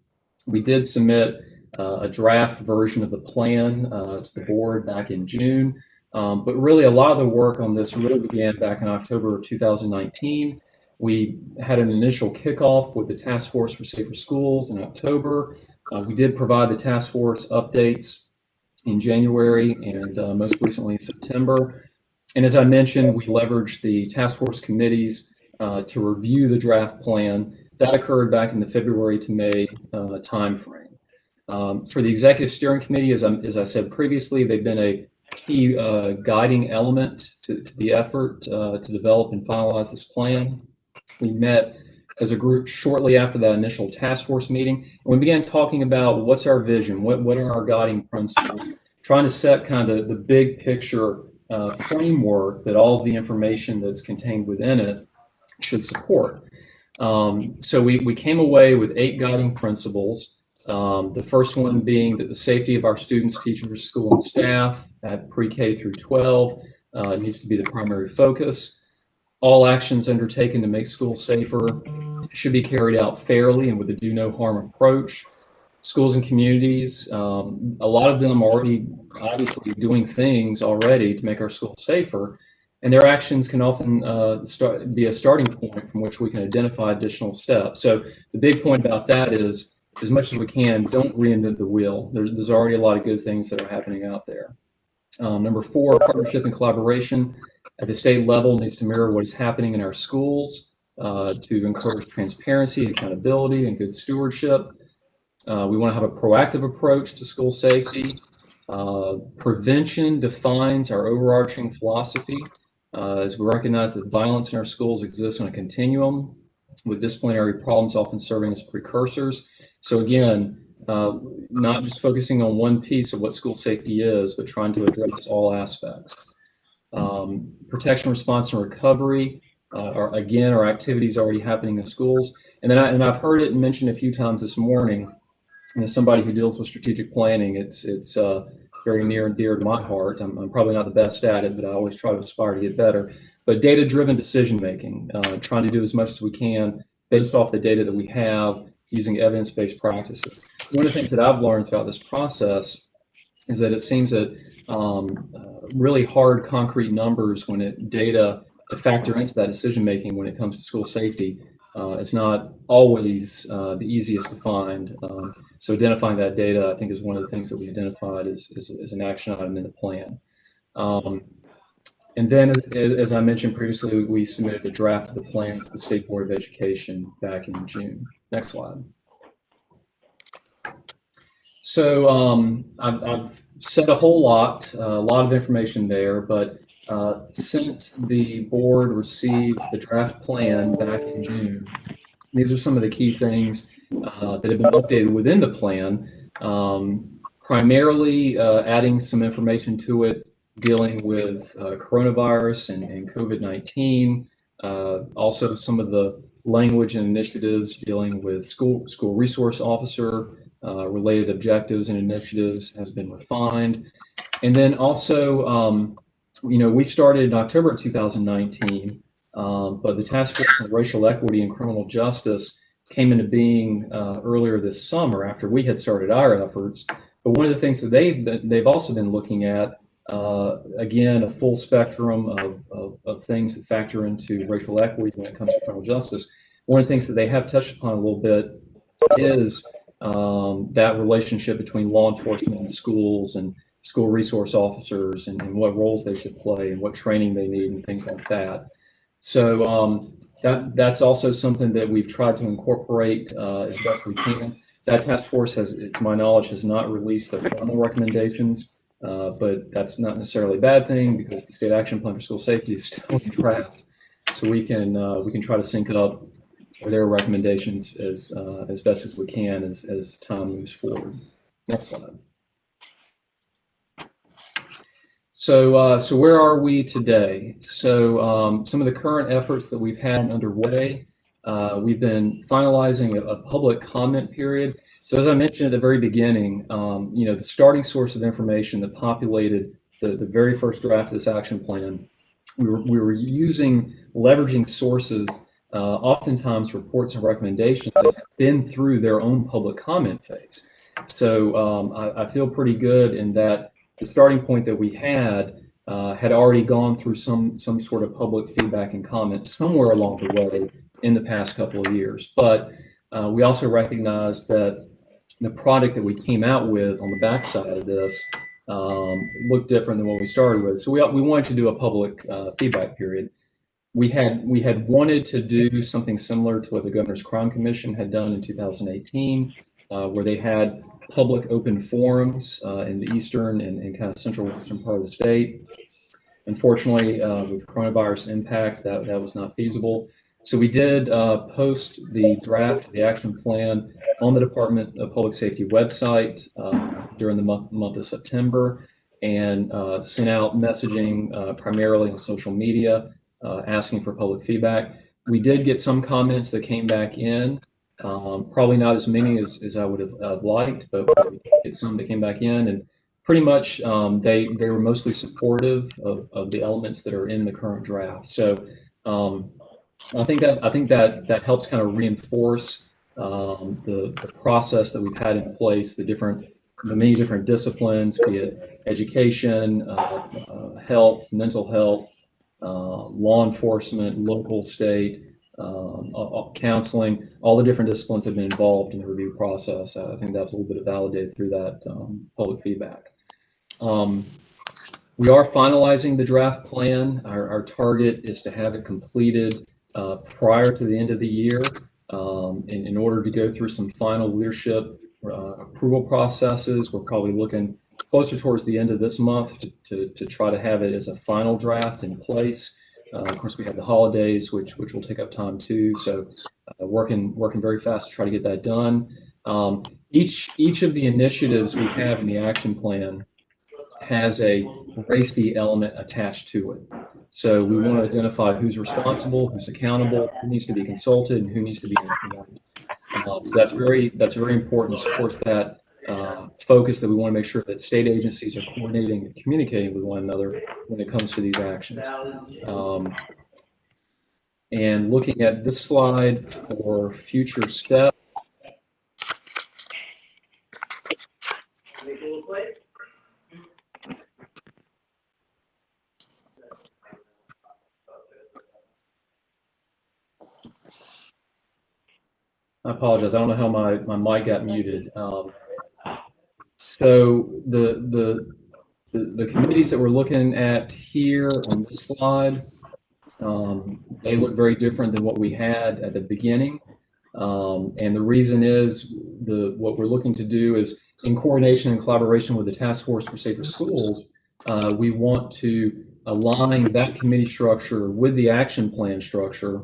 We did submit a draft version of the plan to the board back in June, but really a lot of the work on this really began back in October of 2019. We had an initial kickoff with the Task Force for Safer Schools in October. We did provide the task force updates in January and most recently in September. And as I mentioned, we leveraged the task force committees to review the draft plan. That occurred back in the February to May timeframe. For the Executive Steering Committee, as I said previously, they've been a key guiding element to the effort to develop and finalize this plan. We met as a group shortly after that initial task force meeting, and we began talking about what's our vision, what are our guiding principles, trying to set kind of the big picture framework that all of the information that's contained within it should support. So we came away with 8 guiding principles. The first one being that the safety of our students, teachers, school, and staff at pre-K through 12 needs to be the primary focus. All actions undertaken to make schools safer should be carried out fairly and with a do no harm approach. Schools and communities, a lot of them are already obviously doing things already to make our schools safer, and their actions can often be a starting point from which we can identify additional steps. So the big point about that is, as much as we can, don't reinvent the wheel. There's already a lot of good things that are happening out there. Number 4, partnership and collaboration at the state level needs to mirror what is happening in our schools to encourage transparency, accountability, and good stewardship. We want to have a proactive approach to school safety. Prevention defines our overarching philosophy as we recognize that violence in our schools exists on a continuum, with disciplinary problems often serving as precursors. So again, not just focusing on one piece of what school safety is, but trying to address all aspects. Protection, response, and recovery are activities already happening in schools. And then I've heard it mentioned a few times this morning. And as somebody who deals with strategic planning, it's very near and dear to my heart. I'm probably not the best at it, but I always try to aspire to get better. But data-driven decision-making, trying to do as much as we can based off the data that we have, using evidence-based practices. One of the things that I've learned throughout this process is that it seems that really hard, concrete numbers, data to factor into that decision-making when it comes to school safety, it's not always the easiest to find. So identifying that data, I think, is one of the things that we identified as an action item in the plan. And then, as I mentioned previously, we submitted a draft of the plan to the State Board of Education back in June. Next slide. So I've said a lot of information there, but since the board received the draft plan back in June, these are some of the key things that have been updated within the plan, primarily adding some information to it dealing with coronavirus and COVID-19, also some of the language and initiatives dealing with school resource officer related objectives and initiatives has been refined. And then also, we started in October of 2019, but the Task Force on Racial Equity and Criminal Justice came into being earlier this summer after we had started our efforts. But one of the things that they've also been looking at, again, a full spectrum of things that factor into racial equity when it comes to criminal justice. One of the things that they have touched upon a little bit is that relationship between law enforcement and schools and school resource officers and what roles they should play and what training they need and things like that. So that's also something that we've tried to incorporate as best we can. That task force has, to my knowledge, has not released their formal recommendations, but that's not necessarily a bad thing because the State Action Plan for School Safety is still in draft. So we can try to sync up their recommendations as best as we can as time moves forward. Next slide. So where are we today? So some of the current efforts that we've had underway, we've been finalizing a public comment period. So as I mentioned at the very beginning, the starting source of information that populated the very first draft of this action plan, we were leveraging sources, oftentimes reports and recommendations that have been through their own public comment phase. So I feel pretty good in that the starting point that we had already gone through some sort of public feedback and comments somewhere along the way in the past couple of years. But we also recognize that the product that we came out with on the backside of this looked different than what we started with. So we wanted to do a public feedback period. We had wanted to do something similar to what the Governor's Crime Commission had done in 2018, where they had public open forums in the eastern and kind of central western part of the state. Unfortunately, with coronavirus impact, that was not feasible. So we did post the draft of the action plan on the Department of Public Safety website during the month of September and sent out messaging primarily on social media asking for public feedback. We did get some comments that came back in. Probably not as many as I would have liked, but we did get some that came back in, and pretty much they were mostly supportive of the elements that are in the current draft. So I think that helps kind of reinforce the process that we've had in place, the many different disciplines, be it education, health, mental health, law enforcement, local, state, counseling, all the different disciplines have been involved in the review process. I think that was a little bit validated through that public feedback. We are finalizing the draft plan. Our target is to have it completed prior to the end of the year in order to go through some final leadership approval processes. We're probably looking closer towards the end of this month to try to have it as a final draft in place. Of course, we have the holidays, which will take up time too. So working very fast to try to get that done. Each of the initiatives we have in the action plan has a RACI element attached to it. So we want to identify who's responsible, who's accountable, who needs to be consulted, and who needs to be informed. So that's very important to support that focus that we want to make sure that state agencies are coordinating and communicating with one another when it comes to these actions. And looking at this slide for future steps. I apologize. I don't know how my mic got muted. So the committees that we're looking at here on this slide, they look very different than what we had at the beginning. And the reason is what we're looking to do is in coordination and collaboration with the Task Force for Safer Schools, we want to align that committee structure with the action plan structure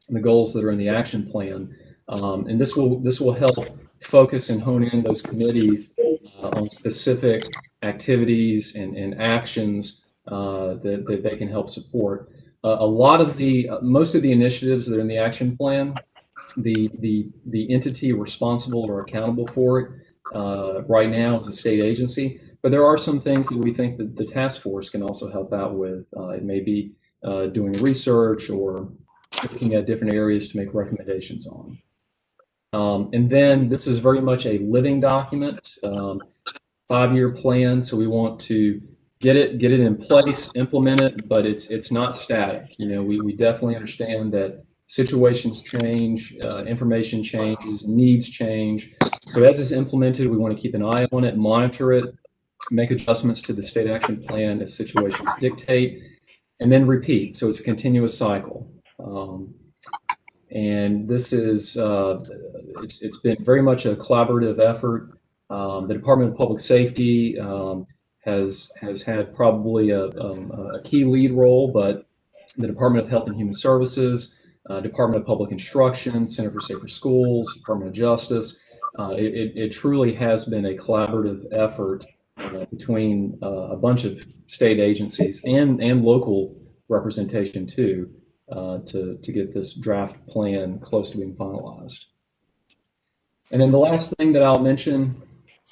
and the goals that are in the action plan. And this will help focus and hone in those committees on specific activities and actions that they can help support. a lot of most of the initiatives that are in the action plan, the entity responsible or accountable for it right now is a state agency. But there are some things that we think that the task force can also help out with. It may be doing research or looking at different areas to make recommendations on. And then this is very much a living document, 5-year plan. So we want to get it in place, implement it, but it's not static. You know, we definitely understand that situations change, information changes, needs change. So as it's implemented, we want to keep an eye on it, monitor it, make adjustments to the state action plan as situations dictate, and then repeat. So it's a continuous cycle. And this is, it's been very much a collaborative effort. The Department of Public Safety has had probably a key lead role, but the Department of Health and Human Services, Department of Public Instruction, Center for Safer Schools, Department of Justice, it truly has been a collaborative effort between a bunch of state agencies and local representation too, to get this draft plan close to being finalized. And then the last thing that I'll mention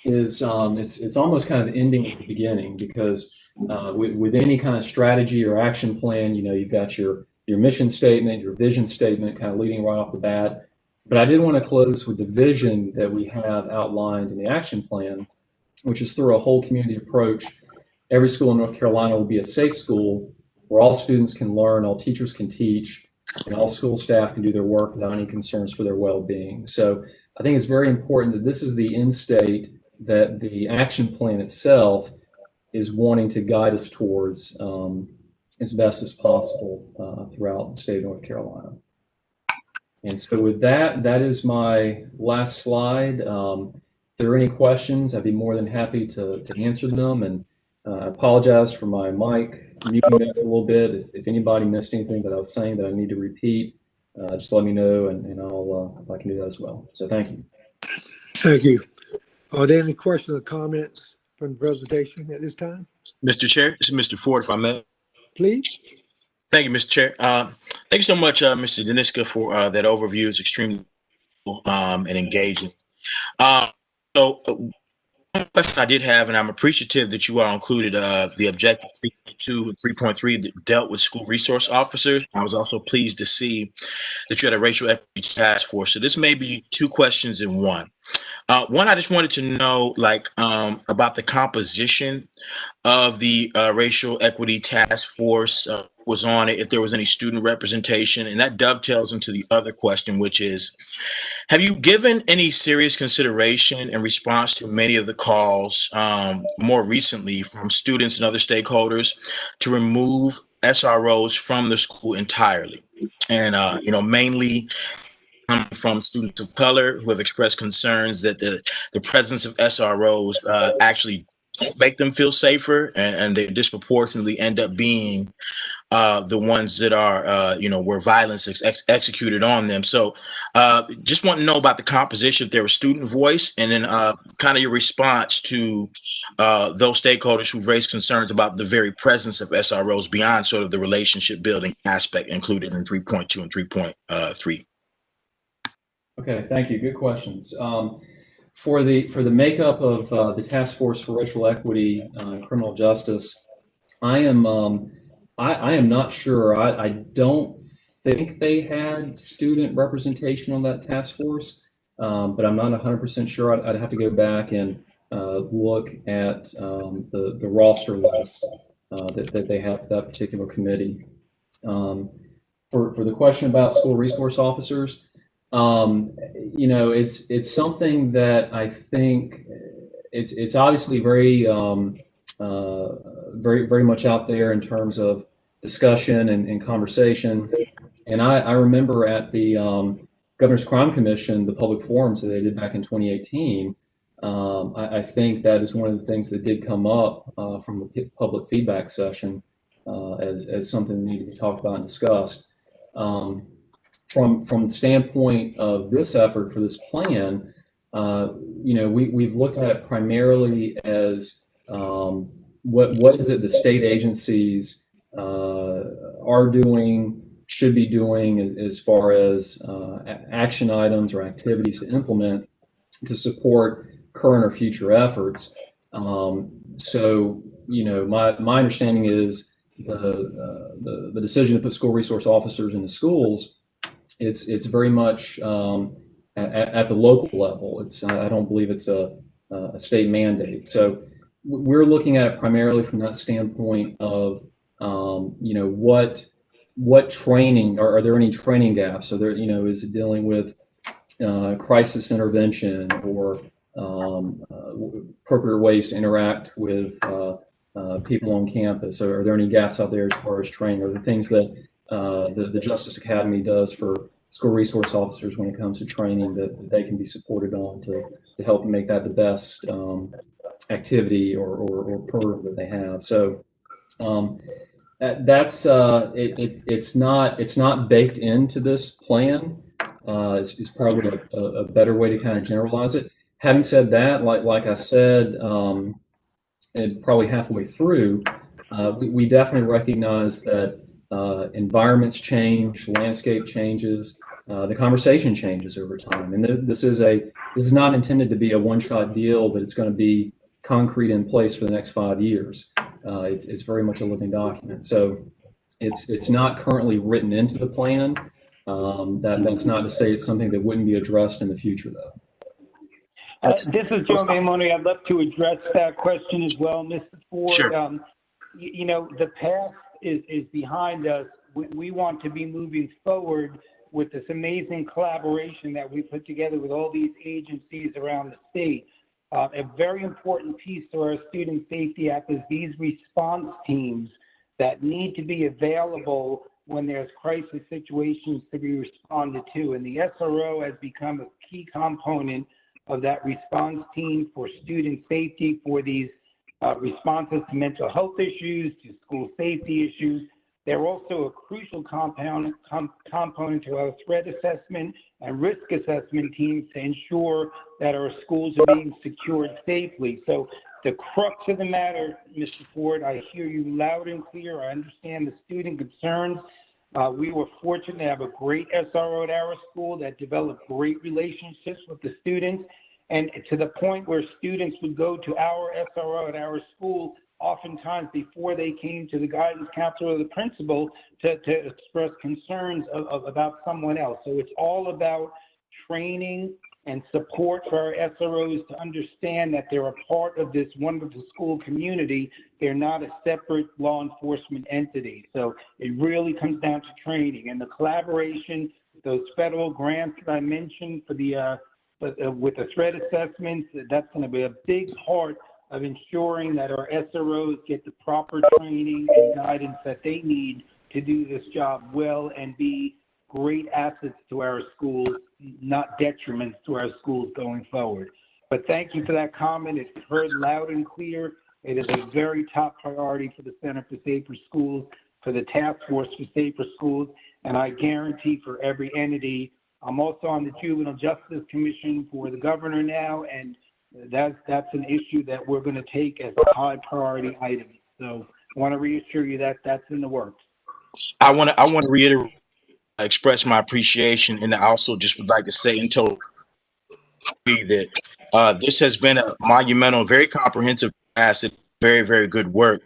is it's almost kind of ending at the beginning, because with any kind of strategy or action plan, you know, you've got your mission statement, your vision statement kind of leading right off the bat. But I did want to close with the vision that we have outlined in the action plan, which is through a whole community approach. Every school in North Carolina will be a safe school where all students can learn, all teachers can teach, and all school staff can do their work without any concerns for their well-being. So I think it's very important that this is the end state that the action plan itself is wanting to guide us towards as best as possible throughout the state of North Carolina. And so with that, that is my last slide. If there are any questions, I'd be more than happy to answer them. And I apologize for my mic muting that a little bit. If anybody missed anything that I was saying that I need to repeat, just let me know, and I'll if I can do that as well. So thank you. Thank you. Are there any questions or comments from the presentation at this time? Mr. Chair, this is Mr. Ford, if I may. Please. Thank you, Mr. Chair. Thank you so much, Mr. Deniska, for that overview. It's extremely and engaging. So one question I did have, and I'm appreciative that you all included the objective 3.2 and 3.3 that dealt with school resource officers. I was also pleased to see that you had a racial equity task force. So this may be two questions in one. One, I just wanted to know, like, about the composition of the racial equity task force, was on it, if there was any student representation, and that dovetails into the other question, which is, have you given any serious consideration in response to many of the calls more recently from students and other stakeholders to remove SROs from the school entirely? And, you know, mainly from students of color who have expressed concerns that the presence of SROs actually don't make them feel safer, and they disproportionately end up being the ones that are, you know, where violence is executed on them. So just want to know about the composition, if there was student voice, and then kind of your response to those stakeholders who've raised concerns about the very presence of SROs beyond sort of the relationship building aspect included in 3.2 and 3.3. Okay, thank you. Good questions. For the makeup of the Task Force for Racial Equity and Criminal Justice, I am not sure. I don't think they had student representation on that task force, but I'm not 100% sure. I'd have to go back and look at the roster list that they have for that particular committee. For the question about school resource officers, you know, it's something that I think it's obviously very very much out there in terms of discussion and conversation. And I remember at the Governor's Crime Commission, the public forums that they did back in 2018, I think that is one of the things that did come up from the public feedback session as something that needed to be talked about and discussed. From the standpoint of this effort for this plan, you know, we've looked at it primarily as what is it the state agencies are doing, should be doing as far as action items or activities to implement to support current or future efforts. So, you know, my understanding is the decision to put school resource officers in the schools, it's very much at the local level. It's I don't believe it's a state mandate. So we're looking at it primarily from that standpoint of you know, what training, are there any training gaps? So there, you know, is it dealing with crisis intervention or appropriate ways to interact with people on campus? Or are there any gaps out there as far as training? Or the things that the Justice Academy does for school resource officers when it comes to training that they can be supported on to help make that the best activity or program that they have. So that's it's not baked into this plan. It's probably a better way to kind of generalize it. Having said that, like I said, and probably halfway through, we definitely recognize that environments change, landscape changes, the conversation changes over time, and this is not intended to be a one-shot deal that it's going to be concrete in place for the next 5 years. It's very much a living document. So it's not currently written into the plan. That's not to say it's something that wouldn't be addressed in the future, though. This is Joe Mamoni. I'd love to address that question as well, Mr. Ford. Sure. You know, the past is behind us. We want to be moving forward with this amazing collaboration that we put together with all these agencies around the state. A very important piece to our Student Safety Act is these response teams that need to be available when there's crisis situations to be responded to. And the SRO has become a key component of that response team for student safety, for these responses to mental health issues, to school safety issues. They're also a crucial component to our threat assessment and risk assessment teams to ensure that our schools are being secured safely. So the crux of the matter, Mr. Ford, I hear you loud and clear. I understand the student concerns. We were fortunate to have a great SRO at our school that developed great relationships with the students, and to the point where students would go to our SRO at our school oftentimes before they came to the guidance counselor or the principal to express concerns about someone else. So it's all about training and support for our SROs to understand that they're a part of this wonderful school community. They're not a separate law enforcement entity. So it really comes down to training and the collaboration, those federal grants that I mentioned for the with the threat assessments. That's going to be a big part of ensuring that our SROs get the proper training and guidance that they need to do this job well and be great assets to our schools, not detriments to our schools going forward. But thank you for that comment. It's heard loud and clear. It is a very top priority for the Center for Safer Schools, for the Task Force for Safer Schools, and I guarantee for every entity. I'm also on the Juvenile Justice Commission for the governor now, and that's an issue that we're going to take as a high priority item. So I want to reassure you that that's in the works. I want to reiterate, express my appreciation, and I also just would like to say in total that this has been a monumental, very comprehensive task. Very, very good work.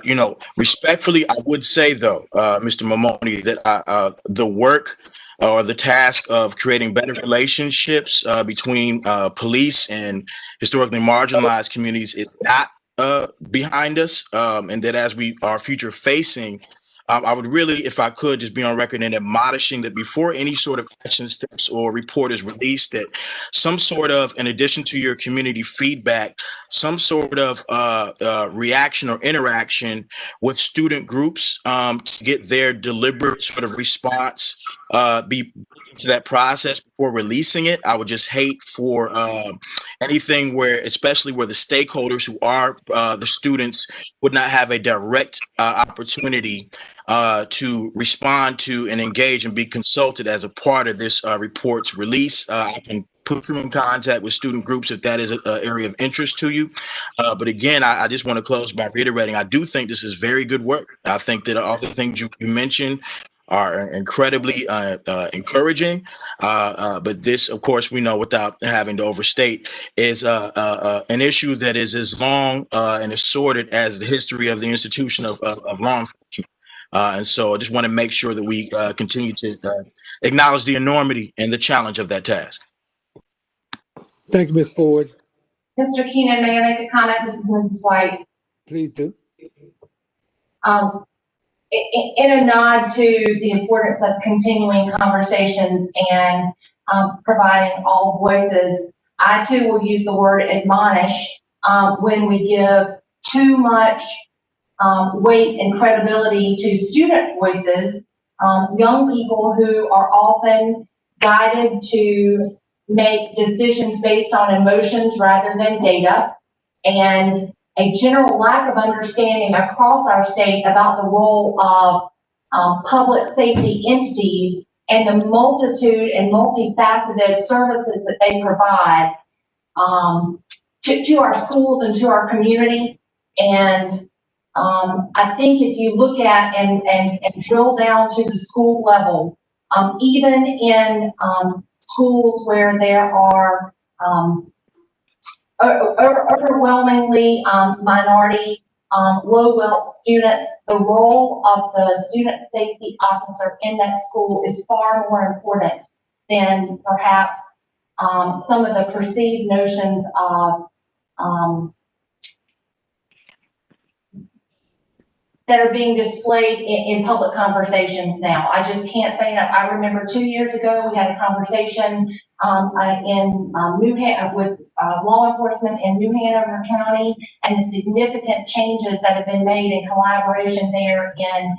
You know, respectfully, I would say though, Mr. Mamoni, that the work or the task of creating better relationships between police and historically marginalized communities is not behind us, and that as we are future facing, I would really, if I could, just be on record in admonishing that before any sort of action steps or report is released, that some sort of, in addition to your community feedback, some sort of reaction or interaction with student groups to get their deliberate sort of response, be to that process before releasing it. I would just hate for anything where, especially where the stakeholders who are the students would not have a direct opportunity to respond to and engage and be consulted as a part of this report's release. I can put you in contact with student groups if that is an area of interest to you. But again, I just want to close by reiterating, I do think this is very good work. I think that all the things you mentioned are incredibly encouraging. But this, of course, we know without having to overstate, is an issue that is as long and as sordid as the history of the institution of law enforcement. And so I just want to make sure that we continue to acknowledge the enormity and the challenge of that task. Thank you, Ms. Ford. Mr. Keenan, may I make a comment? This is Mrs. White. Please do. In a nod to the importance of continuing conversations and providing all voices, I too will use the word admonish when we give too much weight and credibility to student voices, young people who are often guided to make decisions based on emotions rather than data, and a general lack of understanding across our state about the role of public safety entities and the multitude and multifaceted services that they provide to our schools and to our community. And I think if you look at and drill down to the school level, even in schools where there are overwhelmingly minority, low wealth students, the role of the student safety officer in that school is far more important than perhaps some of the perceived notions of that are being displayed in public conversations now. I just can't say that. I remember 2 years ago, we had a conversation in New Hanover with law enforcement in New Hanover County, and the significant changes that have been made in collaboration there in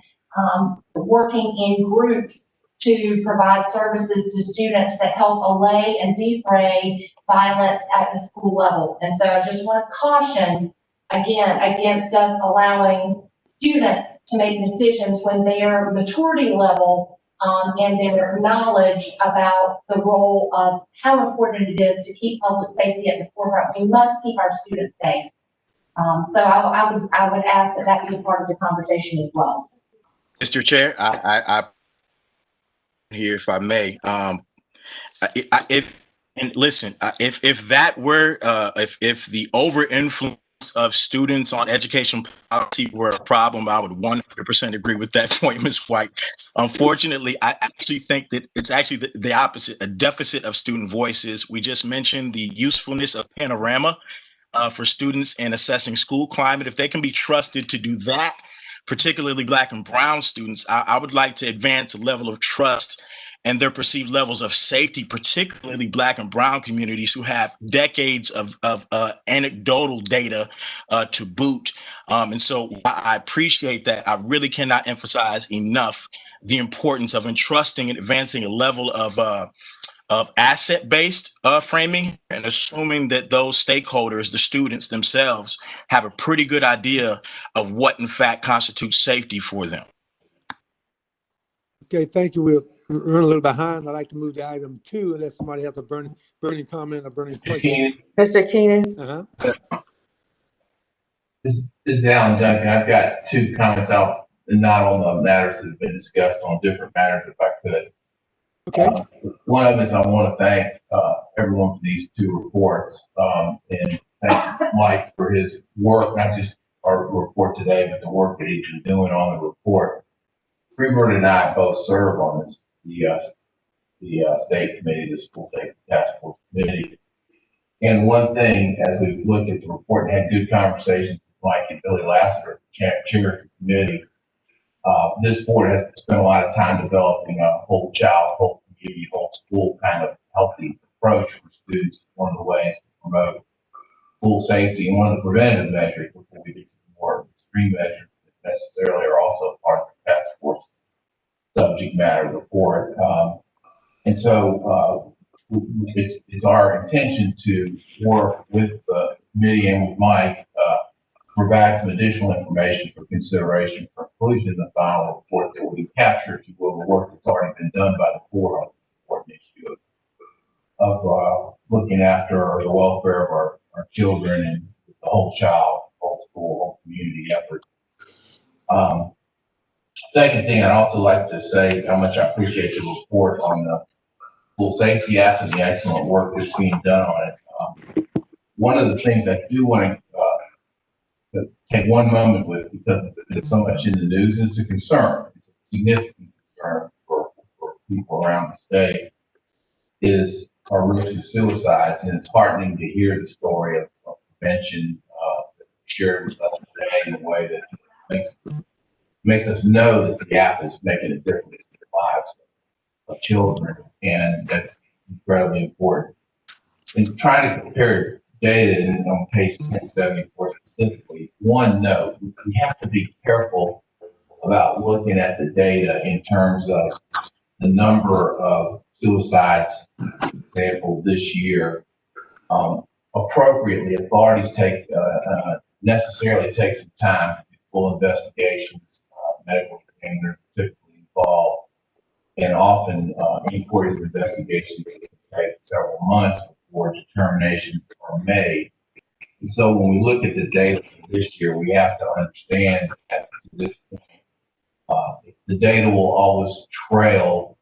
working in groups to provide services to students that help allay and defray violence at the school level. And so I just want to caution again against us allowing students to make decisions when their maturity level and their knowledge about the role of how important it is to keep public safety at the forefront. We must keep our students safe. So I would ask that that be a part of the conversation as well. Mr. Chair, I here, if I may, if that were if the over influence of students on education policy were a problem, I would 100% agree with that point, Ms. White. Unfortunately, I actually think that it's actually the opposite, a deficit of student voices. We just mentioned the usefulness of Panorama for students in assessing school climate. If they can be trusted to do that, particularly Black and Brown students, I would like to advance a level of trust and their perceived levels of safety, particularly Black and Brown communities who have decades of anecdotal data to boot. And so I appreciate that. I really cannot emphasize enough the importance of entrusting and advancing a level of asset-based framing and assuming that those stakeholders, the students themselves, have a pretty good idea of what in fact constitutes safety for them. Okay, thank you. We'll run a little behind. I'd like to move to item 2 unless somebody has a burning comment or burning question. Mr. Keenan? This is Alan Duncan. I've got 2 comments out, not on the matters that have been discussed, on different matters, if I could. Okay. One of them is I want to thank everyone for these 2 reports, and thank Mike for his work, not just our report today, but the work that he's been doing on the report. Freeburg and I both serve on this, the state committee, the school safety task force committee. And one thing, as we've looked at the report and had good conversations with Mike and Billy Lassiter, chair of the committee, this board has spent a lot of time developing a whole child, whole community, whole school kind of healthy approach for students. One of the ways to promote school safety, and one of the preventative measures before we get to the more extreme measures that necessarily are also part of the task force subject matter report. And so it's our intention to work with the committee and with Mike, provide some additional information for consideration for inclusion in the final report that will be captured, if you will, the work that's already been done by the board on the important issue of looking after the welfare of our children and the whole child, whole school, whole community effort. Second thing, I'd also like to say how much I appreciate the report on the School Safety Act and the excellent work that's being done on it. One of the things I do want to take one moment with, because there's so much in the news, and it's a concern, it's a significant concern for people around the state, is our risk of suicides. And it's heartening to hear the story of prevention that shared with us today in a way that makes us know that the app is making a difference in the lives of children, and that's incredibly important. In trying to compare data on page 1074 specifically, one note, we have to be careful about looking at the data in terms of the number of suicides, for example, this year. Appropriately, authorities necessarily take some time to do full investigations. Medical examiners typically involved, and often inquiries and investigations can take several months before determinations are made. And so when we look at the data for this year, we have to understand that to this point, the data will always trail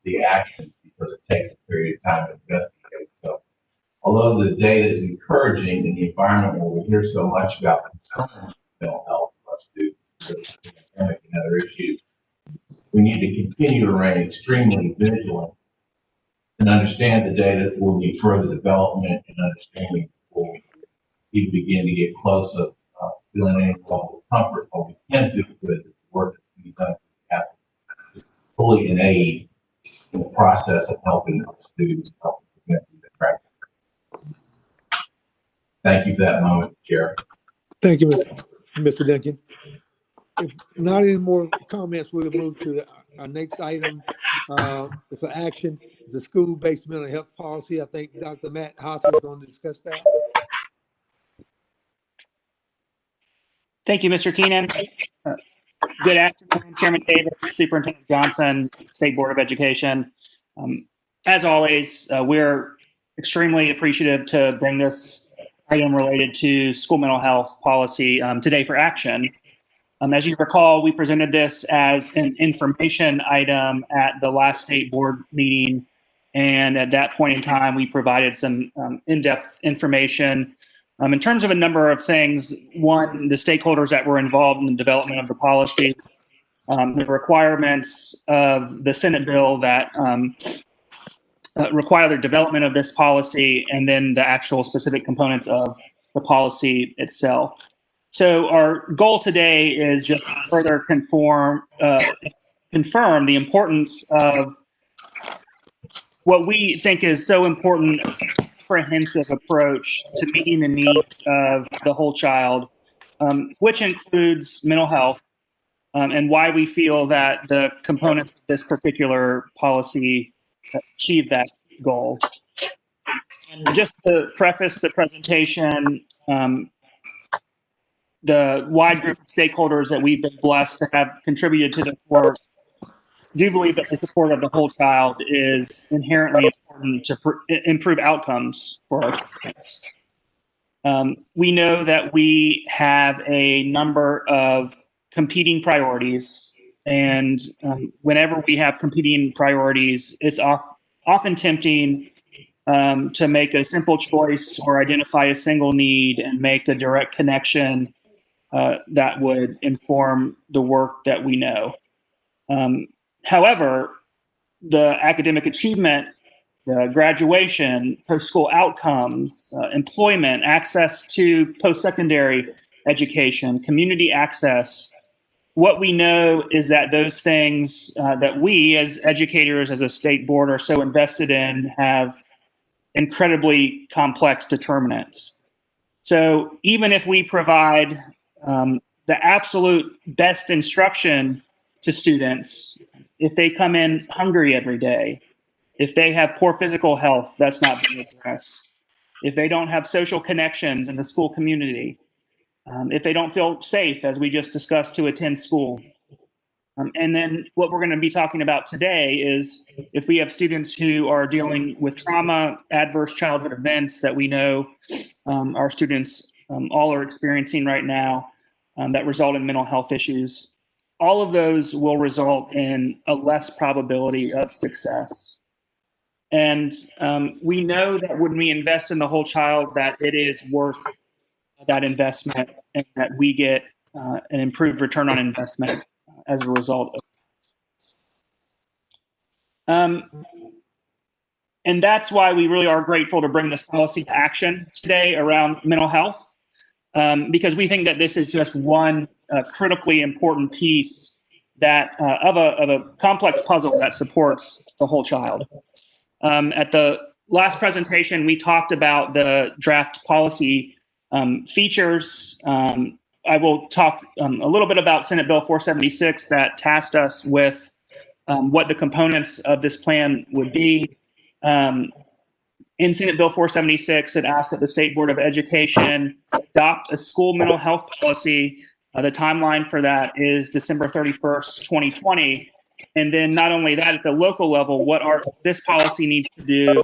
the actions because it takes a period of time to investigate. So although the data is encouraging in the environment where we hear so much about concerns with mental health for us due to the pandemic and other issues, we need to continue to remain extremely vigilant and understand the data will need further development and understanding before we begin to get close to feeling any level of comfort, but we can feel good that the work that's being done is fully in aid in the process of helping our students help prevent these practices. Thank you for that moment, Chair. Thank you, Mr. Duncan. If not any more comments, we'll move to our next item. For action is the school-based mental health policy. I think Dr. Matt Haas is going to discuss that. Thank you, Mr. Keenan. Good afternoon, Chairman Davis, Superintendent Johnson, State Board of Education. As always, we're extremely appreciative to bring this item related to school mental health policy today for action. As you recall, we presented this as an information item at the last State Board meeting. And at that point in time, we provided some in-depth information in terms of a number of things. One, the stakeholders that were involved in the development of the policy, the requirements of the Senate bill that require the development of this policy, and then the actual specific components of the policy itself. So our goal today is just to further confirm the importance of what we think is so important, a comprehensive approach to meeting the needs of the whole child, which includes mental health, and why we feel that the components of this particular policy achieve that goal. And just to preface the presentation, the wide group of stakeholders that we've been blessed to have contributed to the work do believe that the support of the whole child is inherently important to improve outcomes for our students. We know that we have a number of competing priorities, and whenever we have competing priorities, it's often tempting to make a simple choice or identify a single need and make a direct connection that would inform the work that we know. However, the academic achievement, the graduation, post-school outcomes, employment, access to post-secondary education, community access, what we know is that those things that we as educators, as a state board, are so invested in have incredibly complex determinants. So even if we provide the absolute best instruction to students, if they come in hungry every day, if they have poor physical health that's not being addressed, if they don't have social connections in the school community, if they don't feel safe, as we just discussed, to attend school, And then what we're going to be talking about today is if we have students who are dealing with trauma, adverse childhood events that we know our students all are experiencing right now that result in mental health issues, all of those will result in a less probability of success. And we know that when we invest in the whole child, that it is worth that investment and that we get an improved return on investment as a result of and that's why we really are grateful to bring this policy to action today around mental health, because we think that this is just one critically important piece that of a complex puzzle that supports the whole child. At the last presentation, we talked about the draft policy features. I will talk a little bit about Senate Bill 476 that tasked us with what the components of this plan would be. In Senate Bill 476, it asks that the State Board of Education adopt a school mental health policy. The timeline for that is December 31st, 2020. And then not only that, at the local level, what this policy needs to do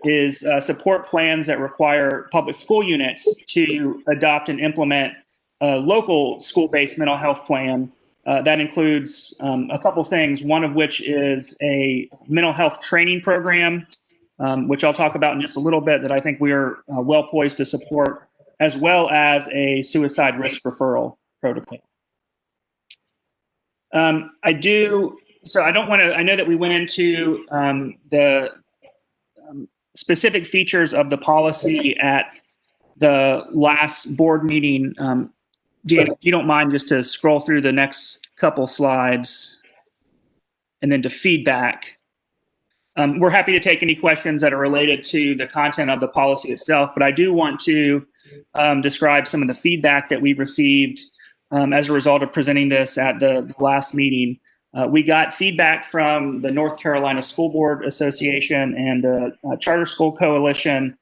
is support plans that require public school units to adopt and implement a local school-based mental health plan. That includes a couple things, one of which is a mental health training program, which I'll talk about in just a little bit, that I think we are well poised to support, as well as a suicide risk referral protocol. I know that we went into the specific features of the policy at the last board meeting. Dan, if you don't mind just to scroll through the next couple slides and then to feedback. We're happy to take any questions that are related to the content of the policy itself, but I do want to describe some of the feedback that we received as a result of presenting this at the last meeting. We got feedback from the North Carolina School Board Association and the Charter School Coalition,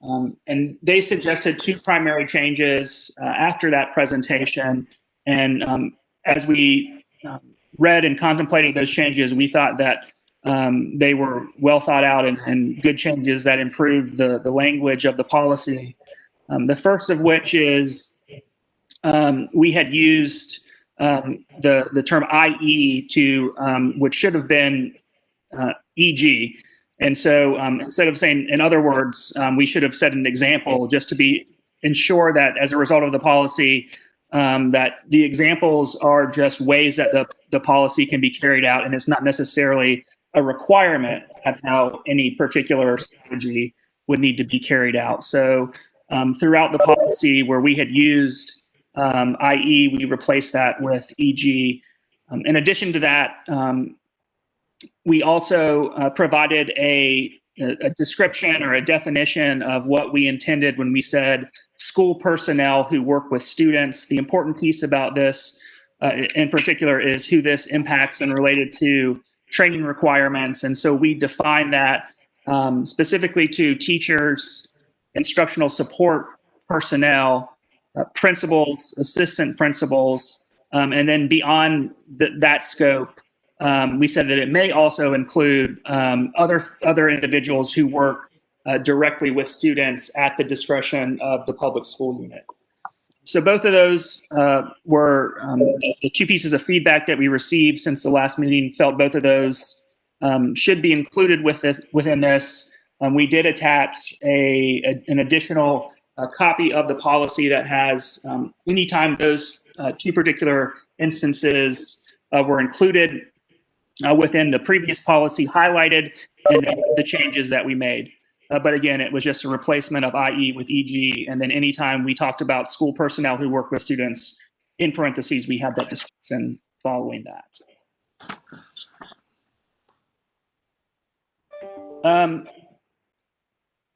and they suggested two primary changes after that presentation. And as we read and contemplated those changes, we thought that they were well thought out and good changes that improved the language of the policy. The first of which is we had used the term IE to which should have been EG. And so instead of saying, in other words, we should have said an example just to ensure that as a result of the policy, that the examples are just ways that the policy can be carried out, and it's not necessarily a requirement of how any particular strategy would need to be carried out. So throughout the policy where we had used IE, we replaced that with EG. In addition to that, we also provided a description or a definition of what we intended when we said school personnel who work with students. The important piece about this in particular is who this impacts and related to training requirements. And so we define that specifically to teachers, instructional support personnel, principals, assistant principals, and then beyond that scope, we said that it may also include other individuals who work directly with students at the discretion of the public school unit. So both of those were the two pieces of feedback that we received since the last meeting. Felt both of those should be included within this. We did attach an additional copy of the policy that has anytime those two particular instances were included within the previous policy highlighted and the changes that we made. But again, it was just a replacement of IE with EG. And then anytime we talked about school personnel who work with students, in parentheses, we had that description following that.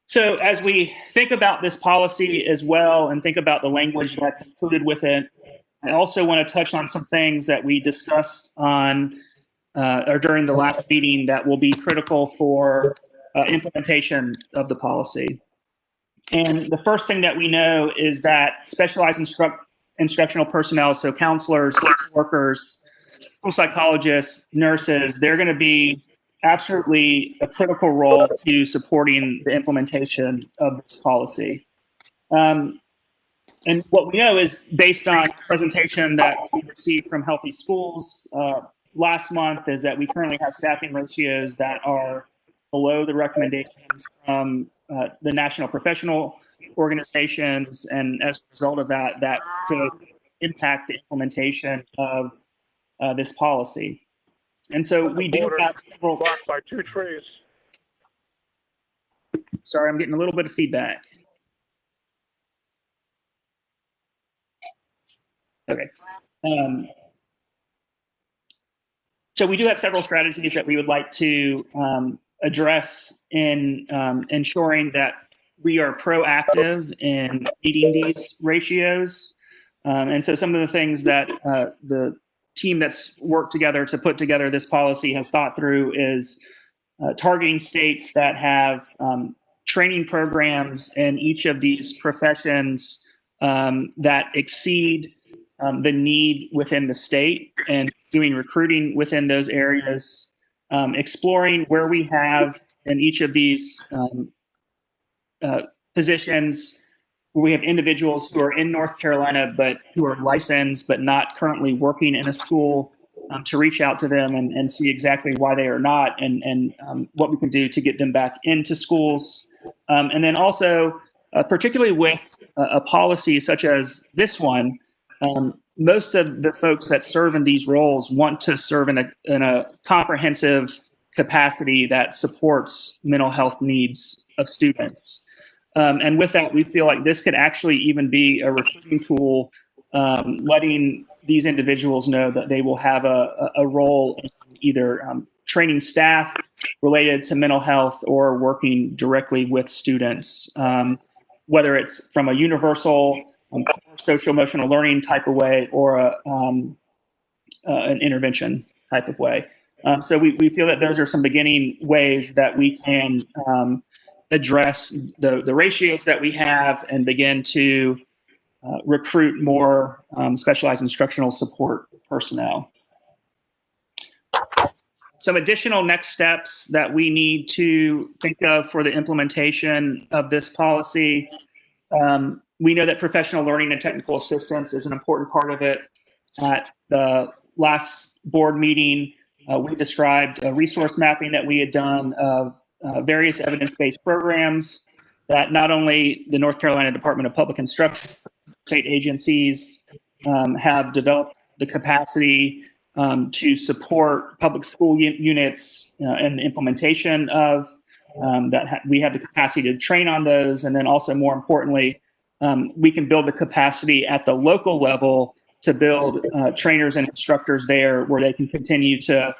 So as we think about this policy as well and think about the language that's included with it, I also want to touch on some things that we discussed on or during the last meeting that will be critical for implementation of the policy. And the first thing that we know is that specialized instructional personnel, so counselors, workers, school psychologists, nurses, they're going to be absolutely a critical role to supporting the implementation of this policy. And what we know is based on the presentation that we received from Healthy Schools last month is that we currently have staffing ratios that are below the recommendations from the national professional organizations. And as a result of that, that could impact the implementation of this policy. And so we do have several. Blocked by 2 trees. Sorry, I'm getting a little bit of feedback. Okay. So we do have several strategies that we would like to address in ensuring that we are proactive in meeting these ratios. And so some of the things that the team that's worked together to put together this policy has thought through is targeting states that have training programs in each of these professions that exceed the need within the state and doing recruiting within those areas, exploring where we have in each of these positions where we have individuals who are in North Carolina but who are licensed but not currently working in a school, to reach out to them and see exactly why they are not and what we can do to get them back into schools. And then also, particularly with a policy such as this one, most of the folks that serve in these roles want to serve in a comprehensive capacity that supports mental health needs of students. And with that, we feel like this could actually even be a recruiting tool, letting these individuals know that they will have a role in either training staff related to mental health or working directly with students, whether it's from a universal social emotional learning type of way or an intervention type of way. So we feel that those are some beginning ways that we can address the ratios that we have and begin to recruit more specialized instructional support personnel. Some additional next steps that we need to think of for the implementation of this policy. We know that professional learning and technical assistance is an important part of it. At the last board meeting, we described a resource mapping that we had done of various evidence-based programs that not only the North Carolina Department of Public Instruction, state agencies have developed the capacity to support public school units and the implementation of we have the capacity to train on those. And then also more importantly, we can build the capacity at the local level to build trainers and instructors there where they can continue to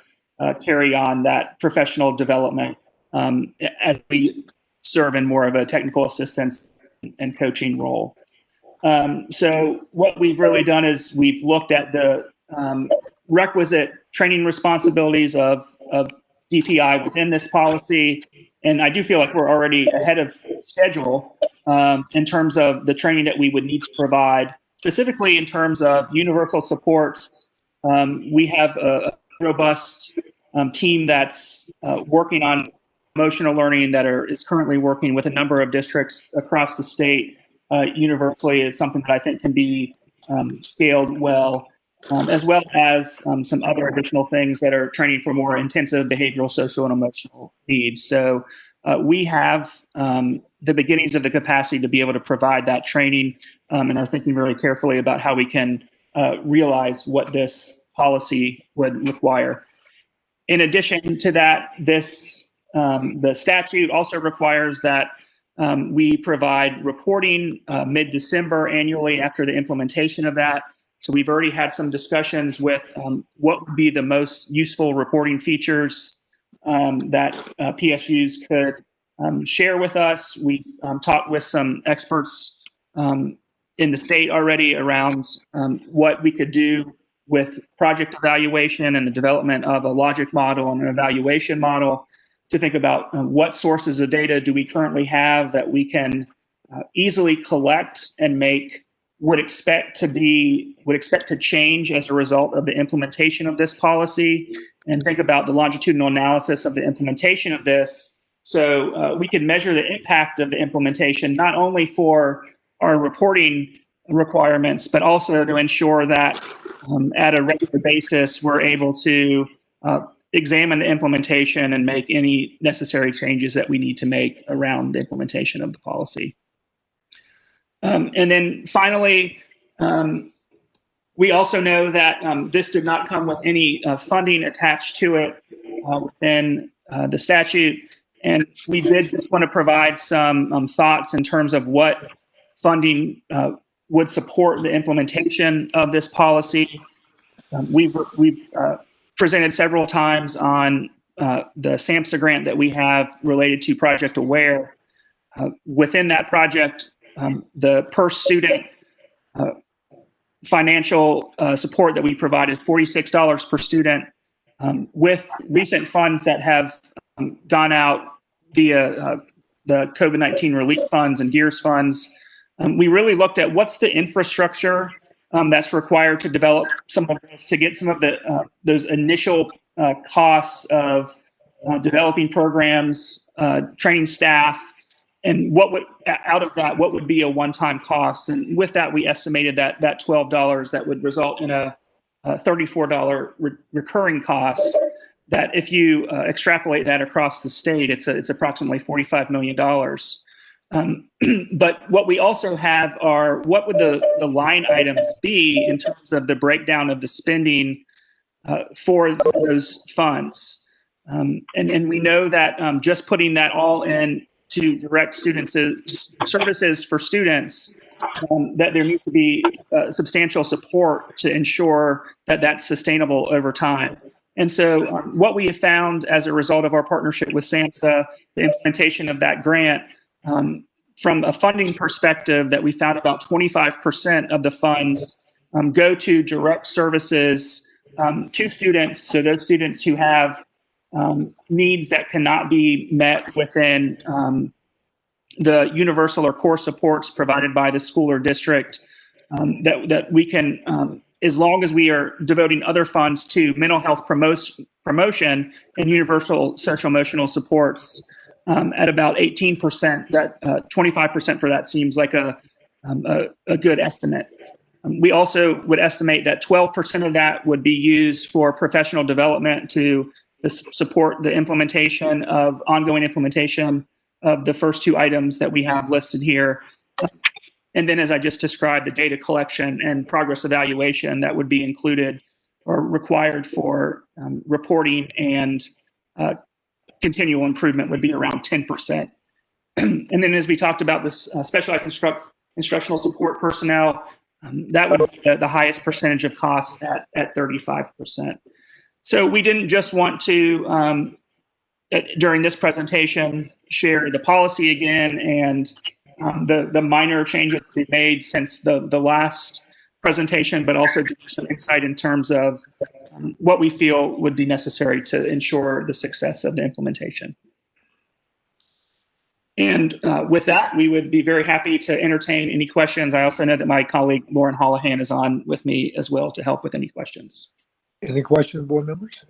carry on that professional development as we serve in more of a technical assistance and coaching role. So what we've really done is we've looked at the requisite training responsibilities of DPI within this policy. And I do feel like we're already ahead of schedule in terms of the training that we would need to provide, specifically in terms of universal supports. We have a robust team that's working on emotional learning that is currently working with a number of districts across the state. Universally is something that I think can be scaled well, as well as some other additional things that are training for more intensive behavioral, social, and emotional needs. So we have the beginnings of the capacity to be able to provide that training and are thinking very carefully about how we can realize what this policy would require. In addition to that, the statute also requires that we provide reporting mid-December annually after the implementation of that. So we've already had some discussions with what would be the most useful reporting features that PSUs could share with us. We've talked with some experts in the state already around what we could do with project evaluation and the development of a logic model and an evaluation model to think about what sources of data do we currently have that we can easily collect and make would expect to change as a result of the implementation of this policy, and think about the longitudinal analysis of the implementation of this. So we can measure the impact of the implementation, not only for our reporting requirements, but also to ensure that at a regular basis, we're able to examine the implementation and make any necessary changes that we need to make around the implementation of the policy. And then finally, we also know that this did not come with any funding attached to it within the statute. And we did just want to provide some thoughts in terms of what funding would support the implementation of this policy. We've presented several times on the SAMHSA grant that we have related to Project Aware. Within that project, the per student financial support that we provide is $46 per student. With recent funds that have gone out via the COVID-19 relief funds and GEARS funds, we really looked at what's the infrastructure that's required to develop some of this, to get some of the those initial costs of developing programs, training staff, and what would out of that, what would be a one-time cost? And with that, we estimated that $12 that would result in a $34 recurring cost. That if you extrapolate that across the state, it's approximately $45 million. But what we also have are what would the line items be in terms of the breakdown of the spending for those funds. And we know that just putting that all in to direct services for students, that there needs to be substantial support to ensure that that's sustainable over time. And so what we have found as a result of our partnership with SAMHSA, the implementation of that grant, from a funding perspective, that we found about 25% of the funds go to direct services to students. So those students who have needs that cannot be met within the universal or core supports provided by the school or district, that we can, as long as we are devoting other funds to mental health promotion and universal social emotional supports at about 18%, that 25% for that seems like a good estimate. We also would estimate that 12% of that would be used for professional development to support the implementation of ongoing implementation of the first two items that we have listed here. And then, as I just described, the data collection and progress evaluation that would be included or required for reporting and continual improvement would be around 10%. And then, as we talked about this specialized instructional support personnel, that would be the highest percentage of cost at 35%. So we didn't just want to, during this presentation, share the policy again and the minor changes we made since the last presentation, but also give some insight in terms of what we feel would be necessary to ensure the success of the implementation. And with that, we would be very happy to entertain any questions. I also know that my colleague Lauren Holohan is on with me as well to help with any questions. Any questions, board members?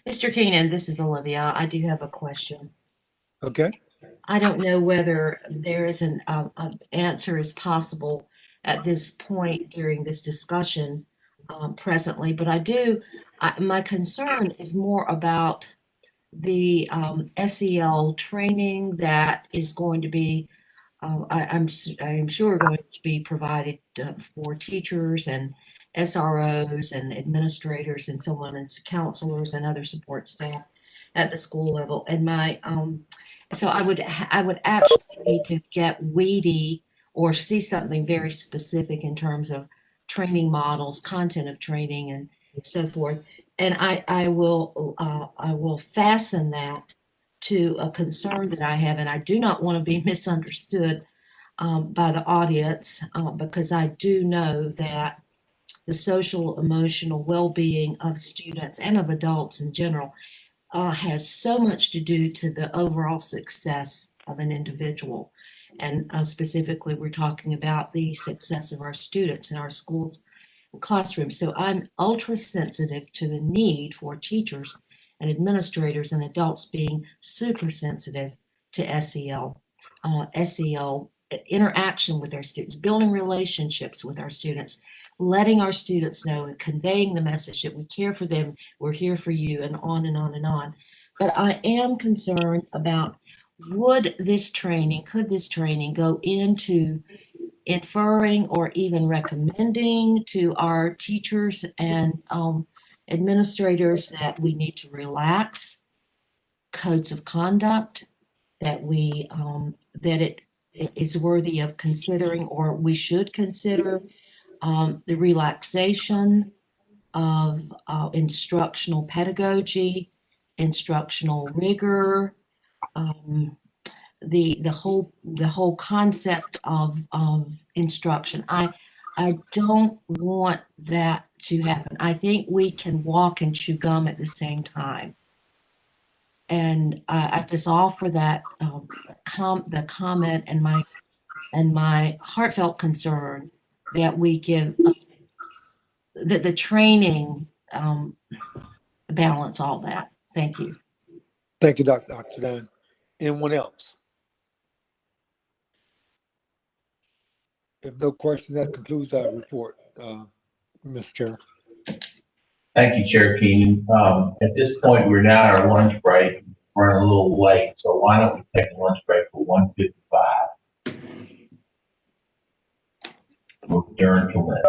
Mr. Keenan, this is Olivia. I do have a question. Okay. I don't know whether there is an answer is possible at this point during this discussion presently, but my concern is more about the SEL training that is going to be, I'm sure going to be provided for teachers and SROs and administrators and so on, and counselors and other support staff at the school level. And so I would actually need to get weedy or see something very specific in terms of training models, content of training, and so forth. And I will fasten that to a concern that I have, and I do not want to be misunderstood by the audience because I do know that the social emotional well-being of students and of adults in general has so much to do to the overall success of an individual. And specifically, we're talking about the success of our students in our schools and classrooms. So I'm ultra sensitive to the need for teachers and administrators and adults being super sensitive to SEL. SEL interaction with our students, building relationships with our students, letting our students know and conveying the message that we care for them, we're here for you, and on and on and on. But I am concerned about could this training go into inferring or even recommending to our teachers and administrators that we need to relax codes of conduct, that it is worthy of considering, or we should consider the relaxation of instructional pedagogy, instructional rigor, the whole concept of instruction. I don't want that to happen. I think we can walk and chew gum at the same time. And I just offer that the comment and my heartfelt concern that we give that the training balance all that. Thank you. Thank you, Dr. Oxidine. Anyone else? If no question, that concludes our report, Ms. Chair. Thank you, Chair Keenan. At this point, we're now at our lunch break. We're running a little late, so why don't we take a lunch break for 1:55? We'll adjourn till then.